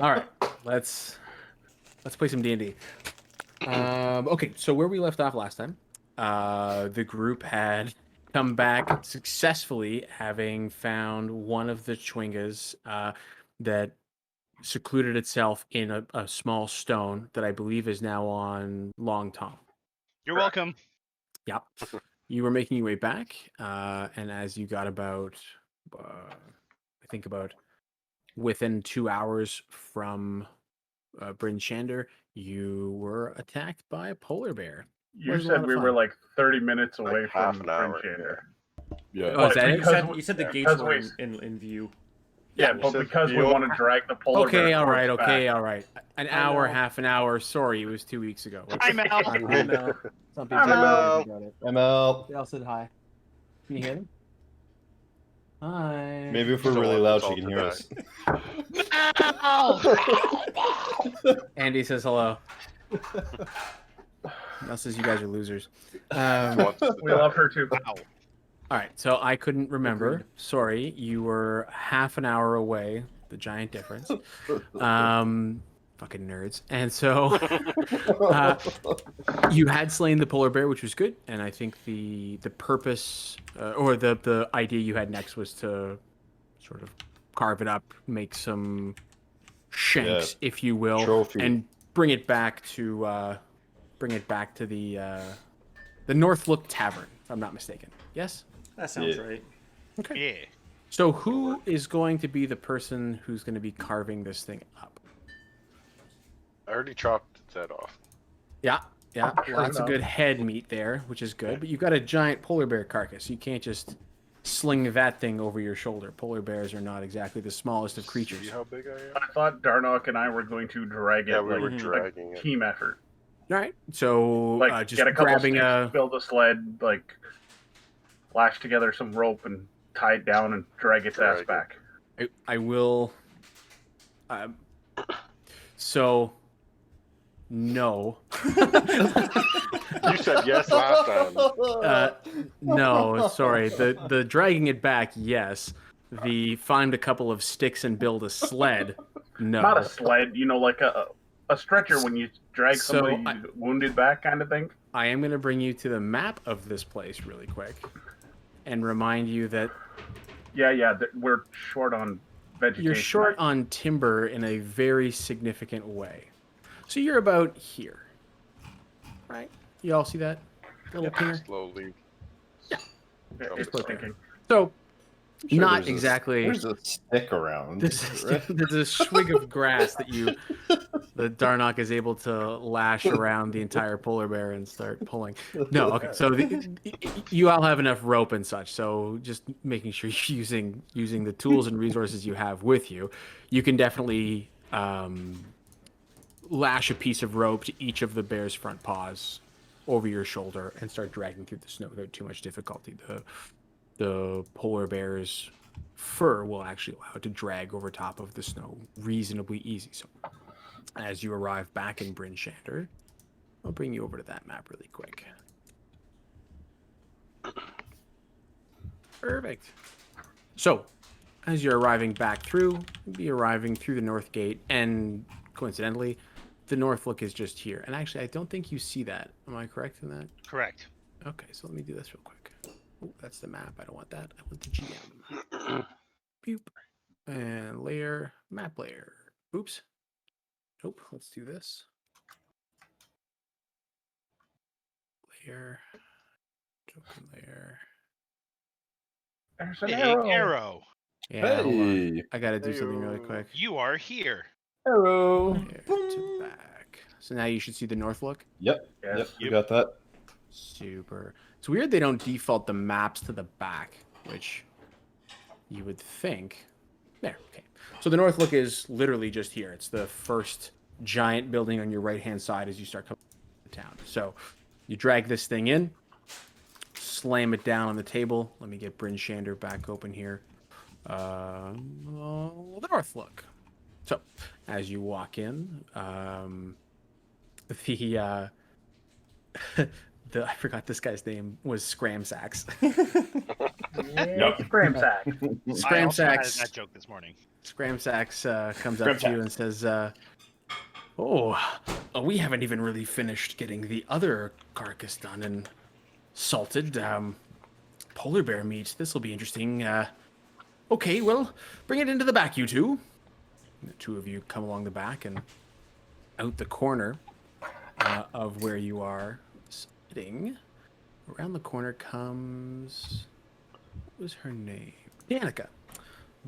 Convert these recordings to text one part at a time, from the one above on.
All right, let's play some D&D. Okay, so where we left off last time, the group had come back successfully, having found one of the Chwingas that secluded itself in a small stone that I believe is now on Long Tom. You're welcome. Yep. You were making your way back, and as you got about, I think about within 2 hours from Bryn Shander, you were attacked by a polar bear. You said we were like 30 minutes away Like half from an hour, Shander. Yeah. Oh, is that it? You said the gates were in view. Yeah, but because we want to drag the polar bear. Okay, all right, okay, back. all right. An hour, half an hour. Sorry, it was 2 weeks ago. I'm out. I'm out. Some people I'm out. got it. I'm out. They all said hi. Can you hear them? Hi. Maybe if we're Still really on loud, the she can hear us. Andy says hello. Mel says you guys are losers. We love her too. Wow. All right, so I couldn't remember. Agreed. Sorry, you were half an hour away. The giant difference. Fucking nerds. And so you had slain the polar bear, which was good. And I think the purpose or the idea you had next was to sort of carve it up, make some shanks, if you will, Trophy. and bring it back to the Northlook Tavern, if I'm not mistaken. Yes. That sounds Yeah. right. Okay. Yeah. So who is going to be the person who's going to be carving this thing up? I already chopped its head off. Yeah, Sure lots of enough. good head meat there, which is good. But you've got a giant polar bear carcass. You can't just sling that thing over your shoulder. Polar bears are not exactly the smallest of creatures. See how big I am? I thought Darnock and I were going to drag it Yeah, we like were a dragging it. team effort. All right, so Like just get a couple grabbing sticks, build a sled, like lash together some rope and tie it down and drag its ass Drag it. back. I will. So, no. You said yes last time. No, sorry. The dragging it back, yes. The find a couple of sticks and build a sled, no. Not a sled, like a stretcher when you drag So somebody wounded back kind of thing. I am going to bring you to the map of this place really quick and remind you that We're short on vegetation. you're short on timber in a very significant way. So you're about here, right? You all see that little pinger? Slowly. Yeah, Oh, it's sorry. thinking. So, Sure, not there's exactly. There's a stick around. There's a swig of grass that the Darnock is able to lash around the entire polar bear and start pulling. No, okay. So you all have enough rope and such. So just making sure you're using the tools and resources you have with you. You can definitely lash a piece of rope to each of the bear's front paws over your shoulder and start dragging through the snow without too much difficulty. The polar bear's fur will actually allow it to drag over top of the snow reasonably easy. So as you arrive back in Bryn Shander, I'll bring you over to that map really quick. Perfect. So as you're arriving back through, you'll be arriving through the north gate, and coincidentally, the Northlook is just here. And actually, I don't think you see that. Am I correct in that? Correct. Okay, so let me do this real quick. Oh, that's the map. I don't want that. I want the GM. Boop. And layer, map layer. Oops. Nope. Let's do this. Layer. Token layer. There's an Big arrow. arrow. Yeah, hold on. Hey, I gotta do something really Heyo. quick. You are here. arrow. Layer to back. So now you should see the Northlook. Yep, Yes. yep, we got that. Super. It's weird they don't default the maps to the back, which you would think. There, okay. So the Northlook is literally just here. It's the first giant building on your right-hand side as you start coming to town. So you drag this thing in, slam it down on the table. Let me get Bryn Shander back open here. The Northlook. So as you walk in, I forgot this guy's name was Scramsax. Yeah, Scram Sack. I also had Scramsax that joke this morning. Scramsax comes up to you and says, we haven't even really finished getting the other carcass done and salted. Polar bear meat. This will be interesting. Okay, well, bring it into the back, you two. The two of you come along the back and out the corner of where you are sitting. Around the corner comes... What was her name? Danica.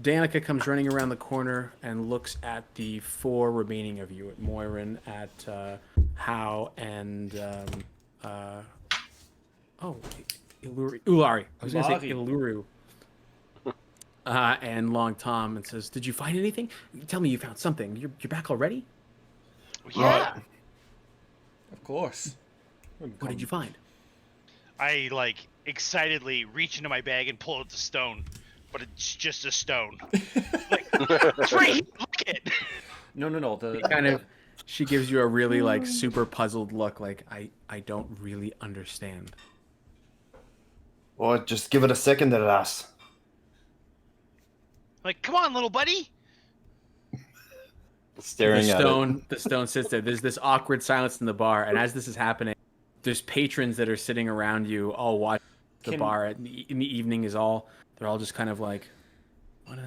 Danica comes running around the corner and looks at the four remaining of you, at Moirin, at Hao, and Ulari. I was going to say Iluru. And Long Tom, and says, "Did you find anything? Tell me you found something. You're back already? Yeah. Of course. What did you find?" I excitedly reach into my bag and pull out the stone, but it's just a stone. It's right here. Look at it. No. She gives you a really super puzzled look, like I don't really understand. Well, just give it a second at us. Come on, little buddy. Staring at it. The stone sits there. There's this awkward silence in the bar, and as this is happening, there's patrons that are sitting around you, all watching the bar in the evening. They're all just kind of like, what are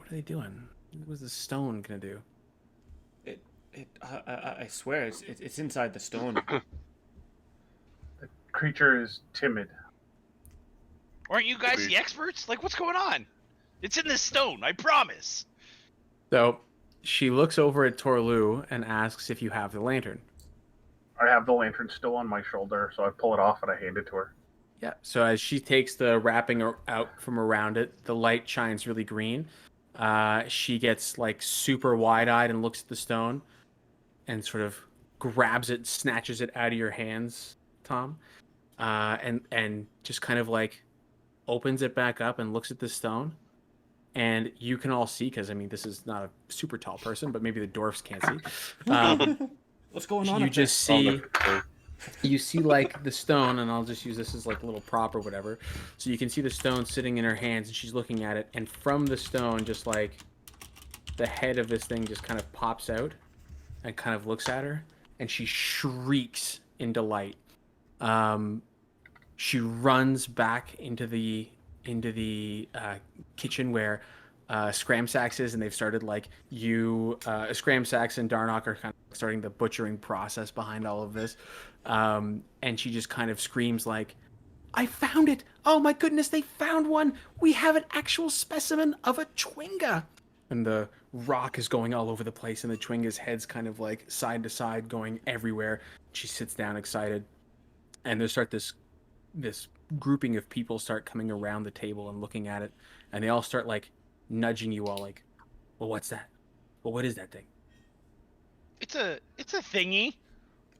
they doing? What was the stone gonna do? I swear it's inside the stone. The creature is timid. Aren't you guys the experts? What's going on? It's in this stone, I promise. So she looks over at Torlu and asks if you have the lantern. I have the lantern still on my shoulder, so I pull it off and I hand it to her. Yeah. So as she takes the wrapping out from around it, the light shines really green. She gets super wide-eyed and looks at the stone and sort of grabs it, snatches it out of your hands, Tom, and just kind of opens it back up and looks at the stone. And you can all see, because this is not a super tall person, but maybe the dwarfs can't see. What's going on? You just see, the stone, and I'll just use this as a little prop or whatever. So you can see the stone sitting in her hands, and she's looking at it. And from the stone, just the head of this thing just kind of pops out and kind of looks at her, and she shrieks in delight. She runs back into the kitchen where Scramsax is, and they've started Scramsax and Darnock are kind of starting the butchering process behind all of this. And she just kind of screams "I found it! Oh my goodness, they found one! We have an actual specimen of a Chwinga!" And the rock is going all over the place, and the Chwinga's head's kind of side to side, going everywhere. She sits down excited, and there's this grouping of people start coming around the table and looking at it, and they all start nudging you all well, what's that? Well, what is that thing? It's a thingy.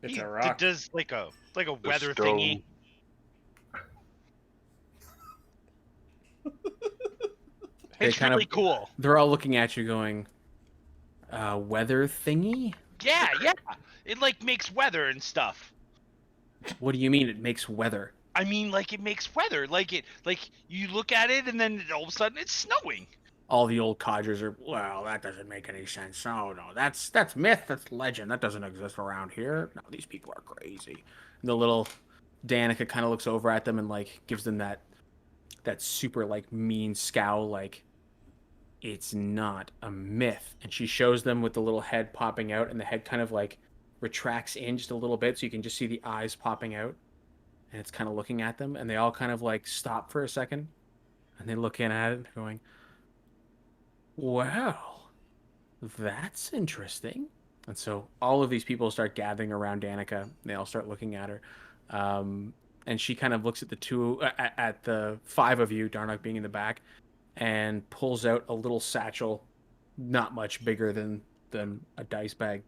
It's a rock. It does a weather stone. thingy. It's really cool. They're all looking at you going, weather thingy? Yeah. It makes weather and stuff. What do you mean it makes weather? It makes weather. You look at it and then all of a sudden it's snowing. All the old codgers are, well, that doesn't make any sense. No, that's myth, that's legend. That doesn't exist around here. No, these people are crazy. And the little Danica kind of looks over at them and gives them that super mean scowl, it's not a myth. And she shows them with the little head popping out, and the head kind of retracts in just a little bit, so you can just see the eyes popping out. And it's kind of looking at them, and they all kind of stop for a second, and they look in at it going, well, that's interesting. And so all of these people start gathering around Danica, and they all start looking at her. And she kind of looks at at the five of you, Darnock being in the back, and pulls out a little satchel, not much bigger than a dice bag,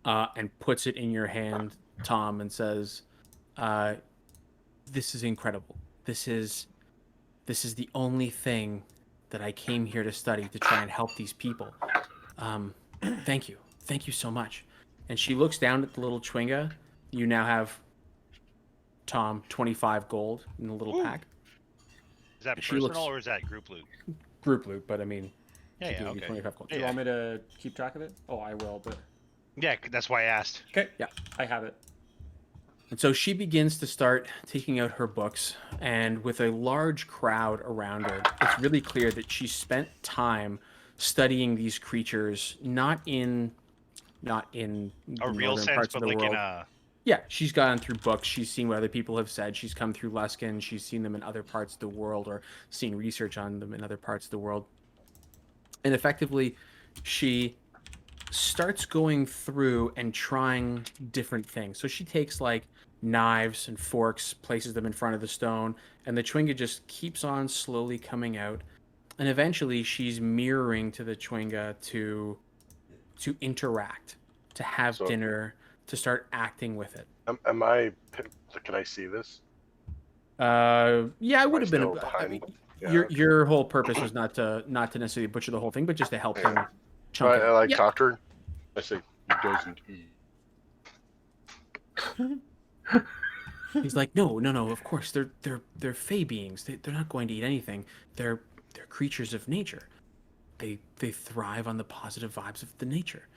and puts it in your hand, Tom, and says, this is incredible. This is the only thing that I came here to study, to try and help these people. Thank you so much. And she looks down at the little Chwinga. You now have Tom, 25 gold in the little Ooh. pack. Is that She personal looks- or is that group loot? Group loot, but I mean, Yeah, she yeah, gave you okay. 25 gold. Do you want me to keep track of it? Oh, I will, but Yeah, that's why I asked. okay. Yeah. I have it. And so she begins to start taking out her books, and with a large crowd around her, it's really clear that she spent time studying these creatures, not in the A real northern sense, parts of but the like world. in a. Yeah, she's gone through books. She's seen what other people have said. She's come through Luskin. She's seen them in other parts of the world or seen research on them in other parts of the world. And effectively, she starts going through and trying different things. So she takes like knives and forks, places them in front of the stone, and the Chwinga just keeps on slowly coming out. And eventually she's mirroring to the Chwinga to interact, to have So- dinner, to start acting with it. Am I? Can I see this? Yeah, I Am would I have been. still I behind? mean, Yeah, your okay. your whole purpose was not to necessarily butcher the whole thing, but just to help him So chunk it. I like Yeah. talk to her. I say he doesn't eat. He's like, no. Of course, they're fey beings. They're not going to eat anything. They're creatures of nature. They thrive on the positive vibes of the nature.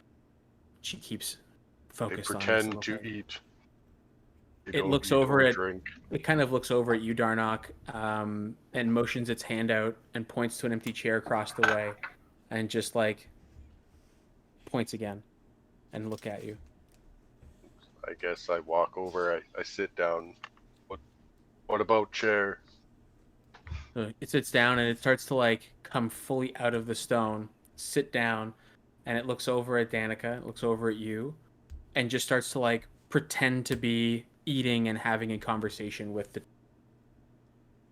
She keeps They focused on this pretend little to thing. eat. They It don't looks eat over or at- drink. It kind of looks over at you, Darnock, and motions its hand out and points to an empty chair across the way, and just like points again, and look at you. I guess I walk over. I sit down. What about chair? It sits down and it starts to like come fully out of the stone, sit down, and it looks over at Danica, it looks over at you, and just starts to like pretend to be eating and having a conversation with the.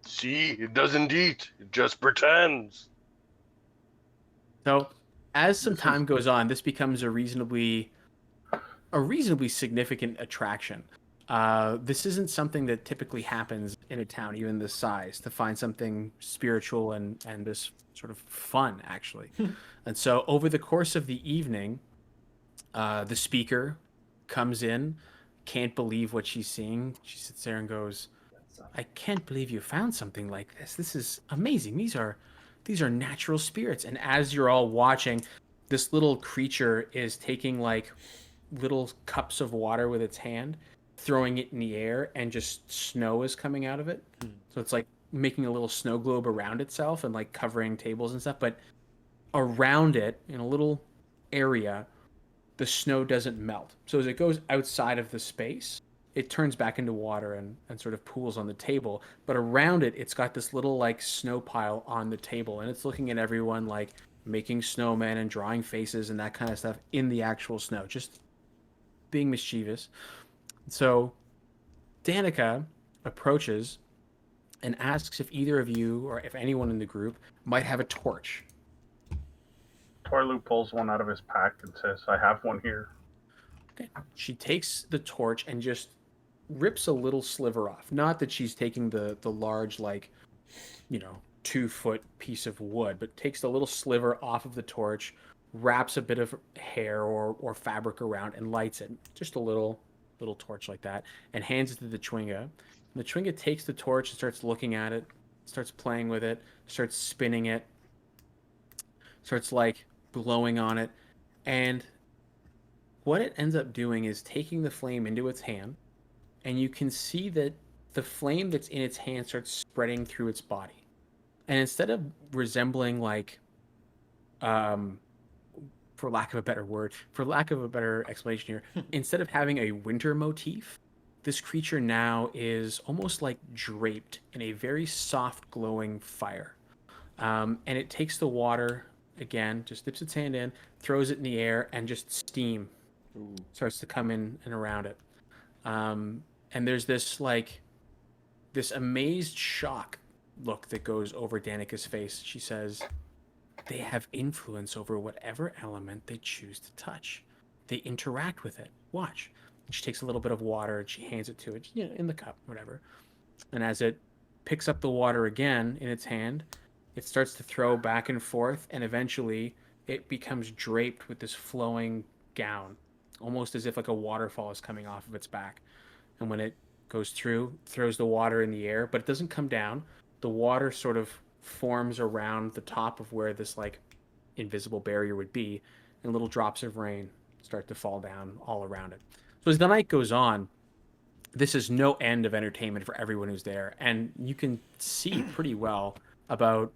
See, it doesn't eat. It just pretends. So, as some time goes on, this becomes a reasonably significant attraction. This isn't something that typically happens in a town, even this size, to find something spiritual and this sort of fun, actually. And so, over the course of the evening, the speaker comes in, can't believe what she's seeing. She sits there and goes, "I can't believe you found something like this. This is amazing. These are natural spirits." And as you're all watching, this little creature is taking like little cups of water with its hand, throwing it in the air, and just snow is coming out of it. So it's like making a little snow globe around itself and like covering tables and stuff. But around it, in a little area, the snow doesn't melt. So as it goes outside of the space, it turns back into water and sort of pools on the table. But around it, it's got this little like snow pile on the table, and it's looking at everyone like making snowmen and drawing faces and that kind of stuff in the actual snow, just being mischievous. So Danica approaches and asks if either of you or if anyone in the group might have a torch. Torlu pulls one out of his pack and says, "I have one here." Okay. She takes the torch and just rips a little sliver off. Not that she's taking the large, like, 2-foot piece of wood, but takes the little sliver off of the torch, wraps a bit of hair or fabric around, and lights it. Just a little torch like that, and hands it to the Chwinga. And the Chwinga takes the torch and starts looking at it, starts playing with it, starts spinning it, starts like blowing on it, and what it ends up doing is taking the flame into its hand, and you can see that the flame that's in its hand starts spreading through its body. And instead of resembling like, for lack of a better explanation here, instead of having a winter motif, this creature now is almost like draped in a very soft glowing fire. And it takes the water again, just dips its hand in, throws it in the air, and just steam starts to come in and around it. And there's this amazed shock look that goes over Danica's face. She says, "They have influence over whatever element they choose to touch. They interact with it. Watch." And she takes a little bit of water and she hands it to it, in the cup, whatever. And as it picks up the water again in its hand, it starts to throw back and forth, and eventually it becomes draped with this flowing gown, almost as if like a waterfall is coming off of its back. And when it goes through, throws the water in the air, but it doesn't come down. The water sort of forms around the top of where this like invisible barrier would be, and little drops of rain start to fall down all around it. So as the night goes on, this is no end of entertainment for everyone who's there, and you can see pretty well about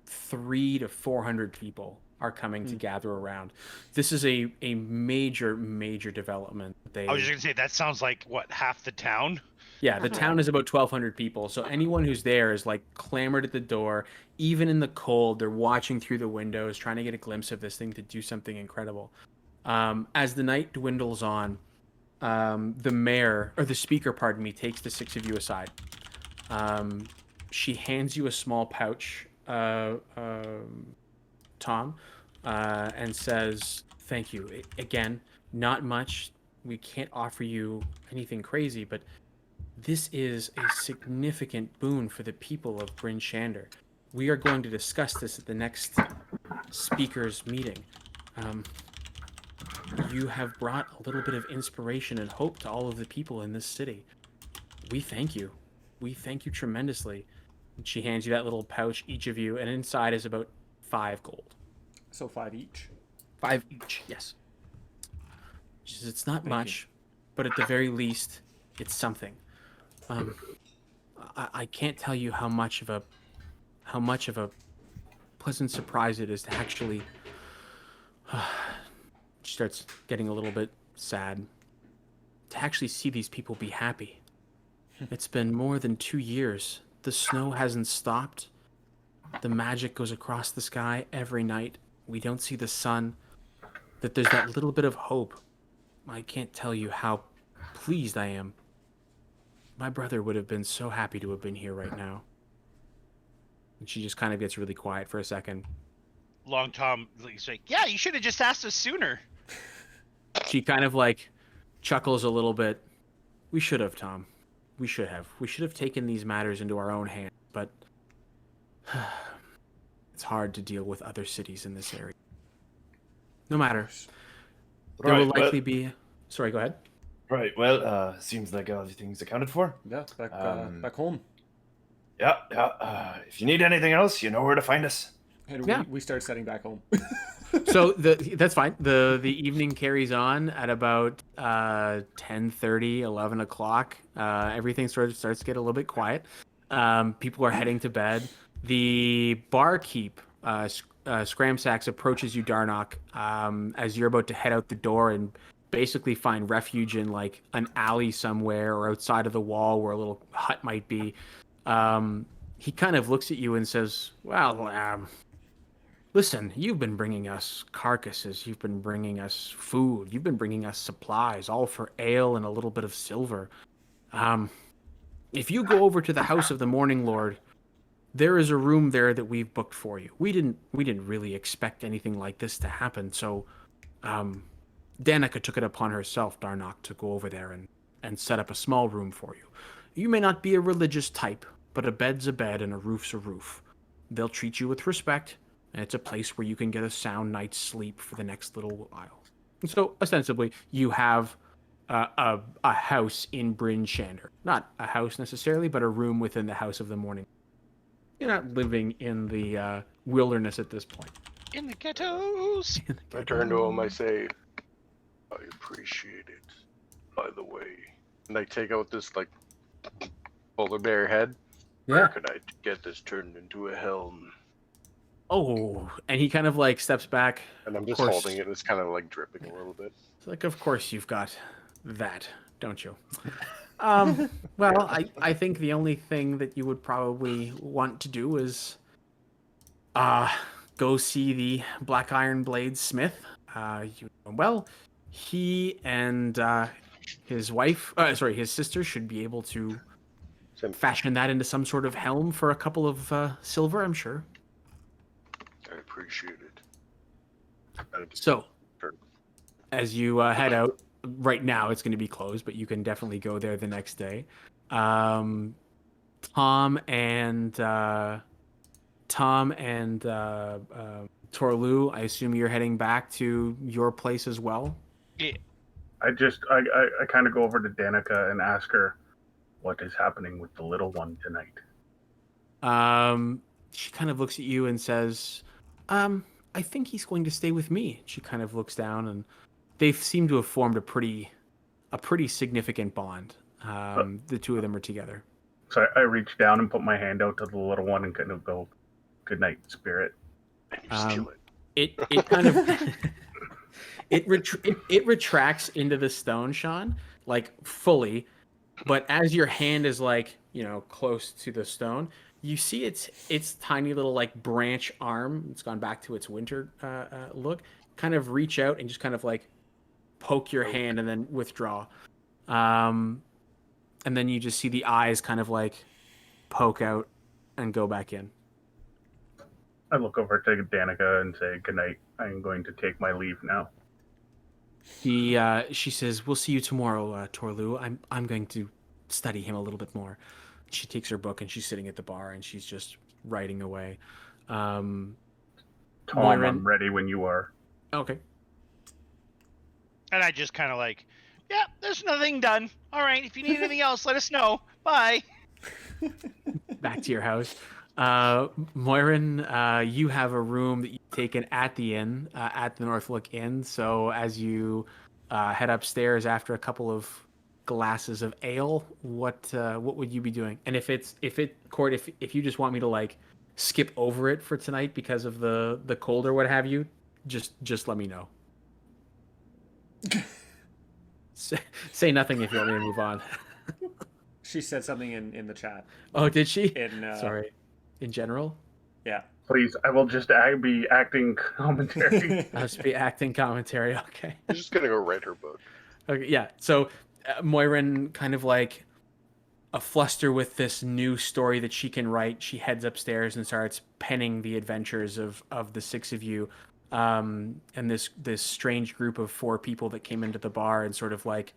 300 to 400 people are coming to gather around. This is a major development. I was just gonna say that sounds like what, half the town? Yeah, the town is about 1,200 people. So anyone who's there is like clamored at the door. Even in the cold, they're watching through the windows, trying to get a glimpse of this thing to do something incredible. As the night dwindles on, the mayor, or the speaker, pardon me, takes the 6 of you aside. She hands you a small pouch, Tom, and says, "Thank you. Again, not much. We can't offer you anything crazy, but this is a significant boon for the people of Bryn Shander. We are going to discuss this at the next speakers meeting. You have brought a little bit of inspiration and hope to all of the people in this city. We thank you. We thank you tremendously." And she hands you that little pouch, each of you, and inside is about 5 gold. So 5 each. 5 each, yes. She says, "It's not Thank much, but at the very least, it's something." I can't tell you how much of a pleasant surprise it is to actually. She starts getting a little bit sad. To actually see these people be happy. It's been more than 2 years. The snow hasn't stopped. The magic goes across the sky every night. We don't see the sun. That there's that little bit of hope. I can't tell you how pleased I am. My brother would have been so happy to have been here right now. And she just kind of gets really quiet for a second. Long Tom, he's like, yeah, you should have just asked us sooner. She kind of like chuckles a little bit. "We should have, Tom. We should have. We should have taken these matters into our own hands, but it's hard to deal with other cities in this area. No matter. There will likely be... Sorry, go ahead. Right. Well, seems like everything's accounted for. Yeah, back home. Yeah. Yeah. If you need anything else, you know where to find us. And Yeah. we start setting back home. So that's fine. The evening carries on at about 10:30, 11 o'clock. Everything sort of starts to get a little bit quiet. People are heading to bed. The barkeep, Scramsax, approaches you, Darnock, as you're about to head out the door and basically find refuge in like an alley somewhere or outside of the wall where a little hut might be. He kind of looks at you and says, "Well, listen, you've been bringing us carcasses, you've been bringing us food, you've been bringing us supplies, all for ale and a little bit of silver. If you go over to the house of the Morning Lord, there is a room there that we've booked for you. We didn't really expect anything like this to happen, so Danica took it upon herself, Darnock, to go over there and set up a small room for you. You may not be a religious type, but a bed's a bed and a roof's a roof. They'll treat you with respect, and it's a place where you can get a sound night's sleep for the next little while." And so, ostensibly, you have a house in Bryn Shander. Not a house necessarily, but a room within the house of the Morning. You're not living in the wilderness at this point. In the ghettos. I turn to him, I say, "I appreciate it, by the way." And I take out this, like, polar bear head. Where could I get this turned into a helm? Oh, and he kind of like steps back. And I'm just course. holding it, and it's kind of like dripping a little bit. It's like, of course you've got that, don't you? Well, I think the only thing that you would probably want to do is go see the Black Iron Blade smith. Well, he and his wife, his sister should be able to fashion that into some sort of helm for a couple of silver, I'm sure. I appreciate it. So, as you head out, right now it's going to be closed, but you can definitely go there the next day. Tom and Torlu, I assume you're heading back to your place as well. Yeah. I kind of go over to Danica and ask her, what is happening with the little one tonight. She kind of looks at you and says, I think he's going to stay with me. She kind of looks down, and they seem to have formed a pretty significant bond. The two of them are together. So I reach down and put my hand out to the little one and kind of go, "Good night, spirit." And you steal it. It kind of it retracts into the stone, Sean, like fully. But as your hand is like, close to the stone, you see its tiny little like branch arm. It's gone back to its winter look. Kind of reach out and just kind of like poke your hand and then withdraw. And then you just see the eyes kind of like poke out and go back in. I look over to Danica and say, "Good night. I'm going to take my leave now." She says, "We'll see you tomorrow, Torlu. I'm going to study him a little bit more." She takes her book and she's sitting at the bar and she's just writing away. Tom, Moirin- I'm ready when you are. Okay. And I just kind of like, yeah, there's nothing done. All right, if you need anything else, let us know. Bye. Back to your house. Moirin, you have a room that you've taken at the inn, at the Northlook Inn. So as you head upstairs after a couple of glasses of ale, what would you be doing? And if you just want me to like skip over it for tonight because of the cold or what have you, just let me know. Say nothing if you want me to move on. She said something in the chat. Oh, did she? Sorry. In general? Yeah. Please, I will just be acting commentary. I'll just be acting commentary. Okay. I'm just gonna go write her book. Okay. Yeah. So Moirin, kind of like a fluster with this new story that she can write, she heads upstairs and starts penning the adventures of the six of you. And this strange group of 4 people that came into the bar and sort of like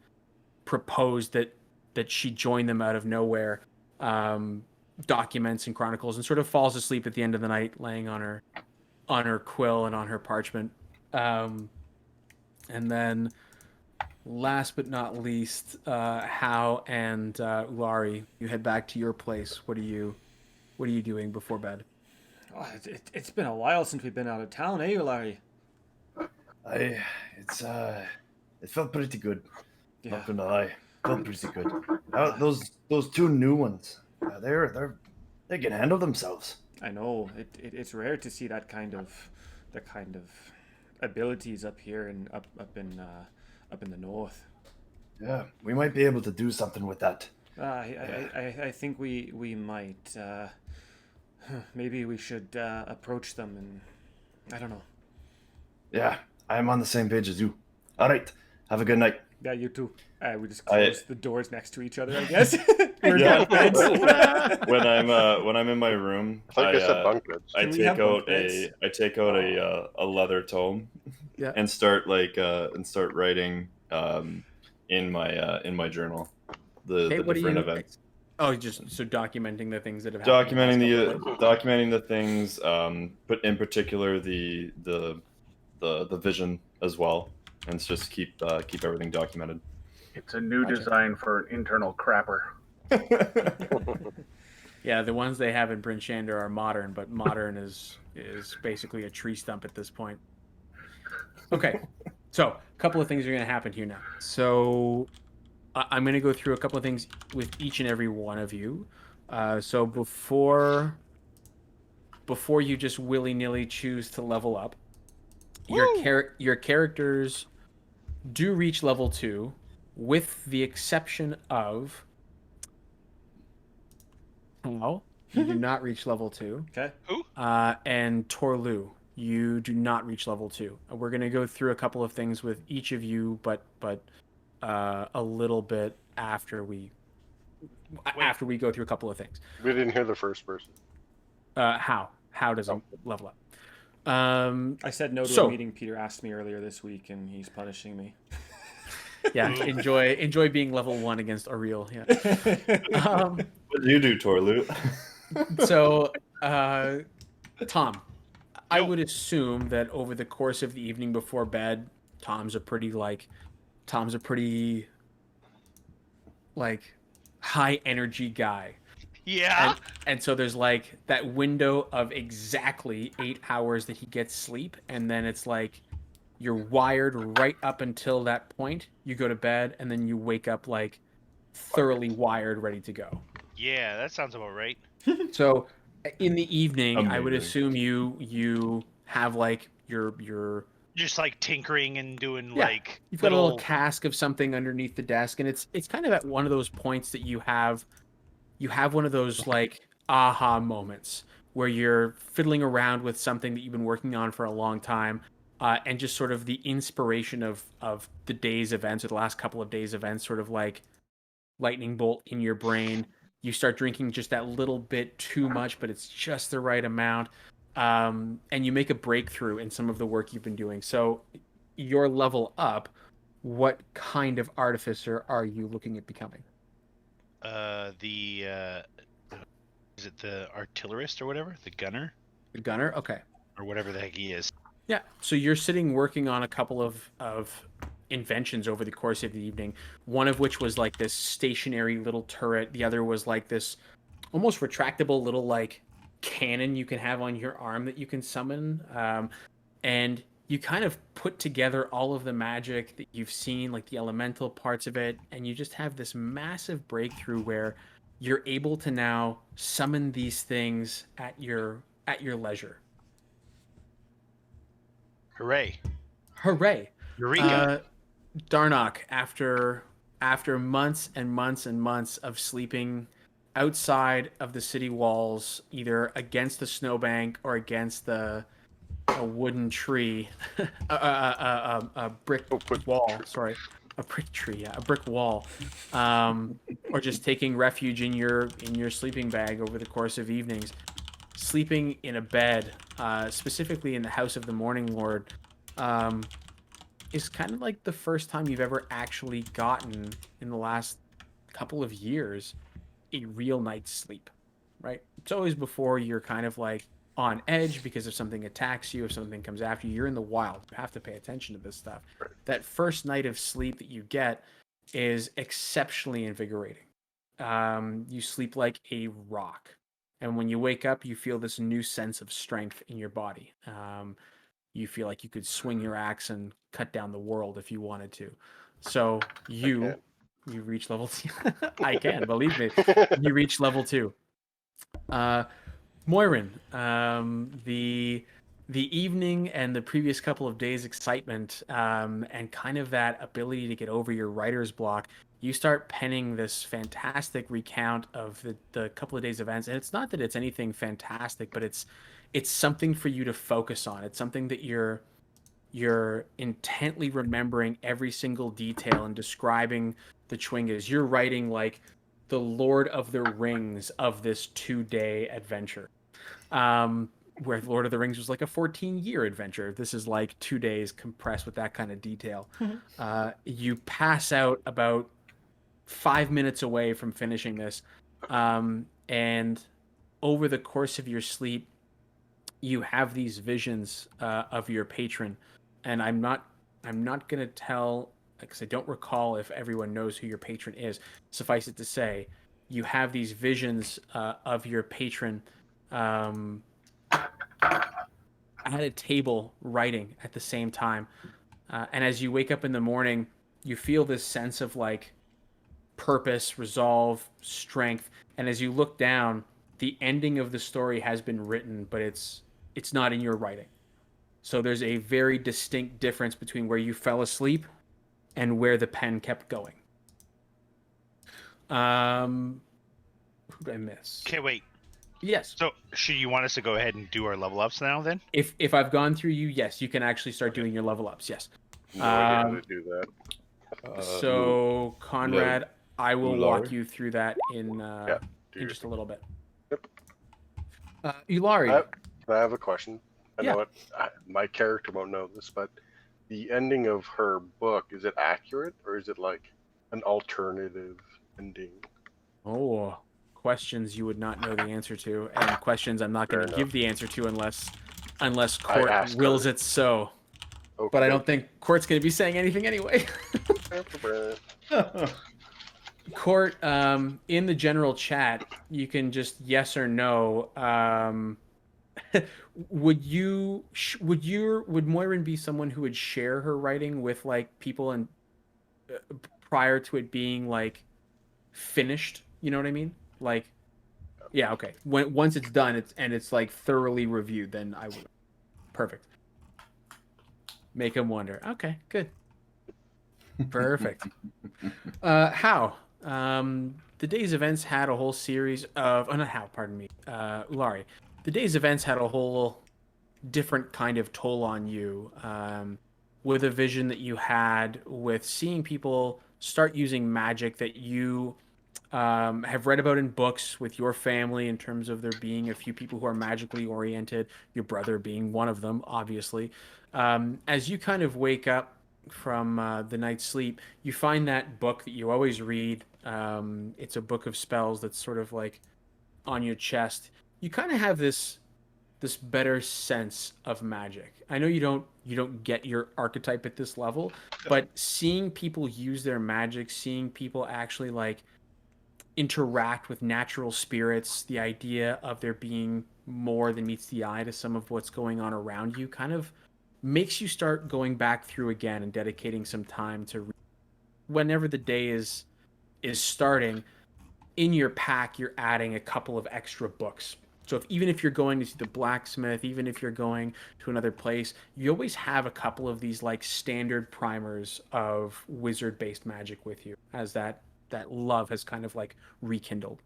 proposed that she join them out of nowhere, documents and chronicles, and sort of falls asleep at the end of the night laying on her quill and on her parchment. And then last but not least, Hao and Ulari, you head back to your place. What are you doing before bed? Oh, it's been a while since we've been out of town, eh, Larry? It felt pretty good. Yeah. Not gonna lie, felt pretty good. Those 2 new ones, they can handle themselves. I know it's rare to see that kind of abilities up here and up in the north. Yeah, we might be able to do something with that. I think we might. Maybe we should approach them, and I don't know. Yeah, I'm on the same page as you. All right, have a good night. Yeah, you too. We just close the doors next to each other, I guess. We're Yeah. bunk beds. when I'm in my room, I thought you said bunk beds. I Can we take have out bunk beds? a leather tome, Yeah. and start writing in my journal the different events. Oh, just so documenting the things that have happened. Documenting the things, but in particular the vision as well, and it's just keep everything documented. It's a new design for an internal crapper. Yeah, the ones they have in Bryn Shander are modern, but modern is basically a tree stump at this point. Okay, so a couple of things are going to happen here now. So I'm going to go through a couple of things with each and every one of you. So before you just willy-nilly choose to level up, your characters do reach level 2, with the exception of Hello. You do not reach level 2. Okay. And Torlu, you do not reach level 2. We're going to go through a couple of things with each of you, but a little bit after we go through a couple of things. We didn't hear the first person. How doesn't level up? I said no to a meeting Peter asked me earlier this week, and he's punishing me. Yeah, enjoy being level 1 against Ariel. Yeah. What do you do, Torlu? So, Tom, I would assume that over the course of the evening before bed, Tom's a pretty high energy guy. Yeah. And so there's like that window of exactly 8 hours that he gets sleep, and then it's like you're wired right up until that point. You go to bed, and then you wake up like thoroughly wired, ready to go. Yeah, that sounds about right. So in the evening, I would Amazing. assume you have like your Just like tinkering and doing Yeah, like you've got a little cask of something underneath the desk, and it's kind of at one of those points that you have one of those like aha moments where you're fiddling around with something that you've been working on for a long time, and just sort of the inspiration of the day's events or the last couple of days events sort of like lightning bolt in your brain. You start drinking just that little bit too much, but it's just the right amount. And you make a breakthrough in some of the work you've been doing. So your level up, what kind of artificer are you looking at becoming? Is it the artillerist or whatever? The gunner? The gunner? Okay. Or whatever the heck he is. Yeah. So you're sitting working on a couple of inventions over the course of the evening. One of which was like this stationary little turret. The other was like this almost retractable little like cannon you can have on your arm that you can summon. And you kind of put together all of the magic that you've seen, like the elemental parts of it, and you just have this massive breakthrough where you're able to now summon these things at your leisure. Hooray. Hooray! Eureka. Darnock, after months and months and months of sleeping outside of the city walls, either against the snowbank or against a wooden tree, a brick wall. Sorry, a brick tree, yeah, a brick wall, or just taking refuge in your sleeping bag over the course of evenings, sleeping in a bed, specifically in the house of the Morning Lord, is kind of like the first time you've ever actually gotten in the last couple of years a real night's sleep, right? It's always before you're kind of like on edge because if something attacks you, if something comes after you, you're in the wild. You have to pay attention to this stuff. That first night of sleep that you get is exceptionally invigorating. You sleep like a rock. And when you wake up, you feel this new sense of strength in your body. You feel like you could swing your axe and cut down the world if you wanted to. So you reach level 2. I can, believe me. You reach level 2. Moirin, the evening and the previous couple of days' excitement, and kind of that ability to get over your writer's block, you start penning this fantastic recount of the couple of days' events. And it's not that it's anything fantastic, but it's something for you to focus on. It's something that you're intently remembering every single detail and describing the Chwingas. You're writing like the Lord of the Rings of this 2-day adventure. Where Lord of the Rings was like a 14-year adventure. This is like 2 days compressed with that kind of detail. You pass out about 5 minutes away from finishing this. And over the course of your sleep, you have these visions of your patron. And I'm not going to tell, because I don't recall if everyone knows who your patron is. Suffice it to say, you have these visions of your patron at a table writing at the same time. And as you wake up in the morning, you feel this sense of like purpose, resolve, strength. And as you look down, the ending of the story has been written, but it's not in your writing. So there's a very distinct difference between where you fell asleep and where the pen kept going. Who did I miss? Okay, wait. Yes. So, should you want us to go ahead and do our level ups now then? If I've gone through you, yes, you can actually start doing your level ups. Yes. No idea how to do that. So Conrad, I will Ulari? walk you through that in your just a little bit. Yep. Ulari. I have a question. I Yeah. know it. My character won't know this, but the ending of her book, is it accurate or is it like an alternative ending? Oh, questions you would not know the answer to, and questions I'm not going to give the answer to unless Court asked wills her. it so. Okay. But I don't think Court's going to be saying anything anyway. Court, in the general chat, you can just yes or no. Would Moirin be someone who would share her writing with like people and prior to it being like finished? You know what I mean? Like, yeah, okay. Once it's done, it's like thoroughly reviewed, then I would. Perfect. Make him wonder. Okay, good. Perfect. How? The day's events had a whole series of. Oh, not how. Pardon me. Ulari. The day's events had a whole different kind of toll on you, with a vision that you had with seeing people start using magic that you have read about in books with your family in terms of there being a few people who are magically oriented, your brother being one of them, obviously. As you kind of wake up from the night's sleep, you find that book that you always read. It's a book of spells that's sort of like on your chest. You kind of have this better sense of magic. I know you don't get your archetype at this level, but seeing people use their magic, seeing people actually like interact with natural spirits, the idea of there being more than meets the eye to some of what's going on around you kind of makes you start going back through again and dedicating some time to whenever the day is starting. In your pack you're adding a couple of extra books. So even if you're going to see the blacksmith, even if you're going to another place, you always have a couple of these like standard primers of wizard based magic with you, as that love has kind of like rekindled.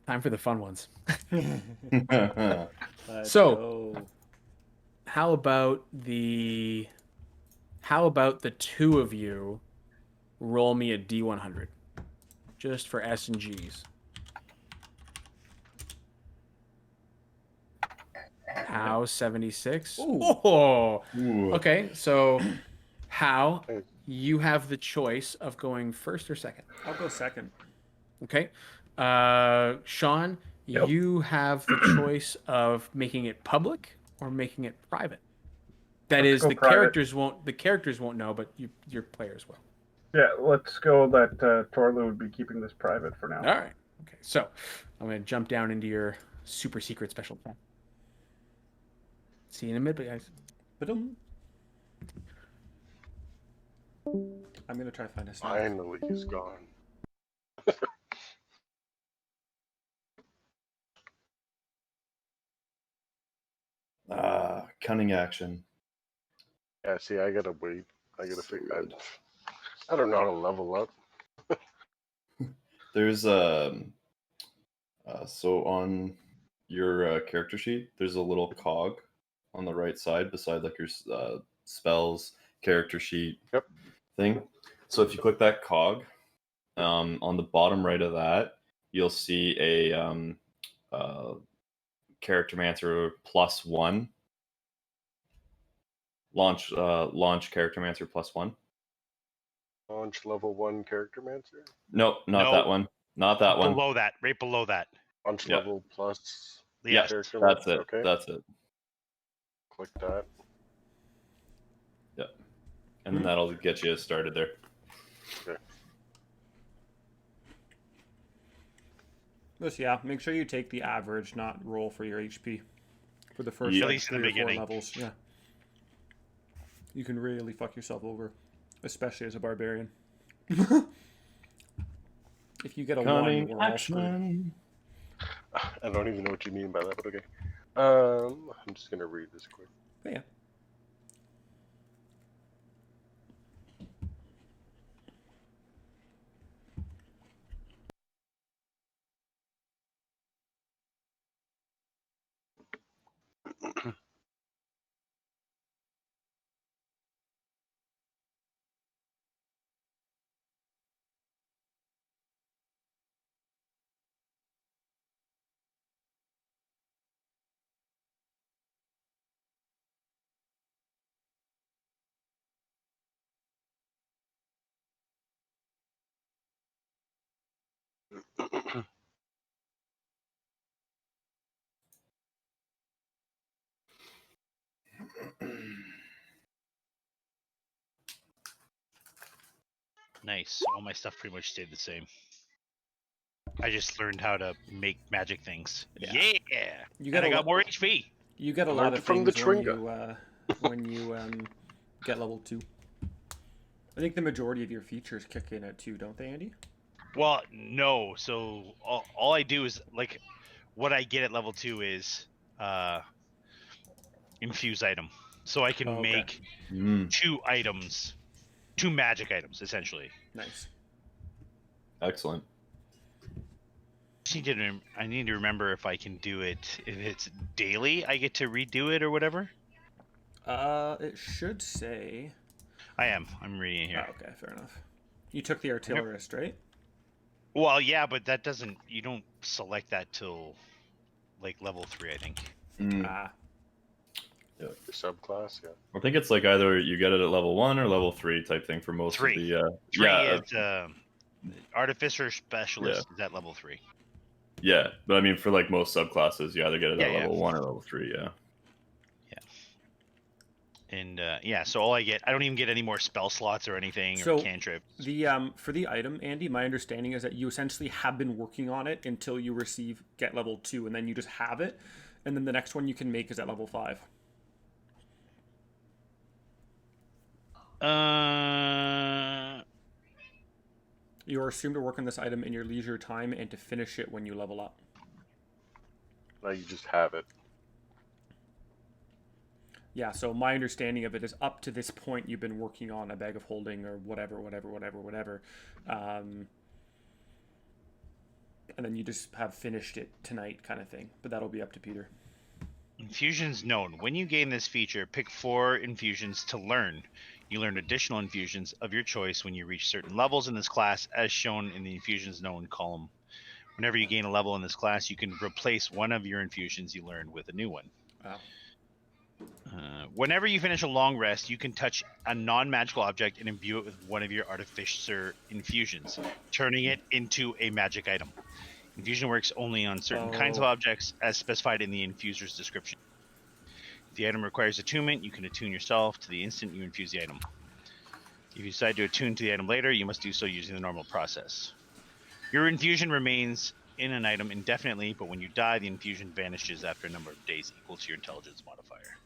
Time for the fun ones. Let's So go. how about the two of you roll me a D100 just for S and G's? How 76? Ooh. Oh, Ooh. okay. So how Hey, you have the choice of going first or second. I'll go second. Okay. Sean, Yep. you have the choice of making it public or making it private. That Let's is, go the private. characters won't know, but your players will. Yeah, let's go that Torlu would be keeping this private for now. All right. Okay. So I'm gonna jump down into your super secret special plan. See you in a minute, guys. Ba-dum. I'm gonna try to find a snack. finally, he's gone. Cunning action. Yeah, see, I gotta wait. I gotta figure. I don't know how to level up. There's so on your character sheet, there's a little cog on the right side beside like your spells character sheet Yep. thing. So if you click that cog, on the bottom right of that, you'll see a Charactermancer +1. Launch Charactermancer +1. Launch level 1 character mancer. Nope, not No. that one. Not that one. Below that, right below that. Launch Yeah. level plus Yeah. character That's mancer. it. Okay. That's it. Click that. Yep. And then that'll get you started there. Okay. Just yeah, make sure you take the average, not roll for your HP for the first Yeah. At like, least in the 3 or 4 beginning. levels. Yeah, you can really fuck yourself over, especially as a barbarian. If you get a Cunning 1, we're all screwed. action. I don't even know what you mean by that, but okay. I'm just gonna read this quick. But yeah. Nice. All my stuff pretty much stayed the same. I just learned how to make magic things. Yeah. Yeah. You And got I a got lot. more HP. You get a Learned lot it of from the things when Tringa. you get level 2. I think the majority of your features kick in at 2, don't they, Andy? Well, no. So all I do is like what I get at level 2 is infuse item. So I can Oh, okay. make Mm, 2 items, 2 magic items essentially. Nice. excellent. I need to remember if I can do it. If it's daily, I get to redo it or whatever. It should say. I'm reading it here. Oh, okay, fair enough. You took the artillerist, right? Well, yeah, but that doesn't. You don't select that till like level 3, I think. Mm. Ah, Your subclass, yeah. I think it's like either you get it at level 1 or level 3 type thing for most 3. of the. 3 yeah, is artificer specialist is at level 3. yeah, but I mean for like most subclasses, you either get it Yeah, at yeah. level 1 or level 3. Yeah. And yeah, so all I get, I don't even get any more spell slots or anything So- or cantrips. the for the item, Andy, my understanding is that you essentially have been working on it until you receive get level 2, and then you just have it, and then the next one you can make is at level 5. You are assumed to work on this item in your leisure time and to finish it when you level up. Now you just have it. Yeah, so my understanding of it is up to this point you've been working on a bag of holding or whatever. And then you just have finished it tonight kind of thing. But that'll be up to Peter. Infusions known. When you gain this feature, pick 4 infusions to learn. You learn additional infusions of your choice when you reach certain levels in this class, as shown in the infusions known column. Whenever you gain a level in this class, you can replace one of your infusions you learned with a new one. Wow. Whenever you finish a long rest, you can touch a non-magical object and imbue it with one of your artificer infusions, turning it into a magic item. Infusion works only on certain kinds of objects, as specified in the infuser's description. If the item requires attunement, you can attune yourself to the instant you infuse the item. If you decide to attune to the item later, you must do so using the normal process. Your infusion remains in an item indefinitely, but when you die, the infusion vanishes after a number of days equal to your intelligence modifier.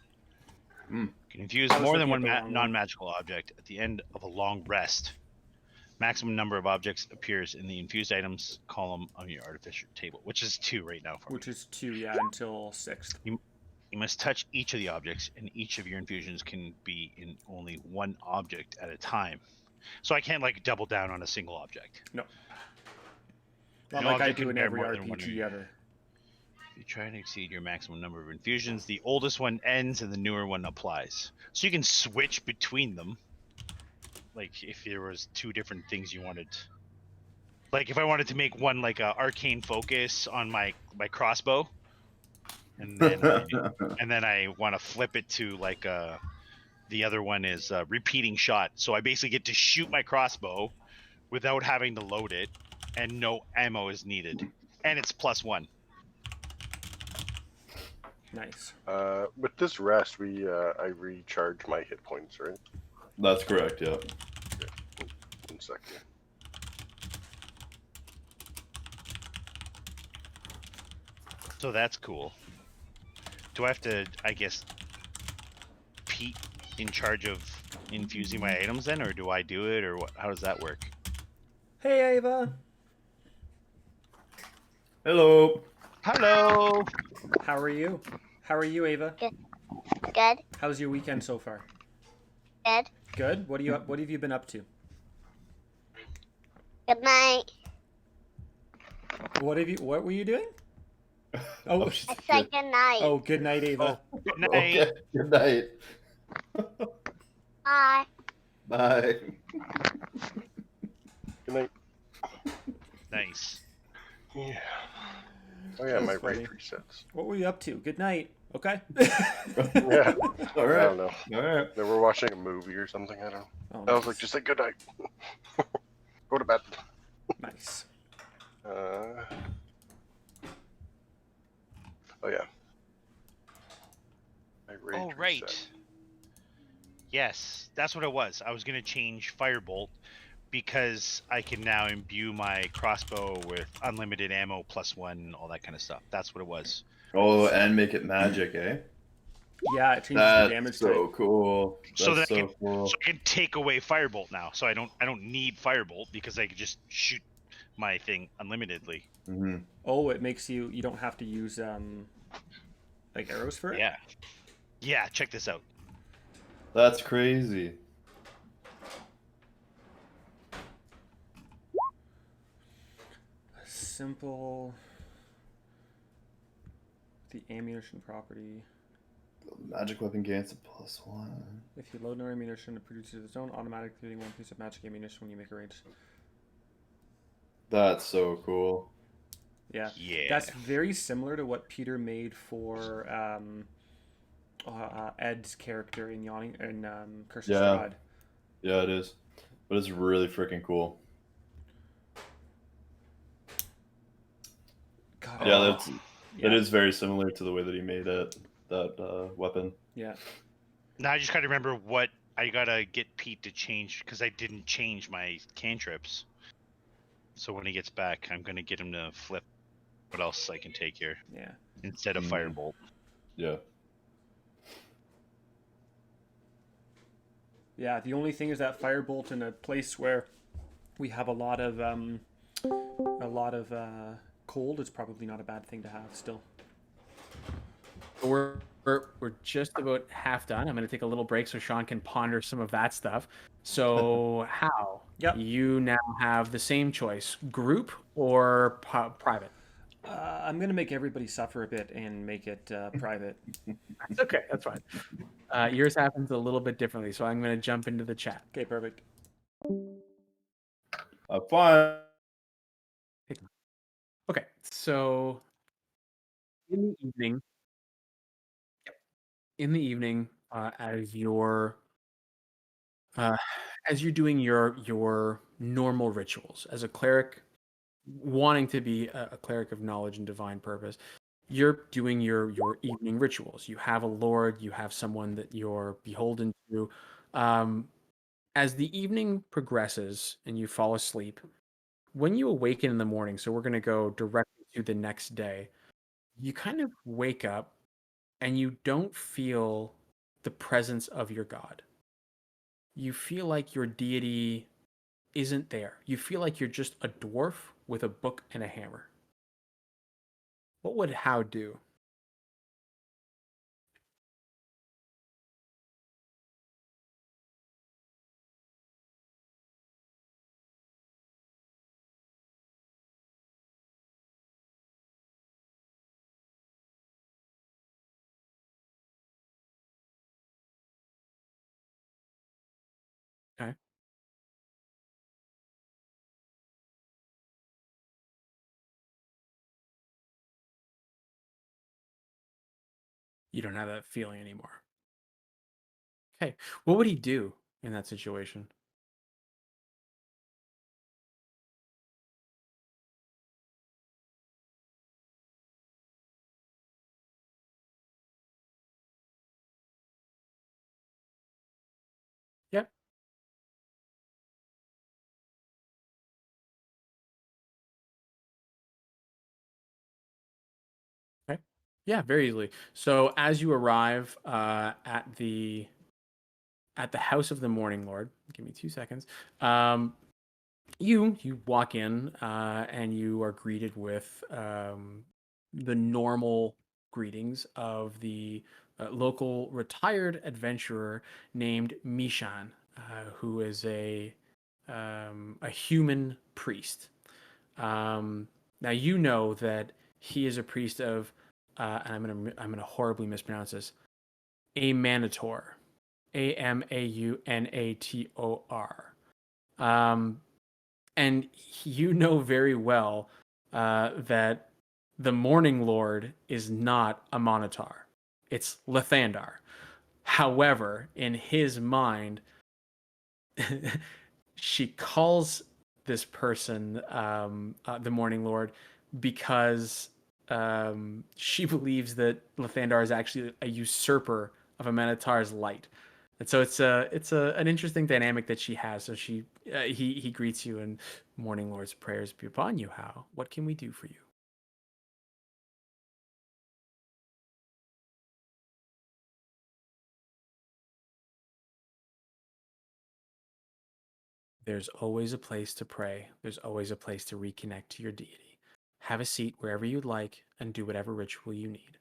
You can infuse I was more than looking one at the wrong one. non-magical object at the end of a long rest. Maximum number of objects appears in the infused items column on your artificer table, which is 2 right now for me. Which is 2, yeah, until 6th. You must touch each of the objects, and each of your infusions can be in only one object at a time. So I can't like double down on a single object. No. An Not like I object do can in bear every more than one RPG ever. If you try to exceed your maximum number of infusions, the oldest one ends and the newer one applies. So you can switch between them. Like if there was 2 different things you wanted. Like if I wanted to make one like a arcane focus on my crossbow, and then I want to flip it to like the other one is repeating shot. So I basically get to shoot my crossbow without having to load it, and no ammo is needed, and it's +1. Nice. With this rest, I recharge my hit points, right? That's correct. Yeah. 1 second. So that's cool. Do I have to, I guess, Pete in charge of infusing my items then, or do I do it, or what? How does that work? Hey, Ava. Hello. Hello. How are you? How are you, Ava? Good. How's your weekend so far? Good. Good. What have you been up to? Good night. What were you doing? Oh, I said good night. oh, good night, Ava. Good night. Okay. Good night. Bye. Bye. Good night. Nice. Yeah. Oh yeah, my That's rate funny. resets. What were you up to? Good night. Okay. Yeah. All I right. don't know. All right. They were watching a movie or something. I don't know. Oh, I was nice. like, just say good night. Go to bed. Nice. Oh yeah. My rage Oh, right. reset. Yes, that's what it was. I was going to change Firebolt because I can now imbue my crossbow with unlimited ammo +1, all that kind of stuff. That's what it was. Oh, and make it magic, eh? Yeah, it changes the That's damage so type. cool. So That's that I so cool. So I can take away firebolt now. So I don't need firebolt because I can just shoot my thing unlimitedly. Hmm. Oh, it makes you don't have to use like arrows for it. Yeah. Yeah, check this out. That's crazy. Simple. The ammunition property. Magic weapon gains a +1. If you load no ammunition, it produces its own automatic creating one piece of magic ammunition when you make a range. That's so cool. Yeah. Yeah. That's very similar to what Peter made for Ed's character in Curse of Yeah. Strahd. Yeah, it is. But it's really freaking cool. God, Yeah, Oh. that's yeah. it is very similar to the way that he made that weapon. Yeah. Now I just gotta remember what I gotta get Pete to change because I didn't change my cantrips. So when he gets back, I'm gonna get him to flip what else I can take here Yeah. instead of Mhm. firebolt. Yeah. Yeah. The only thing is that firebolt in a place where we have a lot of cold is probably not a bad thing to have still. We're just about half done. I'm going to take a little break so Sean can ponder some of that stuff. So, Hal, Yep. you now have the same choice: group or private. I'm gonna make everybody suffer a bit and make it private. That's okay. That's fine. Yours happens a little bit differently, so I'm going to jump into the chat. Okay, perfect. Fine. Okay, so in the evening, uh, as you're doing your normal rituals as a cleric, wanting to be a cleric of knowledge and divine purpose, you're doing your evening rituals. You have a lord, you have someone that you're beholden to. Um, as the evening progresses and you fall asleep, when you awaken in the morning, so we're going to go directly to the next day, you kind of wake up and you don't feel the presence of your god. You feel like your deity isn't there. You feel like you're just a dwarf with a book and a hammer. What would How do? Okay. You don't have that feeling anymore. Okay. What would he do in that situation? Yep. Okay. Yeah, very easily. So as you arrive at the house of the Morning Lord, give me 2 seconds. You walk in and you are greeted with the normal greetings of the local retired adventurer named Mishan, who is a human priest. Now you know that he is a priest of, and I'm gonna horribly mispronounce this, a Manator, Amaunator. Um, and you know very well that the Morning Lord is not a Monitor. It's Lathandar. However, in his mind, she calls this person the Morning Lord because she believes that Lathandar is actually a usurper of a Minotaur's light. And so it's an interesting dynamic that she has. So he greets you and Morning Lord's prayers be upon you. How? What can we do for you? There's always a place to pray. There's always a place to reconnect to your deity. Have a seat wherever you'd like and do whatever ritual you need.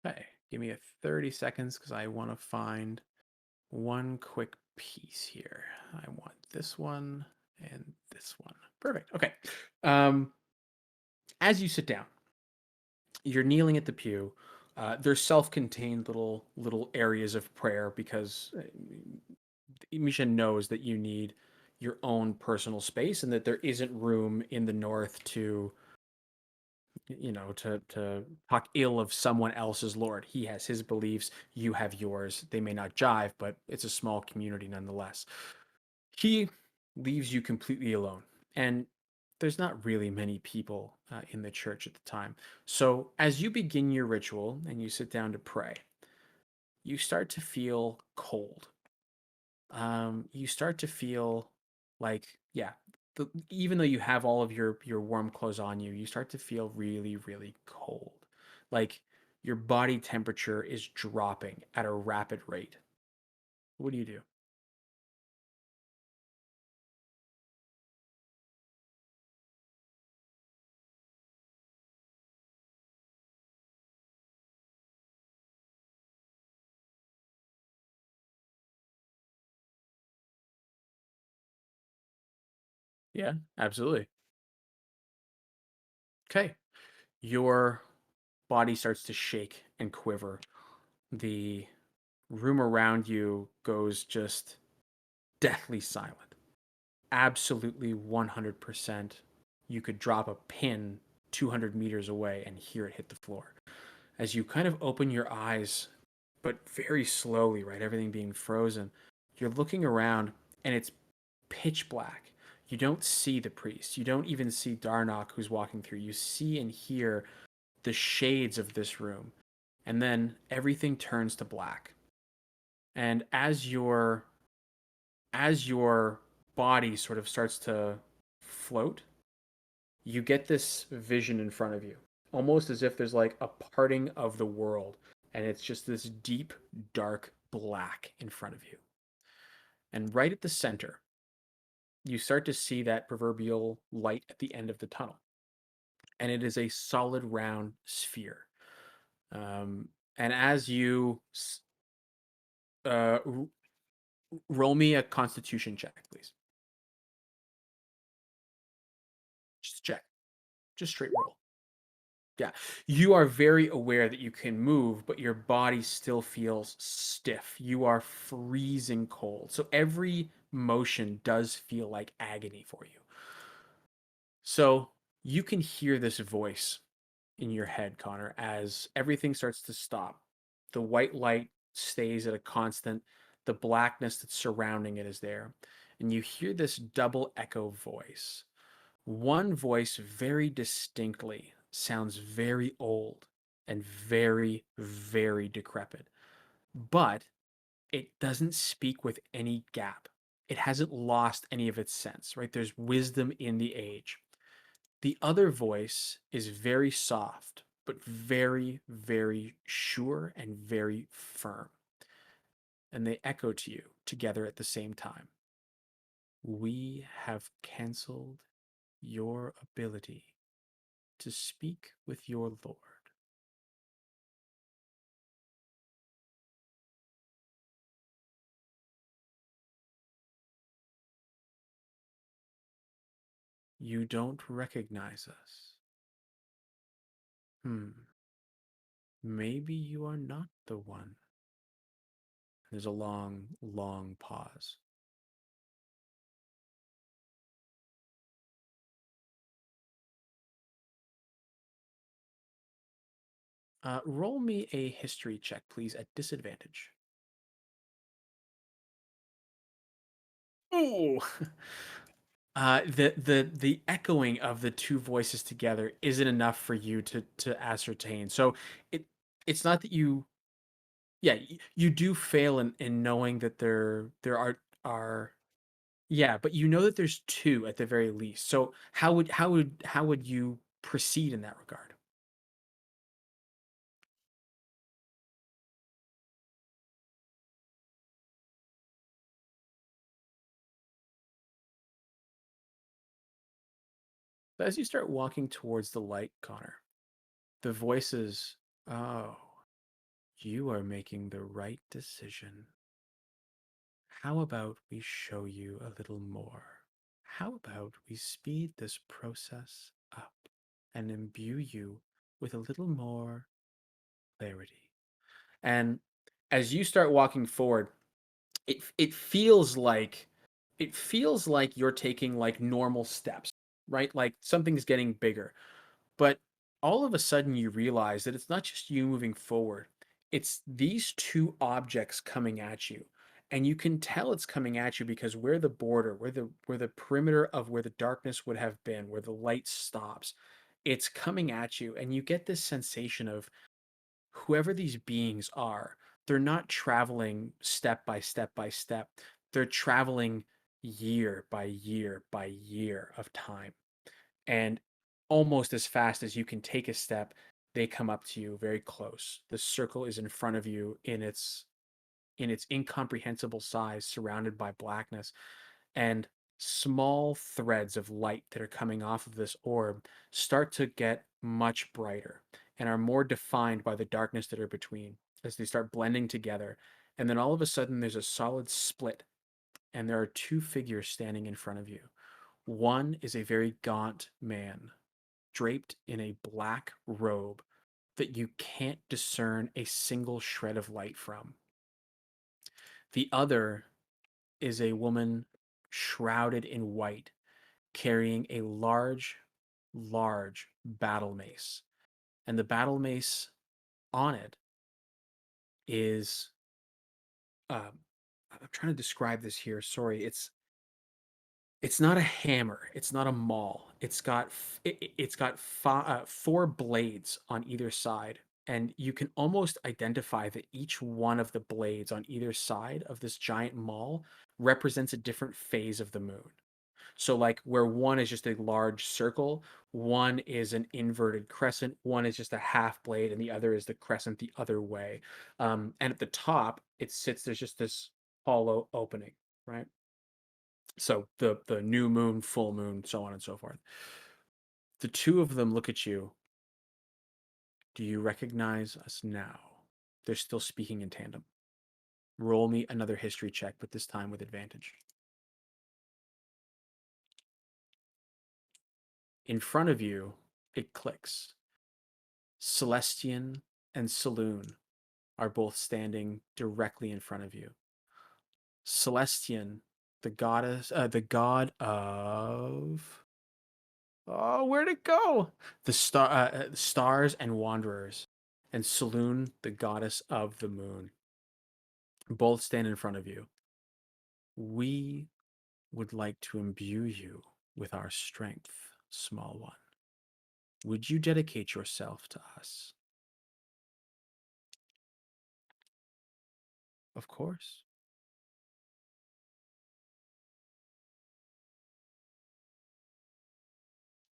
Okay, give me a 30 seconds because I want to find one quick piece here. I want this one and this one. Perfect. Okay. Um, as you sit down, you're kneeling at the pew. There's self-contained little areas of prayer because Misha knows that you need your own personal space and that there isn't room in the north to to talk ill of someone else's lord. He has his beliefs, you have yours. They may not jive, but it's a small community nonetheless. He leaves you completely alone, and there's not really many people in the church at the time. So as you begin your ritual and you sit down to pray, you start to feel cold. You start to feel like, yeah, even though you have all of your warm clothes on you, you start to feel really, really cold. Like your body temperature is dropping at a rapid rate. What do you do? Yeah, absolutely. Okay. Your body starts to shake and quiver. The room around you goes just deathly silent. Absolutely 100%. You could drop a pin 200 meters away and hear it hit the floor. As you kind of open your eyes, but very slowly, right? Everything being frozen, you're looking around and it's pitch black. You don't see the priest. You don't even see Darnock who's walking through. You see and hear the shades of this room. And then everything turns to black. And as your body sort of starts to float, you get this vision in front of you, almost as if there's like a parting of the world, and it's just this deep, dark black in front of you. And right at the center, you start to see that proverbial light at the end of the tunnel, and it is a solid round sphere. And as you uh, roll me a Constitution check, please. Just check, just straight roll. Yeah. You are very aware that you can move, but your body still feels stiff. You are freezing cold. So every motion does feel like agony for you. So you can hear this voice in your head, Connor, as everything starts to stop. The white light stays at a constant, the blackness that's surrounding it is there. And you hear this double echo voice. One voice very distinctly sounds very old and very, very decrepit, but it doesn't speak with any gap. It hasn't lost any of its sense, right? There's wisdom in the age. The other voice is very soft, but very, very sure and very firm. And they echo to you together at the same time. We have canceled your ability to speak with your Lord. You don't recognize us. Maybe you are not the one. There's a long, long pause. Roll me a history check, please, at disadvantage. Ooh. The echoing of the two voices together isn't enough for you to ascertain. So it it's not that you, yeah, you do fail in knowing that there are yeah, but you know that there's two at the very least. So how would you proceed in that regard? But as you start walking towards the light, Connor, the voices, oh, you are making the right decision. How about we show you a little more? How about we speed this process up and imbue you with a little more clarity? And as you start walking forward, it feels like you're taking like normal steps, right? Like something's getting bigger. But all of a sudden, you realize that it's not just you moving forward, it's these two objects coming at you. And you can tell it's coming at you because where the border, where the perimeter of where the darkness would have been, where the light stops, it's coming at you. And you get this sensation of whoever these beings are, they're not traveling step by step by step. They're traveling year by year by year of time, and almost as fast as you can take a step, they come up to you very close. The circle is in front of you in its incomprehensible size, surrounded by blackness, and small threads of light that are coming off of this orb start to get much brighter and are more defined by the darkness that are between as they start blending together. And then all of a sudden, there's a solid split, and there are two figures standing in front of you. One is a very gaunt man, draped in a black robe that you can't discern a single shred of light from. The other is a woman shrouded in white, carrying a large, large battle mace. And the battle mace on it is, I'm trying to describe this here. Sorry, it's not a hammer. It's not a maul. It's got four blades on either side, and you can almost identify that each one of the blades on either side of this giant maul represents a different phase of the moon. So, like where one is just a large circle, one is an inverted crescent, one is just a half blade, and the other is the crescent the other way. And at the top, it sits. There's just this hollow opening, right? So the new moon, full moon, so on and so forth. The two of them look at you. Do you recognize us now? They're still speaking in tandem. Roll me another history check, but this time with advantage. In front of you, it clicks. Celestian and Saloon are both standing directly in front of you. Celestian, the god of, oh, where'd it go? Stars and wanderers, and Saloon, the goddess of the moon, both stand in front of you. We would like to imbue you with our strength, small one. Would you dedicate yourself to us? Of course.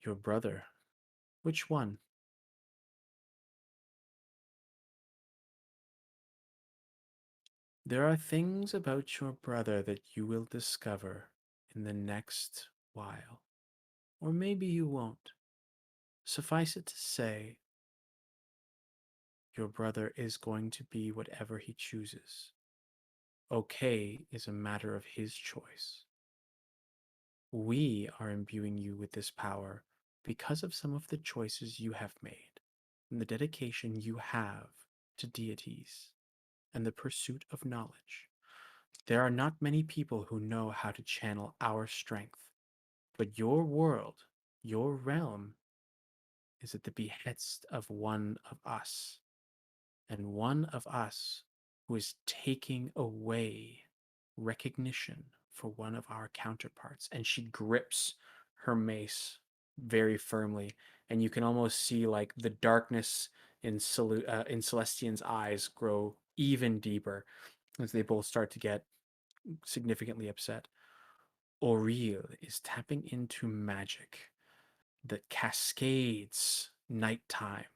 Your brother. Which one? There are things about your brother that you will discover in the next while. Or maybe you won't. Suffice it to say, your brother is going to be whatever he chooses. Okay is a matter of his choice. We are imbuing you with this power because of some of the choices you have made and the dedication you have to deities and the pursuit of knowledge. There are not many people who know how to channel our strength, but your world, your realm, is at the behest of one of us, and one of us who is taking away recognition for one of our counterparts. And she grips her mace very firmly, and you can almost see like the darkness in Celestian's eyes grow even deeper as they both start to get significantly upset. Auril is tapping into magic that cascades nighttime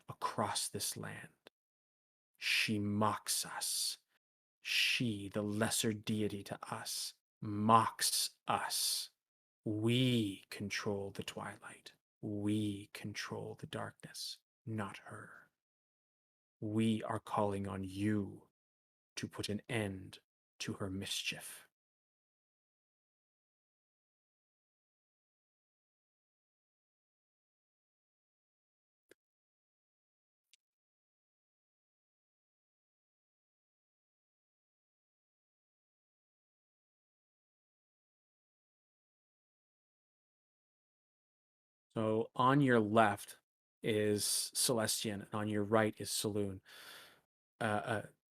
across this land. She mocks us. She, the lesser deity to us, mocks us. We control the twilight. We control the darkness, not her. We are calling on you to put an end to her mischief. So on your left is Celestian, and on your right is Saloon.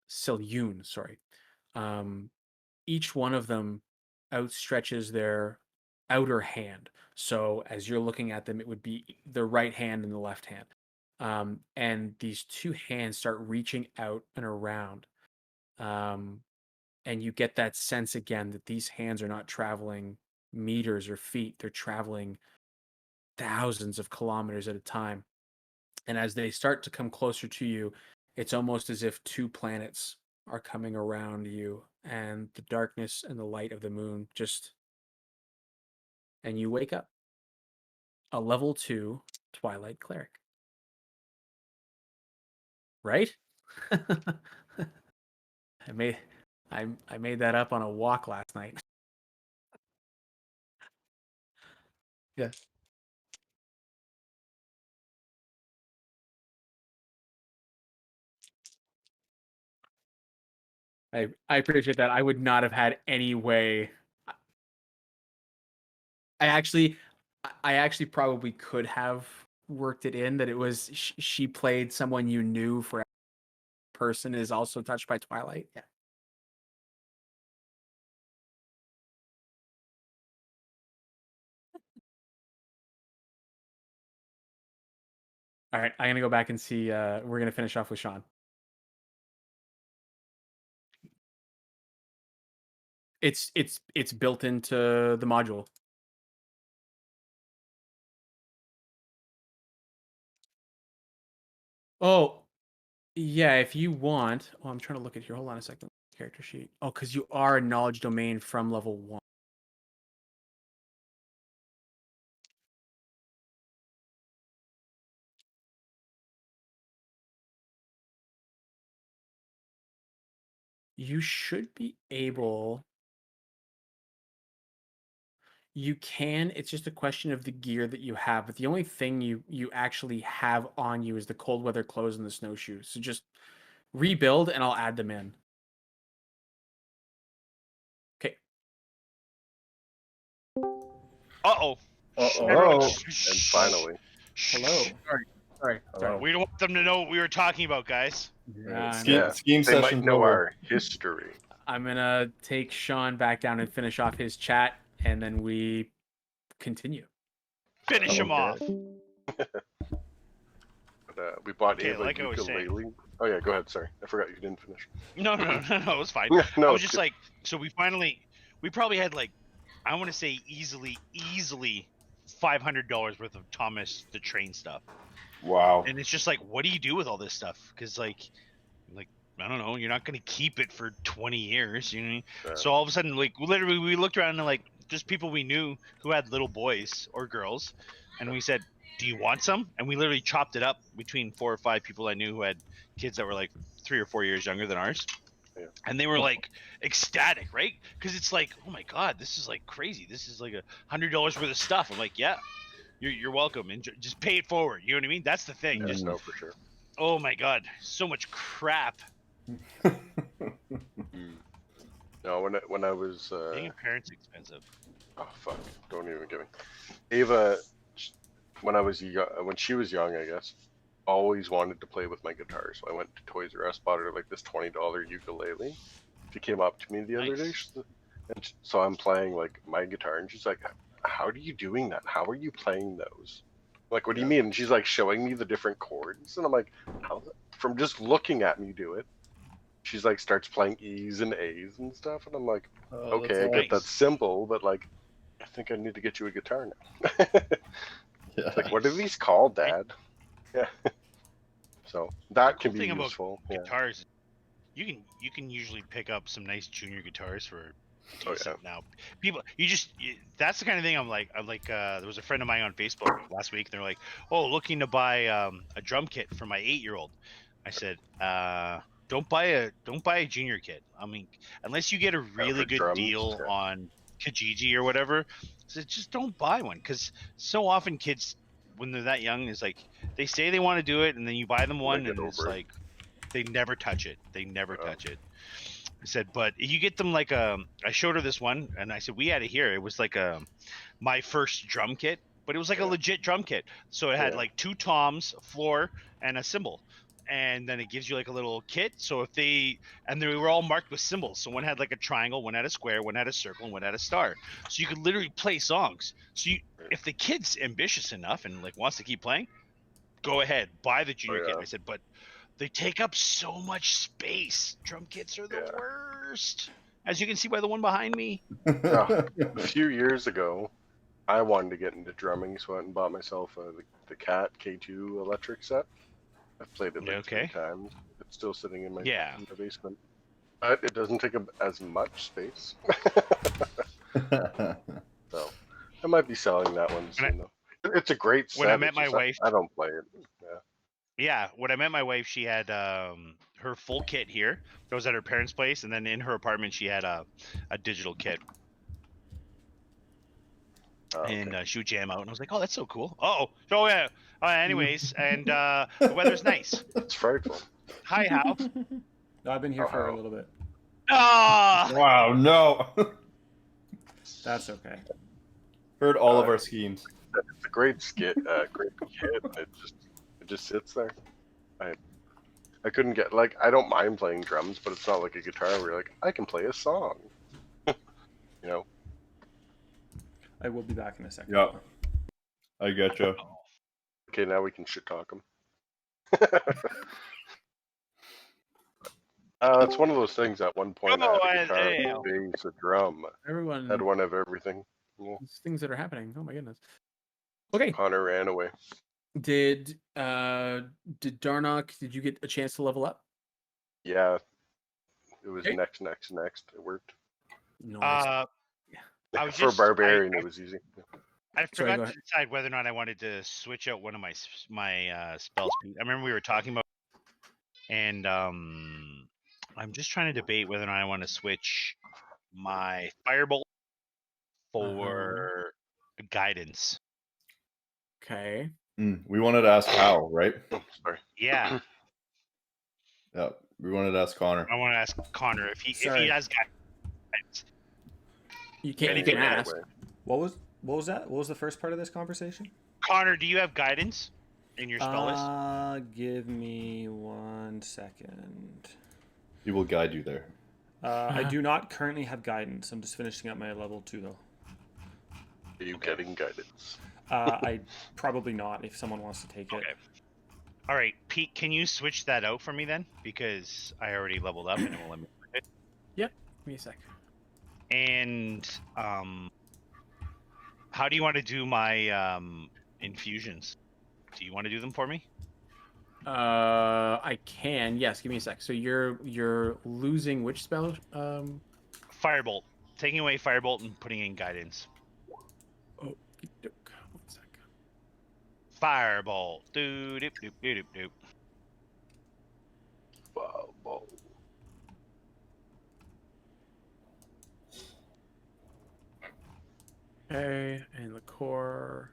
Selyun, sorry. Each one of them outstretches their outer hand. So as you're looking at them, it would be the right hand and the left hand. And these two hands start reaching out and around. And you get that sense again that these hands are not traveling meters or feet, they're traveling thousands of kilometers at a time. And as they start to come closer to you, it's almost as if two planets are coming around you, and the darkness and the light of the moon just. And you wake up. A level 2 Twilight Cleric. Right? I made that up on a walk last night. Yes. I appreciate that. I would not have had any way. I actually probably could have worked it in that it was she played someone you knew for a person is also touched by Twilight. Yeah. All right, I'm gonna go back and see. We're gonna finish off with Sean. It's built into the module. Oh, yeah. If you want, oh, I'm trying to look at here. Hold on a second. Character sheet. Oh, because you are a knowledge domain from level 1. You should be able. You can. It's just a question of the gear that you have. But the only thing you actually have on you is the cold weather clothes and the snowshoes. So just rebuild, and I'll add them in. Okay. Uh-oh. And finally. Hello. Sorry. Hello. We don't want them to know what we were talking about, guys. Scheme They might session's know over. our history. I'm gonna take Sean back down and finish off his chat, and then we continue. Finish him off. But, we bought Okay, Ava like I was saying. ukulele. Oh yeah, go ahead. Sorry, I forgot you didn't finish. No, it was fine. No, I was it's just good. like, so we probably had like, I want to say easily $500 worth of Thomas the Train stuff. Wow. And it's just like, what do you do with all this stuff? Because like I don't know, you're not gonna keep it for 20 years, you know. So all of a sudden, like literally, we looked around and like just people we knew who had little boys or girls, and we said, "Do you want some?" And we literally chopped it up between 4 or 5 people I knew who had kids that were like 3 or 4 years younger than ours. Yeah. And they were like ecstatic, right? Because it's like, oh my god, this is like crazy. This is like $100 worth of stuff. I'm like, yeah, you're welcome, and just pay it forward. You know what I mean? That's the thing. Yeah, Just, no, for sure. oh my god, so much crap. No, when I was Being a parent's expensive. oh fuck, don't even get me. Ava, when I was when she was young, I guess, always wanted to play with my guitar. So I went to Toys R Us, bought her like this $20 ukulele. She came up to me the other day, And so I'm playing like my guitar, and she's like, "How are you doing that? How are you playing those?" Like, what do you mean? And she's like showing me the different chords, and I'm like, "How?" From just looking at me do it, she's like starts playing E's and A's and stuff, and I'm like, Oh, that's "Okay, I get nice. that's simple, but like, I think I need to get you a guitar now." Yeah. Like, what are these called, Dad? Yeah. So that The can cool be thing about useful. Yeah. guitars, you can usually pick up some nice junior guitars for Oh, decent now. People, that's the kind of thing I'm like. There was a friend of mine on Facebook last week. They're like, "Oh, looking to buy a drum kit for my 8-year-old." I said, don't buy a junior kit. I mean, unless you get a really for good drums, deal yeah. on Kijiji or whatever. So just don't buy one, because so often kids, when they're that young, is like they say they want to do it, and then you buy them one, get and it's over it. like they never touch it. They never Yeah. touch it. I said, but you get them like I showed her this one, and I said we had it here. It was like my first drum kit, but it was like a Yeah. legit drum kit. So it had Yeah. like 2 toms, a floor, and a cymbal. And then it gives you like a little kit. So and they were all marked with symbols. So one had like a triangle, one had a square, one had a circle, and one had a star. So you could literally play songs. So if the kid's ambitious enough and like wants to keep playing, go ahead, buy the junior kit. yeah. I said, but they take up so much space. Drum kits are the Yeah. worst. As you can see by the one behind me. A few years ago, I wanted to get into drumming, so I went and bought myself the Cat K2 electric set. I've played it like 3 Okay. times. It's still sitting in my basement. But it doesn't take up as much space. So I might be selling that one soon, though. It's a great set. When I met it's my just wife, I don't play it. Yeah. yeah, when I met my wife, she had her full kit here. That was at her parents' place, and then in her apartment, she had a digital kit, and she would jam out. And I was like, "Oh, that's so cool." Oh yeah. Anyways, and the weather's nice. It's frightful. Hi, Hal. No, I've been here for a Oh. little bit. Ah, Wow, no. That's okay. Heard all of our schemes. It's a great great kit. And it just sits there. I couldn't get I don't mind playing drums, but it's not like a guitar where you're like I can play a song. You know. I will be back in a second. Yeah. I getcha. Okay, now we can shit talk them. It's one of those things. At one point, I had a guitar, a bass, a drum. Everyone Had one of everything. Yeah. these things that are happening. Oh my goodness. Okay. Connor ran away. Did Darnock? Did you get a chance to level up? Yeah, it was Okay. next. It worked. No. I was For just barbarian, it was easy. I Sorry, forgot go to ahead. decide whether or not I wanted to switch out one of my spell speed. I remember we were talking about, and I'm just trying to debate whether or not I want to switch my firebolt for guidance. Okay. We wanted to ask Hal, right? Oh, sorry. Yeah, Yeah. We wanted to ask Connor. I want to ask Connor if he Sorry. has guidance. You can Anything ask. Anyway. What was that? What was the first part of this conversation? Connor, do you have guidance in your spell list? Give me 1 second. He will guide you there. I do not currently have guidance. I'm just finishing up my level 2 though. Are you getting guidance? I probably not if someone wants to take it. Okay. All right, Pete, can you switch that out for me then? Because I already leveled up and it will let me do it. Yep. Give me a sec. And how do you want to do my infusions? Do you want to do them for me? I can. Yes. Give me a sec. So you're losing which spell? Firebolt. Taking away Firebolt and putting in Guidance. Oh, 1 sec. Firebolt. Doop doop doop doop doop. Wow. Okay, and the core.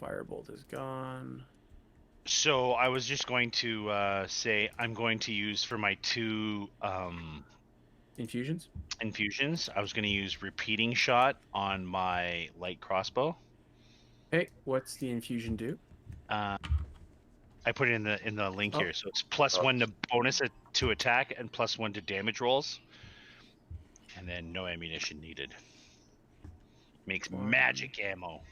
Firebolt is gone. So I was just going to say I'm going to use for my 2 Infusions? infusions. I was going to use Repeating Shot on my light crossbow. Okay, what's the infusion do? I put it in the link Oh. here. So it's +1 to bonus to attack and +1 to damage rolls. and then no ammunition needed. Makes One. magic ammo.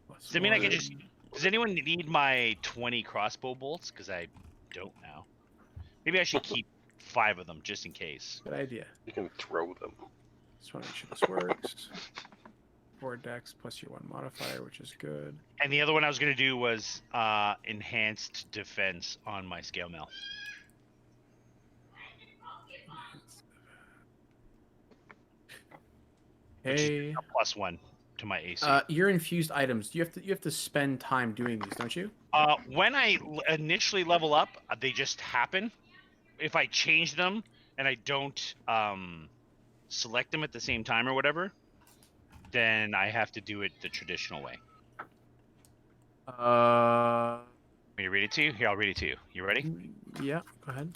Plus Does that mean I can one. just? Does anyone need my 20 crossbow bolts? Because I don't now. Maybe I should keep 5 of them just in case. Good idea. You can throw them. Just want to make sure this works. 4 dex plus your 1 modifier, which is good. And the other one I was gonna do was enhanced defense on my scale mail. Which is Hey, a +1 to my AC. your infused items. You have to spend time doing these, don't you? When I initially level up, they just happen. If I change them and I don't select them at the same time or whatever, then I have to do it the traditional way. Want me to read it to you? Here, I'll read it to you. You ready? Yeah, go ahead.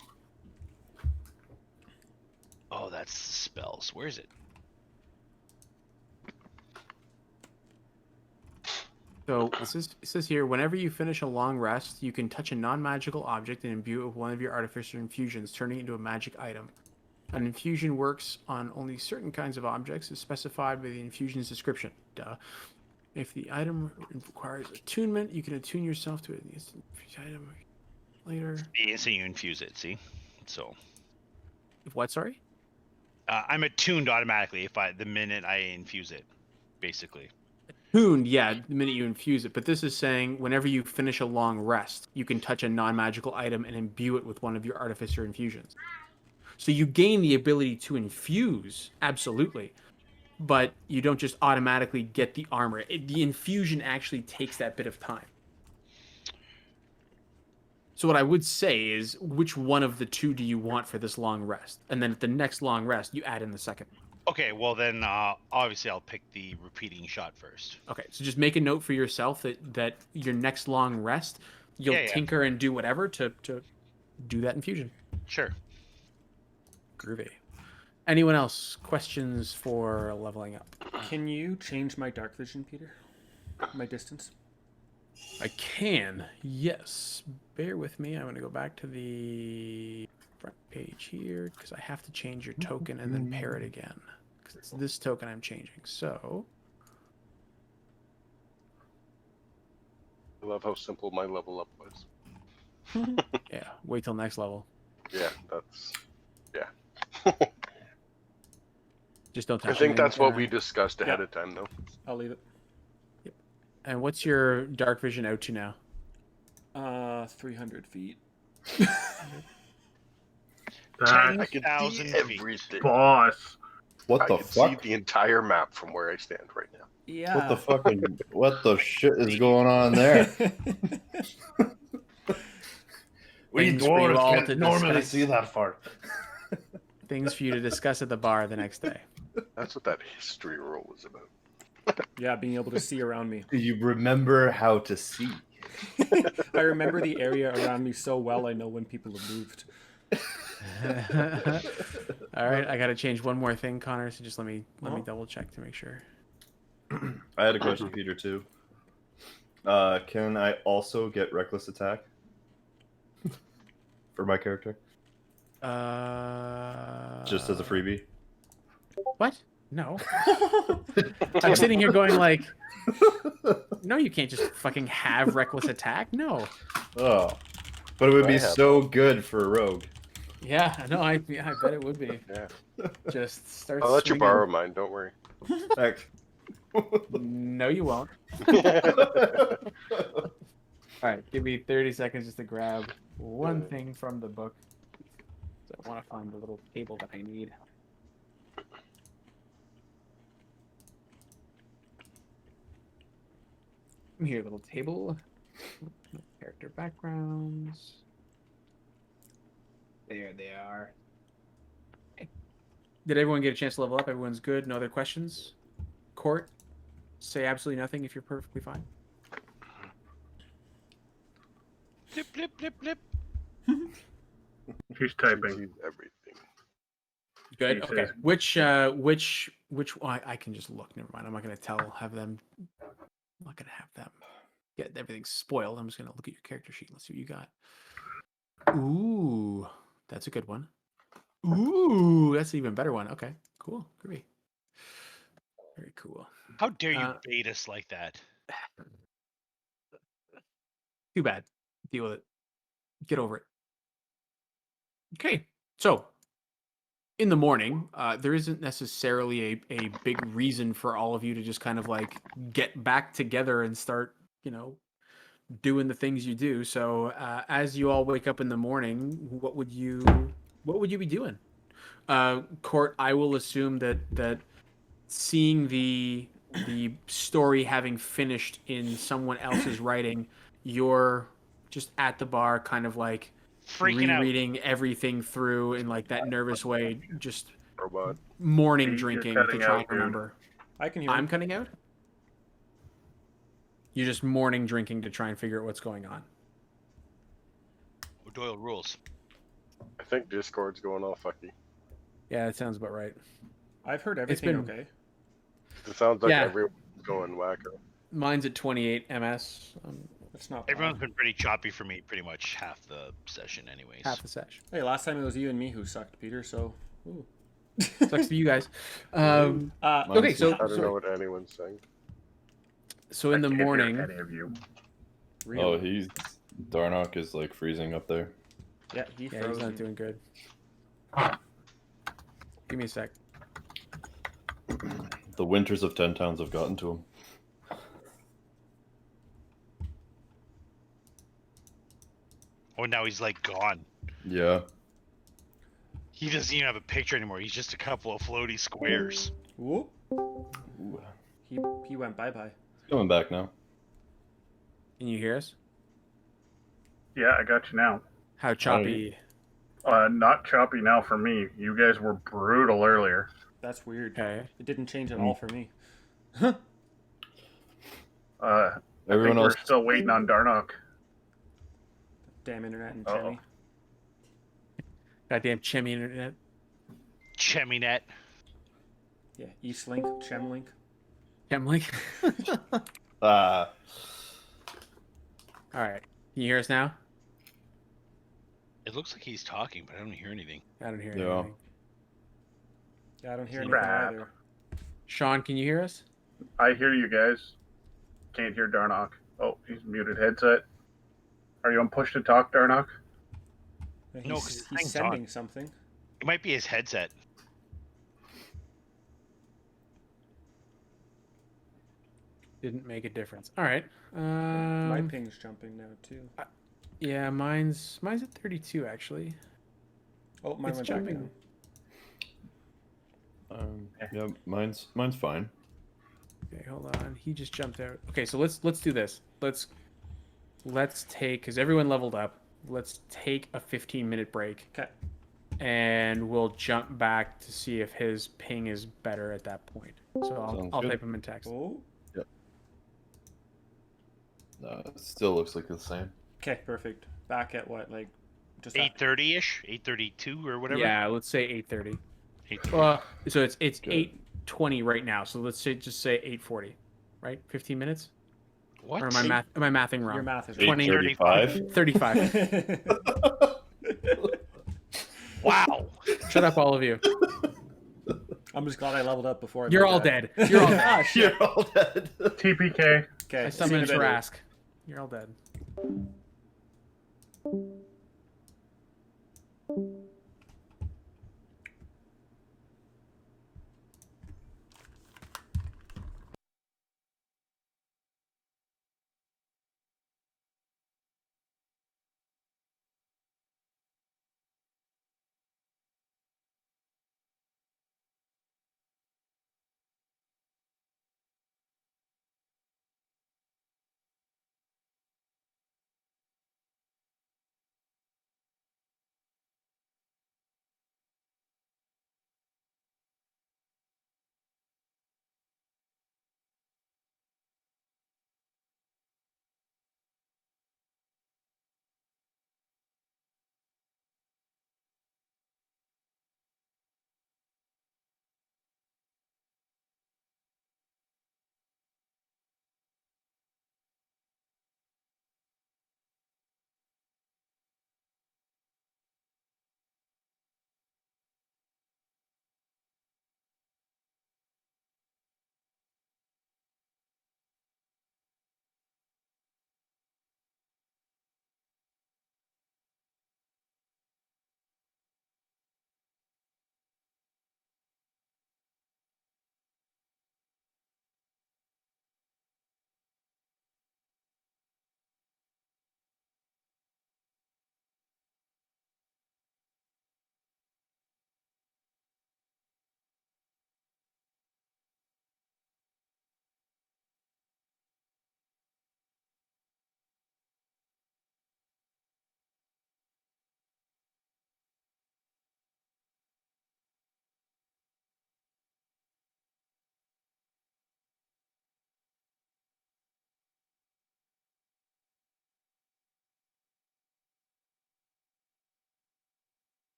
Oh, that's spells. Where is it? So it says here, whenever you finish a long rest, you can touch a non-magical object and imbue it with one of your artificer infusions, turning it into a magic item. An infusion works on only certain kinds of objects, as specified by the infusion's description. Duh. If the item requires attunement, you can attune yourself to it in the instant item later. Yeah, so you infuse it. See, so If what? Sorry. I'm attuned automatically the minute I infuse it, basically. Tuned, yeah, the minute you infuse it. But this is saying whenever you finish a long rest, you can touch a non-magical item and imbue it with one of your artificer infusions. So you gain the ability to infuse, absolutely, but you don't just automatically get the armor. The infusion actually takes that bit of time. So what I would say is, which one of the two do you want for this long rest? And then at the next long rest, you add in the second. Okay, well then, obviously I'll pick the repeating shot first. Okay, so just make a note for yourself that your next long rest, you'll tinker and do whatever to do that infusion. Sure. Groovy. Anyone else? Questions for leveling up? Can you change my dark vision, Peter? My distance? I can, yes. Bear with me. I'm going to go back to the front page here because I have to change your token and then pair it again. Because it's this token I'm changing. So, I love how simple my level up was. yeah, wait till next level. Yeah, that's. Just don't touch I think anything that's what for we now. discussed ahead of time, though. I'll leave it. And what's your dark vision out to now? 300 feet. That I can 10,000 see feet. everything. boss. What I the can see fuck? the entire map from where I stand right now. Yeah. What the fucking what the shit is going on there? We dwarves can't normally see that far. Things for you to discuss at the bar the next day. That's what that history roll was about. Yeah, being able to see around me. Do you remember how to see? I remember the area around me so well, I know when people have moved. All right, I got to change one more thing, Connor. So just let me Oh. double check to make sure. I had a question, Peter, too. Can I also get reckless attack for my character, just as a freebie? What? No. I'm sitting here going like, no, you can't just fucking have reckless attack. No. Oh, but it would I be have so good for a rogue. Yeah, no, I bet it would be. Yeah. Just start. I'll let you swinging. borrow mine. Don't worry. Heck. No, you won't. All right, give me 30 seconds just to grab one thing from the book. So I want to find the little table that I need. Here, little table. Character backgrounds. There they are. Okay. Did everyone get a chance to level up? Everyone's good? No other questions? Court, say absolutely nothing if you're perfectly fine. Blip, blip, blip, blip. She's typing. See everything. Good. He Okay. says- Which I can just look. Never mind. I'm not gonna have them get everything spoiled. I'm just gonna look at your character sheet. Let's see what you got. Ooh, that's a good one. Ooh, that's an even better one. Okay, Cool. Groovy. Very cool. How dare you Uh, bait us like that? Too bad. Deal with it. Get over it. Okay. So, in the morning, there isn't necessarily a big reason for all of you to just kind of like get back together and start, doing the things you do. So, as you all wake up in the morning, what would you be doing? Court, I will assume that seeing the story having finished in someone else's writing, you're just at the bar, kind of like Freaking out. rereading everything through in like that nervous way, just Robot. morning You're drinking to cutting try out, and dude. remember. I can hear I'm him. cutting out. You're just morning drinking to try and figure out what's going on. Doyle rules. I think Discord's going all fucky. Yeah, that sounds about right. I've heard everything been- okay. It sounds like Yeah. everyone's going wacko. Mine's at 28 ms. It's not bad. Everyone's been pretty choppy for me pretty much half the session anyways. Half the sesh. Hey, last time it was you and me who sucked, Peter, so... Ooh. Sucks to you guys. Mine's Okay, so I don't know what anyone's saying. so in the I can't hear morning, any of you. Really? Oh, Darnock is like freezing up there. Yeah, he yeah, froze he's not me. doing good. Give me a sec. The winters of 10 Towns have gotten to him. Oh, now he's like gone. Yeah. He doesn't even have a picture anymore. He's just a couple of floaty squares. Whoop. Ooh. He went bye-bye. He's coming back now. Can you hear us? Yeah, I got you now. How choppy? Not choppy now for me. You guys were brutal earlier. That's weird. Okay. It didn't change at all for me. I Everyone think else. we're still waiting on Darnock. Damn internet and Uh-oh. Chemmy. Goddamn chimney internet. Cheminet. Yeah, Eastlink, Chemlink. Chemlink. Ah. All right. Can you hear us now? It looks like he's talking, but I don't hear anything. I don't hear Yeah. anything. Yeah, I don't hear anything Crap. either. Sean, can you hear us? I hear you guys. Can't hear Darnock. Oh, he's muted headset. Are you on push to talk, Darnock? Yeah, No, 'cause he's the thing's sending something. It might be his headset. Didn't make a difference. All right. My ping's jumping now too. Yeah, mine's at 32 actually. Oh, mine It's went jumping. back down. Yeah, mine's fine. Okay, hold on. He just jumped out. Okay, so let's do this. Let's take, because everyone leveled up. Let's take a 15-minute break. Okay. And we'll jump back to see if his ping is better at that point. So Sounds I'll good. type him in text. Oh. No, it still looks like the same. Okay, perfect. Back at what, like, just 8:30-ish, 8:32 or whatever. Yeah, let's say 8:30. 8:30. So it's Good. 8:20 right now. So let's just say 8:40, right? 15 minutes. What? Or am I mathing wrong? Your math is 20, 8:35. 35. Wow. Shut up, all of you. I'm just glad I leveled up before I You're did all that. dead. You're all dead. Ah, shit. You're all dead. TPK. Okay, I see you in a summoned bit. Trask. You're all dead.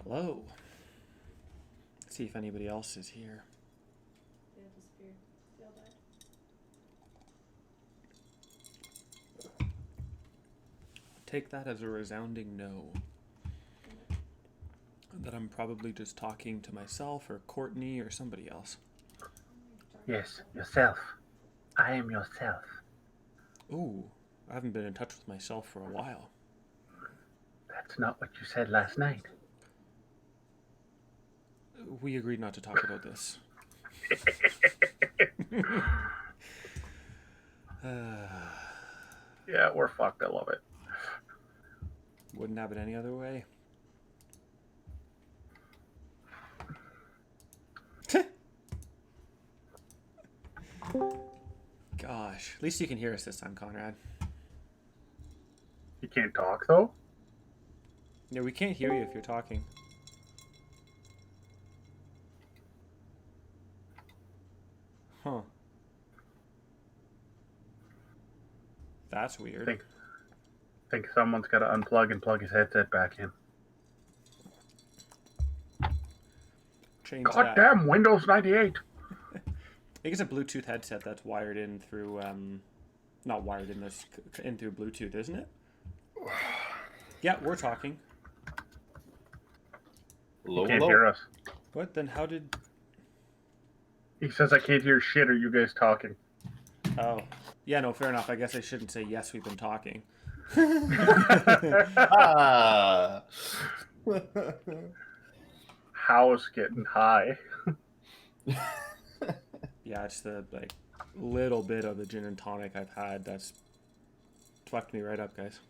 Hello. Let's see if anybody else is here. They all disappeared. They all died. Take that as a resounding no. That I'm probably just talking to myself or Courtney or somebody else. Yes, yourself. I am yourself. Ooh, I haven't been in touch with myself for a while. That's not what you said last night. We agreed not to talk about this. Yeah, we're fucked. I love it. Wouldn't have it any other way. Gosh, at least you can hear us this time, Conrad. You can't talk though. No, we can't hear you if you're talking. Huh. That's weird. Think someone's got to unplug and plug his headset back in. Change God that. damn Windows 98. I think it's a Bluetooth headset that's wired in through, not wired in this, in through Bluetooth, isn't it? Yeah, we're talking. He can't hear us. What? Then how did... He says I can't hear shit. Are you guys talking? Oh. Yeah, no, fair enough. I guess I shouldn't say yes, we've been talking. Ah. House getting high. Yeah, it's the, like, little bit of the gin and tonic I've had that's fucked me right up, guys.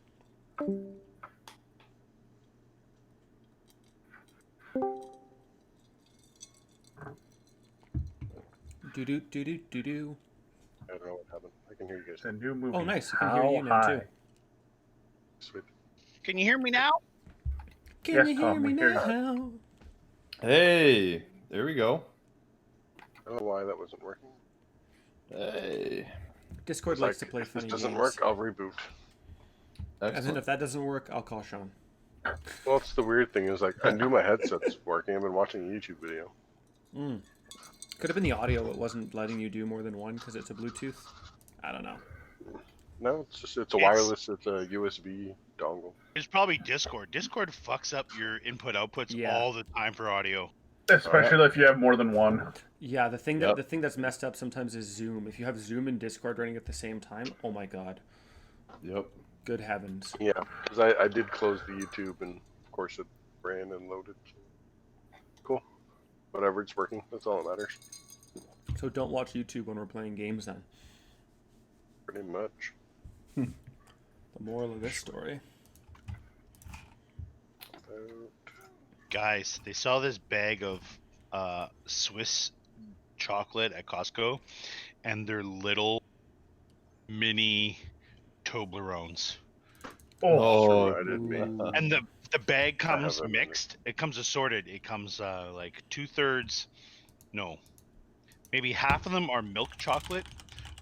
Do-do-do-do-do-do. I don't know what happened. I can hear you guys. It's a new movie. Oh, nice. I can How hear you now, high? too. Sweet. Can you hear me now? Can Yes, you hear Tom, me we hear you. now? Hey, there we go. I don't know why that wasn't working. Hey. Discord It's likes like, to play if funny this doesn't games. work, I'll reboot. And then Excellent. if that doesn't work, I'll call Sean. Well, it's the weird thing is like I knew my headset's working. I've been watching a YouTube video. Mm. Could have been the audio. It wasn't letting you do more than one because it's a Bluetooth. I don't know. No, it's a wireless. It's a USB dongle. It's probably Discord. Discord fucks up your input outputs Yeah. all the time for audio. Especially if you have more than one. Yeah, the thing Yep. that's messed up sometimes is Zoom. If you have Zoom and Discord running at the same time, oh my god, Yep. good heavens. Yeah, because I did close the YouTube and of course it ran and loaded. Cool. Whatever, it's working. That's all that matters. So don't watch YouTube when we're playing games then. Pretty much. The moral of this story. Guys, they saw this bag of Swiss chocolate at Costco, and they're little mini Toblerones. Oh, Reminded me. Ooh. And the bag comes have a mixed. It comes assorted. It comes like 2/3, no, maybe half of them are milk chocolate,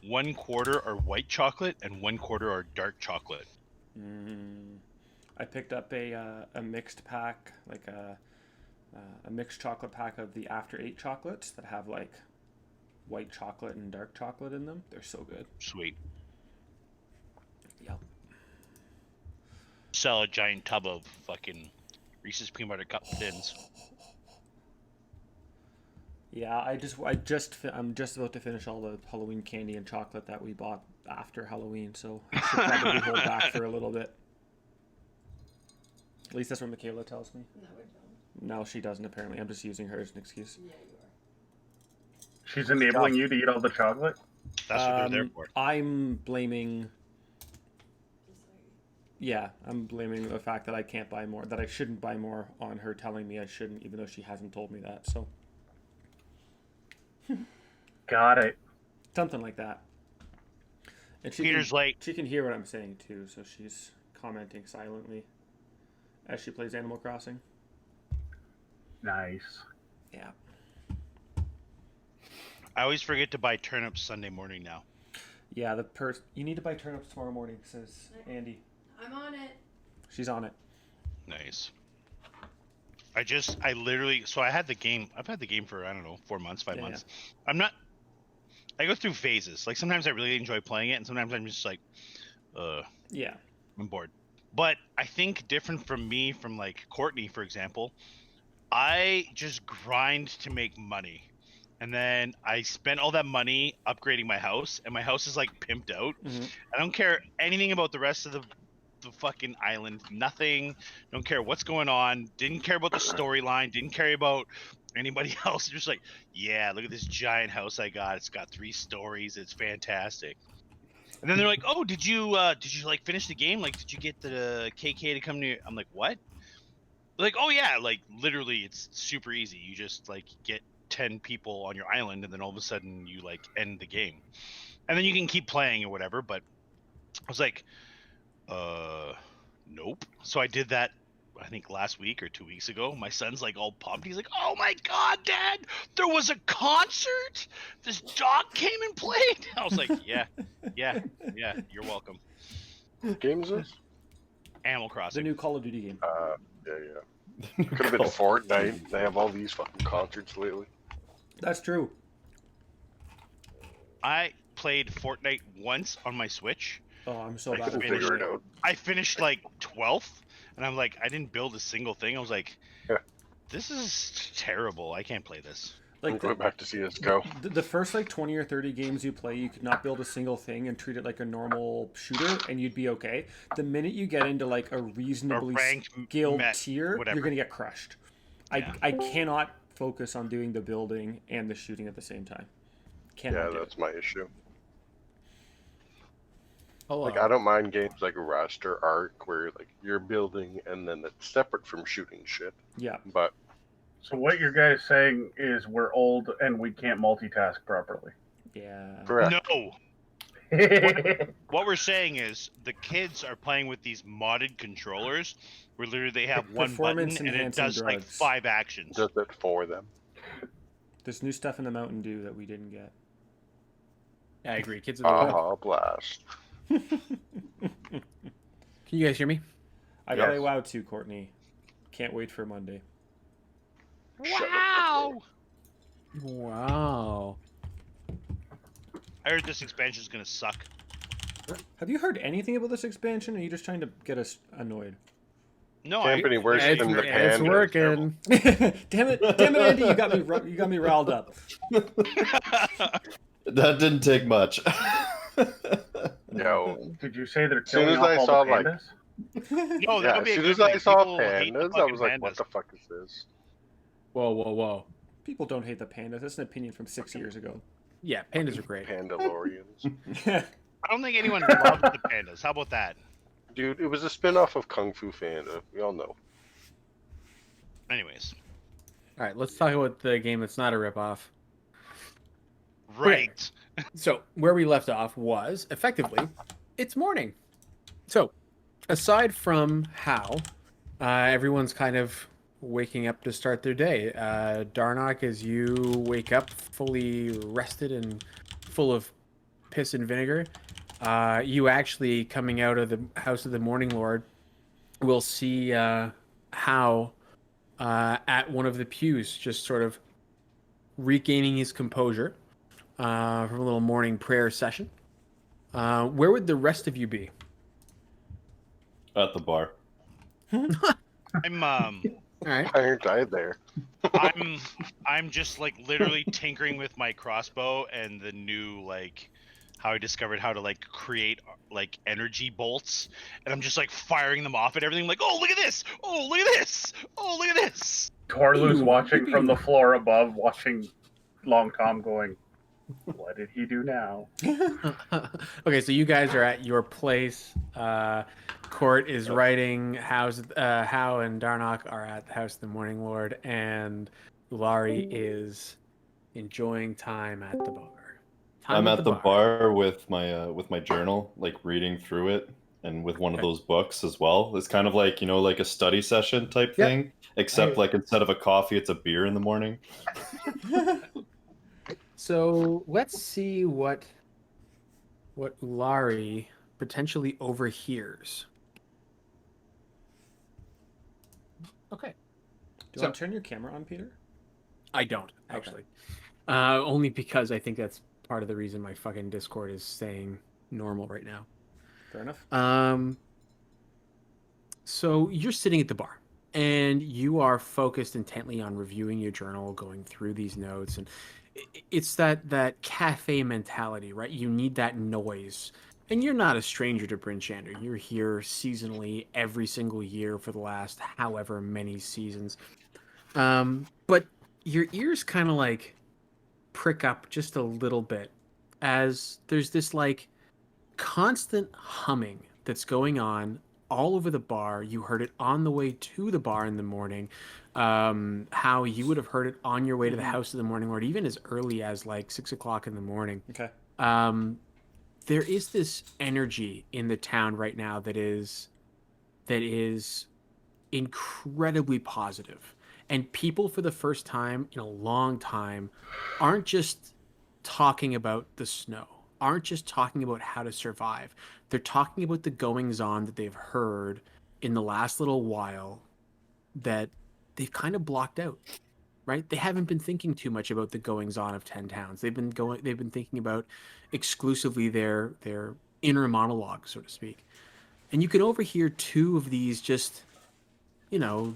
1/4 are white chocolate, and 1/4 are dark chocolate. Mm. I picked up a mixed pack, like a mixed chocolate pack of the After 8 chocolates that have like white chocolate and dark chocolate in them. They're so good. Sweet. Yep. Sell a giant tub of fucking Reese's peanut butter cup thins. Yeah, I'm just about to finish all the Halloween candy and chocolate that we bought after Halloween, so I should probably hold back for a little bit. At least that's what Michaela tells me. No, we don't. No, she doesn't apparently. I'm just using her as an excuse. Yeah, you are. she's enabling you to eat all the chocolate? That's what they're there for. I'm blaming. Just like, Yeah, I'm blaming the fact that I can't buy more, that I shouldn't buy more on her telling me I shouldn't, even though she hasn't told me that. So Got it. something like that. And Peter's late. She can hear what I'm saying too, so she's commenting silently as she plays Animal Crossing. Nice. Yeah. I always forget to buy turnips Sunday morning now. Yeah, you need to buy turnips tomorrow morning, says Andy. I'm on it. She's on it. Nice. I literally, so I had the game. I've had the game for, I don't know, 4 months, 5 Yeah, months. I go through phases. Like sometimes I really enjoy playing it, and sometimes I'm just like, Yeah. I'm bored. But I think different from me, from like Courtney, for example, I just grind to make money. And then I spent all that money upgrading my house, and my house is like pimped out. Mhm. I don't care anything about the rest of the fucking island. Nothing. Don't care what's going on. Didn't care about the storyline. Didn't care about anybody else. Just like, yeah, look at this giant house I got. It's got 3 stories. It's fantastic. And then they're like, "Oh, did you like finish the game? Like, did you get the KK to come to you?" I'm like, "What?" They're like, "Oh yeah, like literally, it's super easy. You just like get 10 people on your island, and then all of a sudden you like end the game, and then you can keep playing or whatever." But I was like, nope. So I did that, I think last week or 2 weeks ago. My son's like all pumped. He's like, "Oh my god, Dad, there was a concert. This dog came and played." I was like, yeah, you're welcome. What game is this? Animal The Crossing. new Call of Duty game. Yeah. Could have been Fortnite. They have all these fucking concerts lately. That's true. I played Fortnite once on my Switch. Oh, I'm so I bad couldn't at figure Fortnite. it out. I finished like 12th, and I'm like, I didn't build a single thing. I was like, Yeah. this is terrible. I can't play this. I'm Like going back to CSGO. the first like 20 or 30 games you play, you could not build a single thing and treat it like a normal shooter, and you'd be okay. The minute you get into like a reasonably ranked skilled met, tier, whatever. you're gonna get crushed. Yeah. I cannot focus on doing the building and the shooting at the same time. Cannot Yeah, do that's my issue. Hello. Like, I don't mind games like Rust or Ark where like you're building and then it's separate from shooting shit. it. Yeah. But So what you guys saying is we're old and we can't multitask properly. Yeah. correct. No. What we're saying is the kids are playing with these modded controllers where literally they have one button Performance and it enhancing does like drugs. 5 actions. Does it for them. There's new stuff in the Mountain Dew that we didn't get. Yeah, I agree. Kids are the Aha, blast. Can you guys hear me? I Yes. play WoW too, Courtney. Can't wait for Monday. Wow. Wow. I heard this expansion is gonna suck. Have you heard anything about this expansion? Or are you just trying to get us annoyed? No, Company worse It's, than the it's Panda. working. Damn it, Andy! You got me riled up. That didn't take much. No. Did you say they're Soon killing as off I all saw, the like- pandas? No, that Yeah, would as be a soon good as I thing. saw People hate the pandas, I fucking was like, pandas. what the fuck is this? Whoa, whoa, whoa. People don't hate the pandas. That's an opinion from 6 years ago. Yeah, pandas are great. Pandalorians. I don't think anyone loves the pandas. How about that? Dude, it was a spin-off of Kung Fu Panda. We all know. Anyways, All right, let's talk about the game that's not a ripoff. right. So, where we left off was, effectively, it's morning. So, aside from how everyone's kind of waking up to start their day, Darnock, as you wake up fully rested and full of piss and vinegar, you actually coming out of the House of the Morning Lord will see How at one of the pews, just sort of regaining his composure from a little morning prayer session. Where would the rest of you be? At the bar. I'm All right. Why aren't I there? I'm just like literally tinkering with my crossbow and the new like how I discovered how to like create like energy bolts, and I'm just like firing them off at everything. Like, oh look at this! Oh look at this! Oh look at this! Torlu's Ew, watching from ew. the floor above, watching Long Tom going, what did he do now? Okay, so you guys are at your place. Court is writing. How and Darnock are at the House of the Morning Lord, and Laurie is enjoying time at the bar. I'm at the bar with my journal, like reading through it, and with one of those books as well. It's kind of like, you know, like a study session type Yep. thing, except like instead of a coffee, it's a beer in the morning. So let's see what what Ulari potentially overhears. Okay. Do you So- want to turn your camera on, Peter? I don't, Okay. actually. Only because I think that's part of the reason my fucking Discord is staying normal right now. Fair enough. So you're sitting at the bar and you are focused intently on reviewing your journal, going through these notes, and it's that cafe mentality, right? You need that noise. And you're not a stranger to Bryn Shander. You're here seasonally every single year for the last however many seasons. But your ears kind of like prick up just a little bit as there's this like constant humming that's going on all over the bar. You heard it on the way to the bar in the morning. How you would have heard it on your way to the house in the morning, or even as early as like 6 o'clock in the morning. Okay. There is this energy in the town right now that is incredibly positive. And people, for the first time in a long time, aren't just talking about the snow, aren't just talking about how to survive. They're talking about the goings on that they've heard in the last little while that they've kind of blocked out, right? They haven't been thinking too much about the goings on of 10 towns. They've been thinking about exclusively their inner monologue, so to speak. And you can overhear two of these just, you know,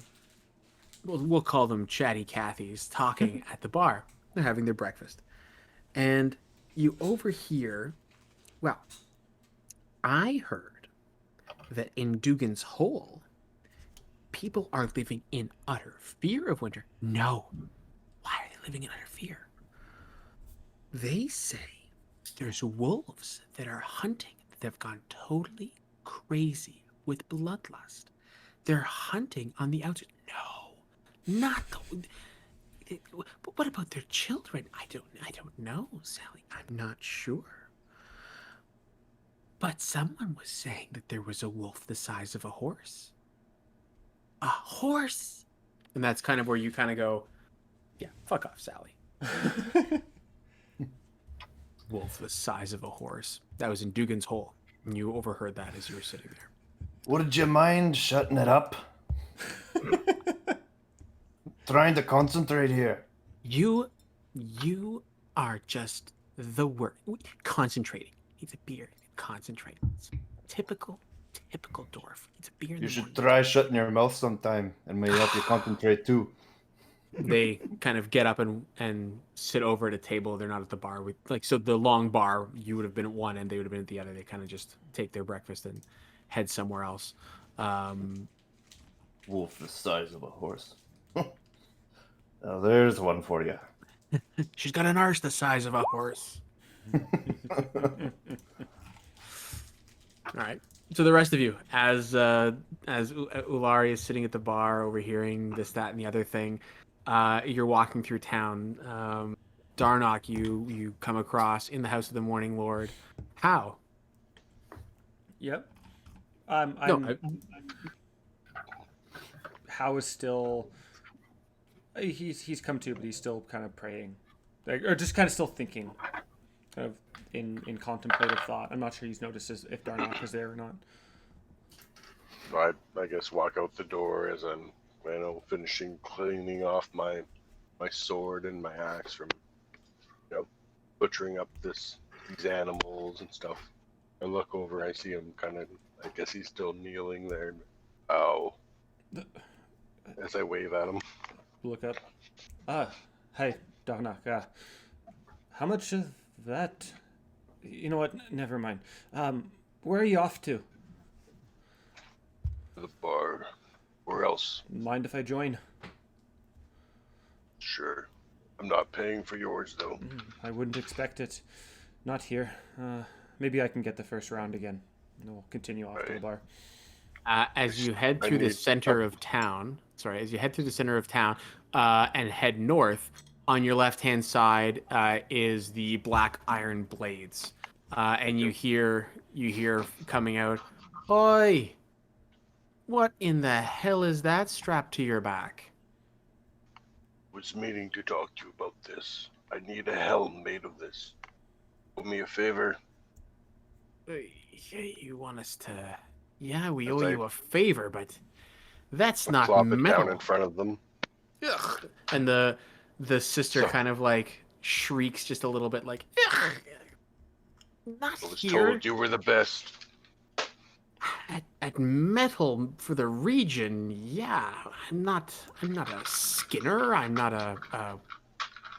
we'll call them chatty Cathys talking at the bar. They're having their breakfast. And you overhear, well, I heard that in Dugan's Hole, people are living in utter fear of winter. No. Why are they living in utter fear? They say there's wolves that are hunting that have gone totally crazy with bloodlust. They're hunting on the outskirts. No, not the. But what about their children? I don't know, Sally. I'm not sure. But someone was saying that there was a wolf the size of a horse. A horse? And that's kind of where you kind of go, yeah, fuck off, Sally. Wolf the size of a horse. That was in Dugan's Hole. And you overheard that as you were sitting there. Would you mind shutting it up? Trying to concentrate here. You are just the word. Concentrating. It's a beer. Concentrate. It's typical dwarf. It's a beer in You the should morning. try shutting your mouth sometime, and may help you concentrate too. They kind of get up and sit over at a table. They're not at the bar. So the long bar, you would have been at one end, they would have been at the other. They kind of just take their breakfast and head somewhere else. Wolf the size of a horse. Now there's one for you. She's got an arse the size of a horse. All right. So the rest of you, as Ulari is sitting at the bar, overhearing this, that, and the other thing, you're walking through town. Darnock, you come across in the house of the Morning Lord. How? Yep. No, How is still. He's come to, but he's still kind of praying, or just kind of still thinking, kind of in contemplative thought. I'm not sure he's noticed if Darnock is there or not. I guess walk out the door as I'm, finishing cleaning off my sword and my axe from, butchering up these animals and stuff. I look over, I see him kind of, I guess he's still kneeling there. Ow. As I wave at him. Look up. Hey, Darnock. How much of that? You know what? Never mind. Where are you off to? The bar. Where else? Mind if I join? Sure. I'm not paying for yours, though. I wouldn't expect it. Not here. Maybe I can get the first round again. And we'll continue off to the bar. As you head through the center of town, and head north, on your left-hand side is the Black Iron Blades, and you hear coming out, "Oi! What in the hell is that strapped to your back?" Was meaning to talk to you about this. I need a helm made of this. Do me a favor. you want us to? Yeah, we As owe I- you a favor, but that's not Plop it metal. down in front of them. Ugh. And the sister So- kind of like shrieks just a little bit, like, ugh, not I was here. told you were the best. At metal for the region. Yeah, I'm not a skinner. I'm not a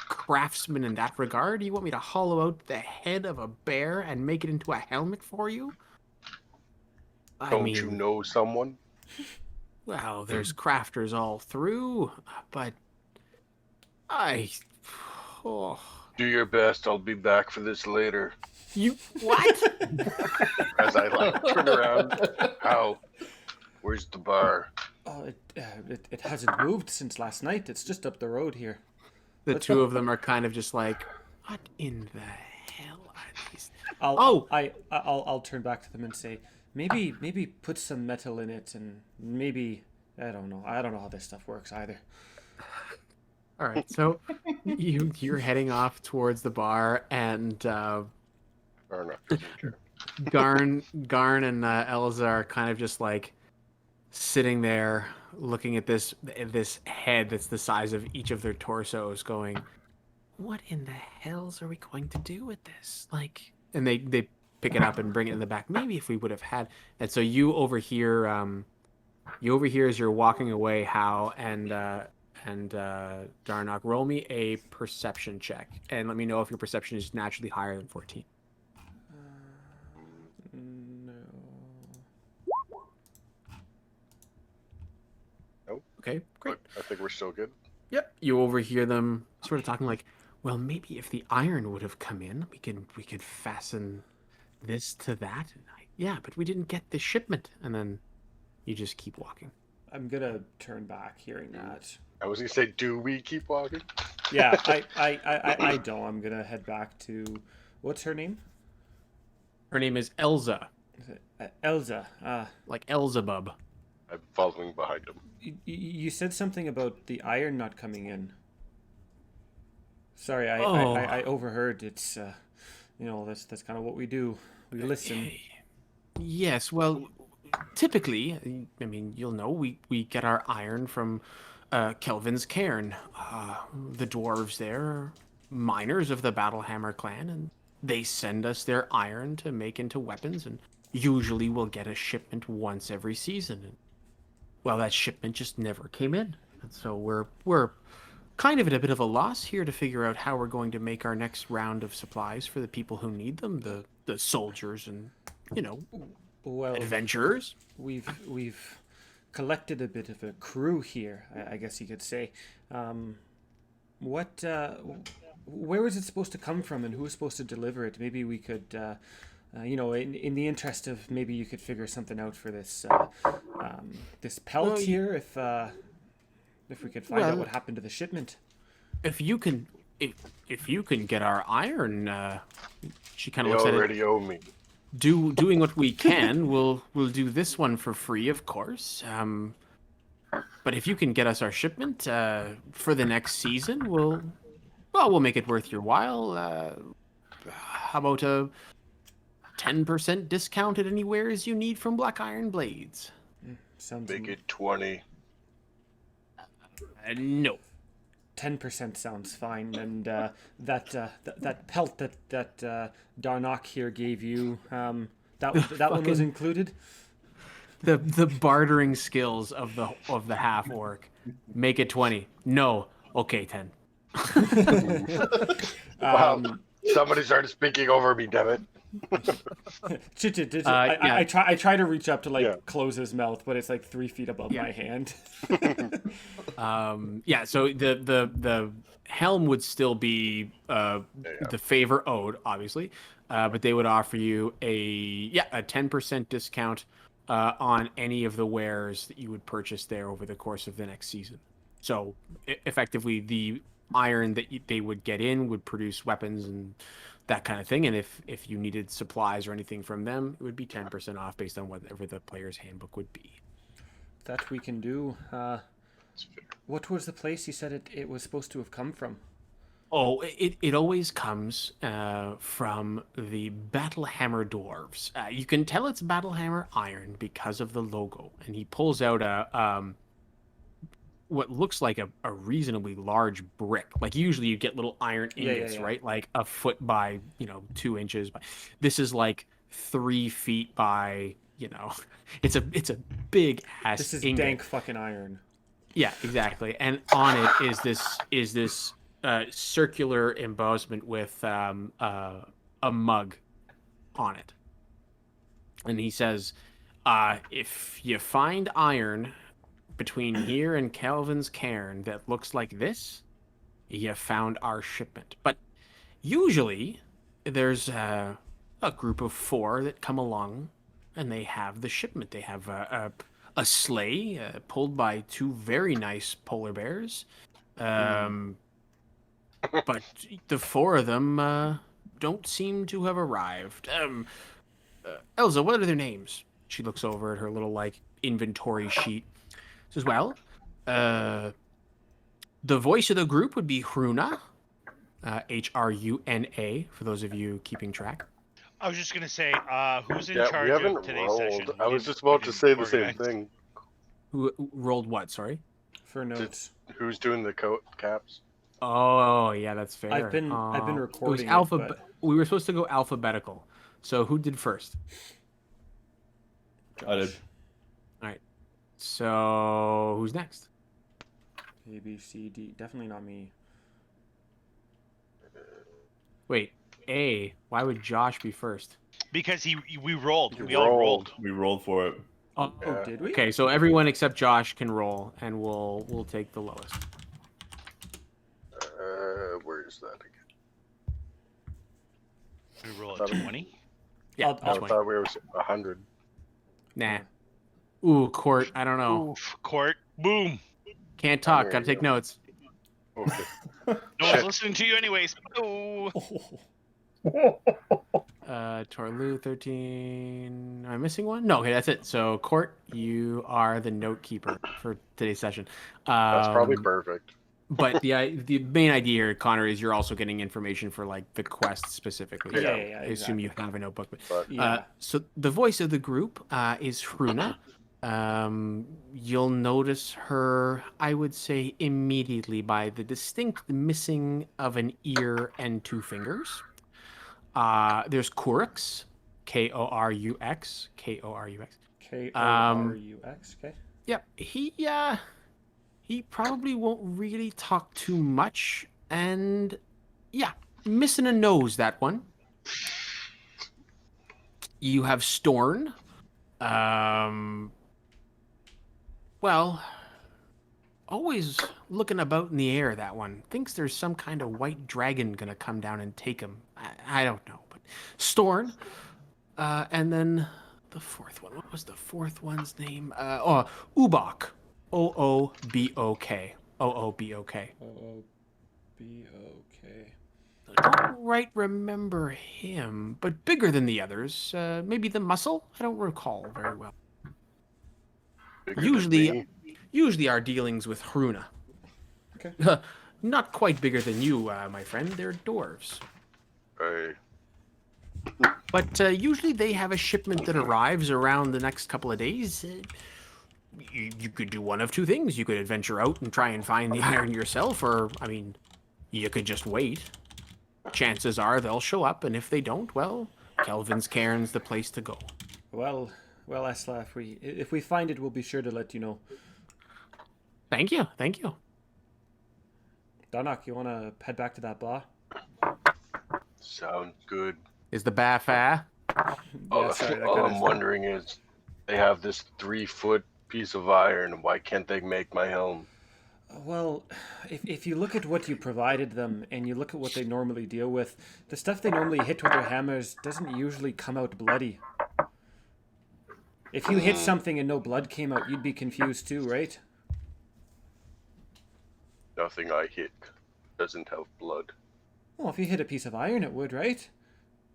craftsman in that regard. You want me to hollow out the head of a bear and make it into a helmet for you? I Don't mean, you know someone? well, there's crafters all through, but I. Oh, Do your best. I'll be back for this later. you what? As I like turn around. How? Where's the bar? Oh, it hasn't moved since last night. It's just up the road here. The two of them are kind of just like, what in the hell are these? I'll turn back to them and say, maybe put some metal in it, and maybe I don't know how this stuff works either. All right, so you're heading off towards the bar, and Or not, doesn't care. Garn and Elza are kind of just like sitting there looking at this head that's the size of each of their torsos, going, "What in the hells are we going to do with this?" Like, and they pick it up and bring it in the back. Maybe if we would have had. And so you overhear as you're walking away, Hal and Darnock, roll me a perception check and let me know if your perception is naturally higher than 14. No. Nope. Okay, great. I think we're still good. Yep. You overhear them sort of talking like, well, maybe if the iron would have come in, we could fasten this to that. Yeah, but we didn't get the shipment. And then you just keep walking. I'm gonna turn back hearing that. I was gonna say, do we keep walking? Yeah, I don't. I'm gonna head back to what's her name? Her name is Elza, Is it, Elza. like Elzebub. I'm following behind him. You said something about the iron not coming in. Sorry, Oh. I overheard. It's that's kind of what we do. We listen. Yes, well, typically, I mean, you'll know, we get our iron from Kelvin's cairn. The dwarves there are miners of the Battlehammer clan, and they send us their iron to make into weapons, and usually we'll get a shipment once every season. And, well, that shipment just never came in, and so we're kind of at a bit of a loss here to figure out how we're going to make our next round of supplies for the people who need them, the soldiers and, Well, adventurers. we've collected a bit of a crew here, I guess you could say. Where is it supposed to come from, and who's supposed to deliver it? Maybe we could, in the interest of maybe you could figure something out for this this pelt Well, here, if we could find out well, what happened to the shipment. If you can get our iron, she kind They of looks at it. already owe me. Doing what we can, we'll do this one for free, of course. But if you can get us our shipment for the next season, we'll make it worth your while. How about a 10% discount at anywheres you need from Black Iron Blades? Sounds Make it 20. No. 10% sounds fine, and that pelt that Darnock here gave you, that one was included. The bartering skills of the half orc. Make it 20. No. Okay, 10. Wow. Somebody started speaking over me, damn it. I try to reach up to Yeah. close his mouth, but it's like 3 feet above my hand. So the helm would still be the favor owed, obviously, but they would offer you a 10% discount on any of the wares that you would purchase there over the course of the next season. So effectively, the iron that they would get in would produce weapons and that kind of thing. And if you needed supplies or anything from them, it would be 10% off based on whatever the player's handbook would be. That we can do. That's fair. What was the place you said it was supposed to have come from? Oh, it always comes from the Battlehammer Dwarves. You can tell it's Battlehammer Iron because of the logo. And he pulls out what looks like a reasonably large brick. Like usually you get little iron Yeah, ingots, yeah. right? Like a foot by 2 inches. But this is like 3 feet by it's a big ass This is ingot. dank fucking iron. Yeah, exactly. And on it is this circular embossment with a mug on it. And he says, if you find iron between here and Calvin's cairn that looks like this, you found our shipment. But usually there's a group of 4 that come along and they have the shipment. They have a sleigh pulled by 2 very nice polar bears. But the 4 of them don't seem to have arrived. Elsa, what are their names? She looks over at her little inventory sheet. Says, well, the voice of the group would be Hruna, Hruna, for those of you keeping track. I was just gonna say, who's in Yeah, charge we haven't of today's session? rolled. I was just about to say the same organize. thing. Who rolled what? Sorry. For notes. Who's doing the coat caps? Oh, yeah, that's fair. I've been It was recording it, but We were supposed to go alphabetical. So who did first? I did. All right. So who's next? A, B, C, D. Definitely not me. Wait, A. Why would Josh be first? Because we rolled. You We all rolled. We rolled for it. Oh, Yeah. Did we? okay. So everyone except Josh can roll, and we'll take the lowest. Where is that again? We roll at 20. Yeah, I'll- that's I fine. thought we were 100. Nah. Ooh, Court. I don't know. Oof, court. Boom. Can't talk. There Gotta you take go. notes. Okay. No one's listening to you anyways. Oh. Torlu 13. Am I missing one? No. Okay, that's it. So Court, you are the note keeper for today's session. That's probably perfect. But the main idea here, Connor, is you're also getting information for the quest specifically. Yeah, So yeah, I assume you have a notebook. But Yeah. So the voice of the group is Hruna. You'll notice her, I would say, immediately by the distinct missing of an ear and 2 fingers. There's Korux, Korux, Korux. K-O-R-U-X. Okay. Yep, he probably won't really talk too much, and yeah, missing a nose, that one. You have Storn. Well, always looking about in the air, that one. Thinks there's some kind of white dragon gonna come down and take him. I don't know, but Storn. And then the 4th one. What was the 4th one's name? Ubok. Oobok. Oobok. O-O-B-O-K. I don't right remember him, but bigger than the others. Maybe the muscle? I don't recall very well. bigger than me. Usually our dealings with Hruna. Okay. Not quite bigger than you, my friend. They're dwarves. Right. But usually they have a shipment that arrives around the next couple of days. You could do one of 2 things. You could adventure out and try and find the iron yourself, or, I mean, you could just wait. Chances are they'll show up, and if they don't, well, Kelvin's Cairn's the place to go. Well, Esla, if we find it, we'll be sure to let you know. Thank you. Darnock, you want to head back to that bar? Sounds good. Is the bar fair? Yeah, sorry, that all kinda I'm stuff. wondering is, they have this 3-foot piece of iron. Why can't they make my helm? Well, if you look at what you provided them and you look at what they normally deal with, the stuff they normally hit with their hammers doesn't usually come out bloody. If you hit something and no blood came out, you'd be confused too, right? Nothing I hit doesn't have blood. Well, if you hit a piece of iron, it would, right?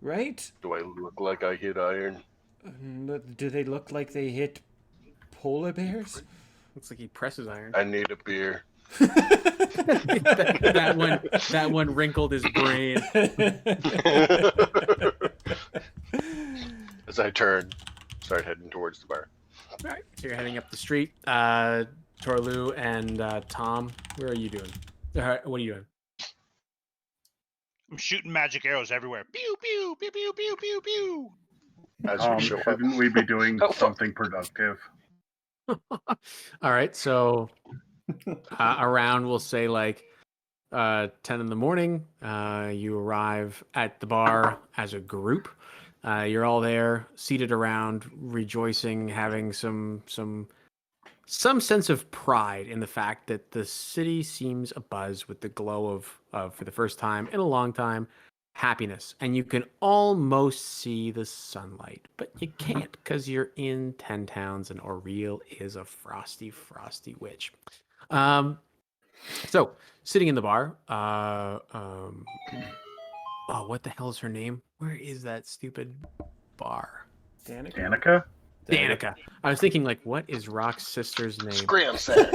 Right? Do I look like I hit iron? Do they look like they hit polar bears? Looks like he presses iron. I need a beer. that one wrinkled his brain. As I start heading towards the bar. All right, so you're heading up the street. Torlu and Tom, where are you doing? What are you doing? I'm shooting magic arrows everywhere. Pew pew pew pew pew pew pew. As we show up. Shouldn't we be doing Oh, fuck. something productive? All right, so around we'll say like 10 in the morning. You arrive at the bar as a group. You're all there, seated around, rejoicing, having some sense of pride in the fact that the city seems abuzz with the glow of for the first time in a long time, happiness. And you can almost see the sunlight, but you can't because you're in 10 towns and Aureel is a frosty, frosty witch. So sitting in the bar, oh, what the hell is her name? Where is that stupid bar? Danica? Danica. I was thinking, like, what is Rock's sister's name? Scram sack.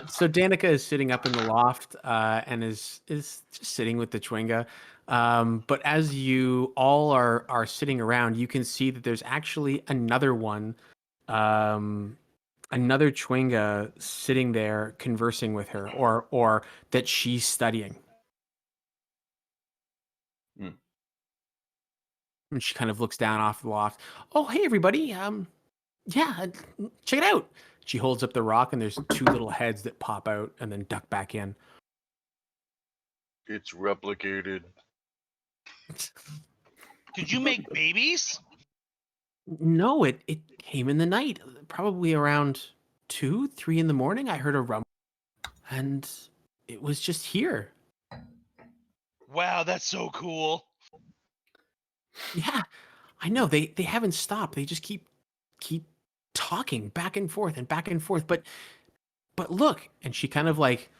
So Danica is sitting up in the loft and is just sitting with the Chwinga. But as you all are sitting around, you can see that there's actually another one, another Chwinga sitting there conversing with her, or that she's studying. And she kind of looks down off the loft. Oh, hey everybody. Yeah, check it out. She holds up the rock and there's two little heads that pop out and then duck back in. It's replicated. Did you make babies? No, it came in the night. Probably around 2, 3 in the morning. I heard a rumble and it was just here. Wow, that's so cool. Yeah, I know. They haven't stopped. They just keep talking back and forth and back and forth. But look, and she kind of like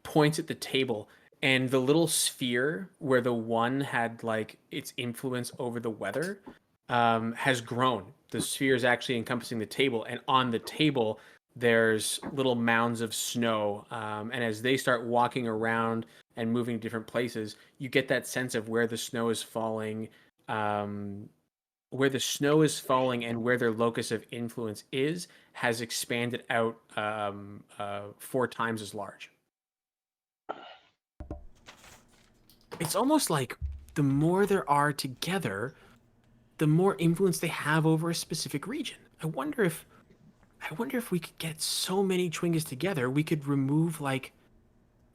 points at the table, and the little sphere where the one had like its influence over the weather has grown. The sphere is actually encompassing the table, and on the table there's little mounds of snow. And as they start walking around and moving to different places, you get that sense of where the snow is falling. Where the snow is falling and where their locus of influence has expanded out 4 times as large. It's almost like the more there are together, the more influence they have over a specific region. I wonder if we could get so many Chwingas together, we could remove like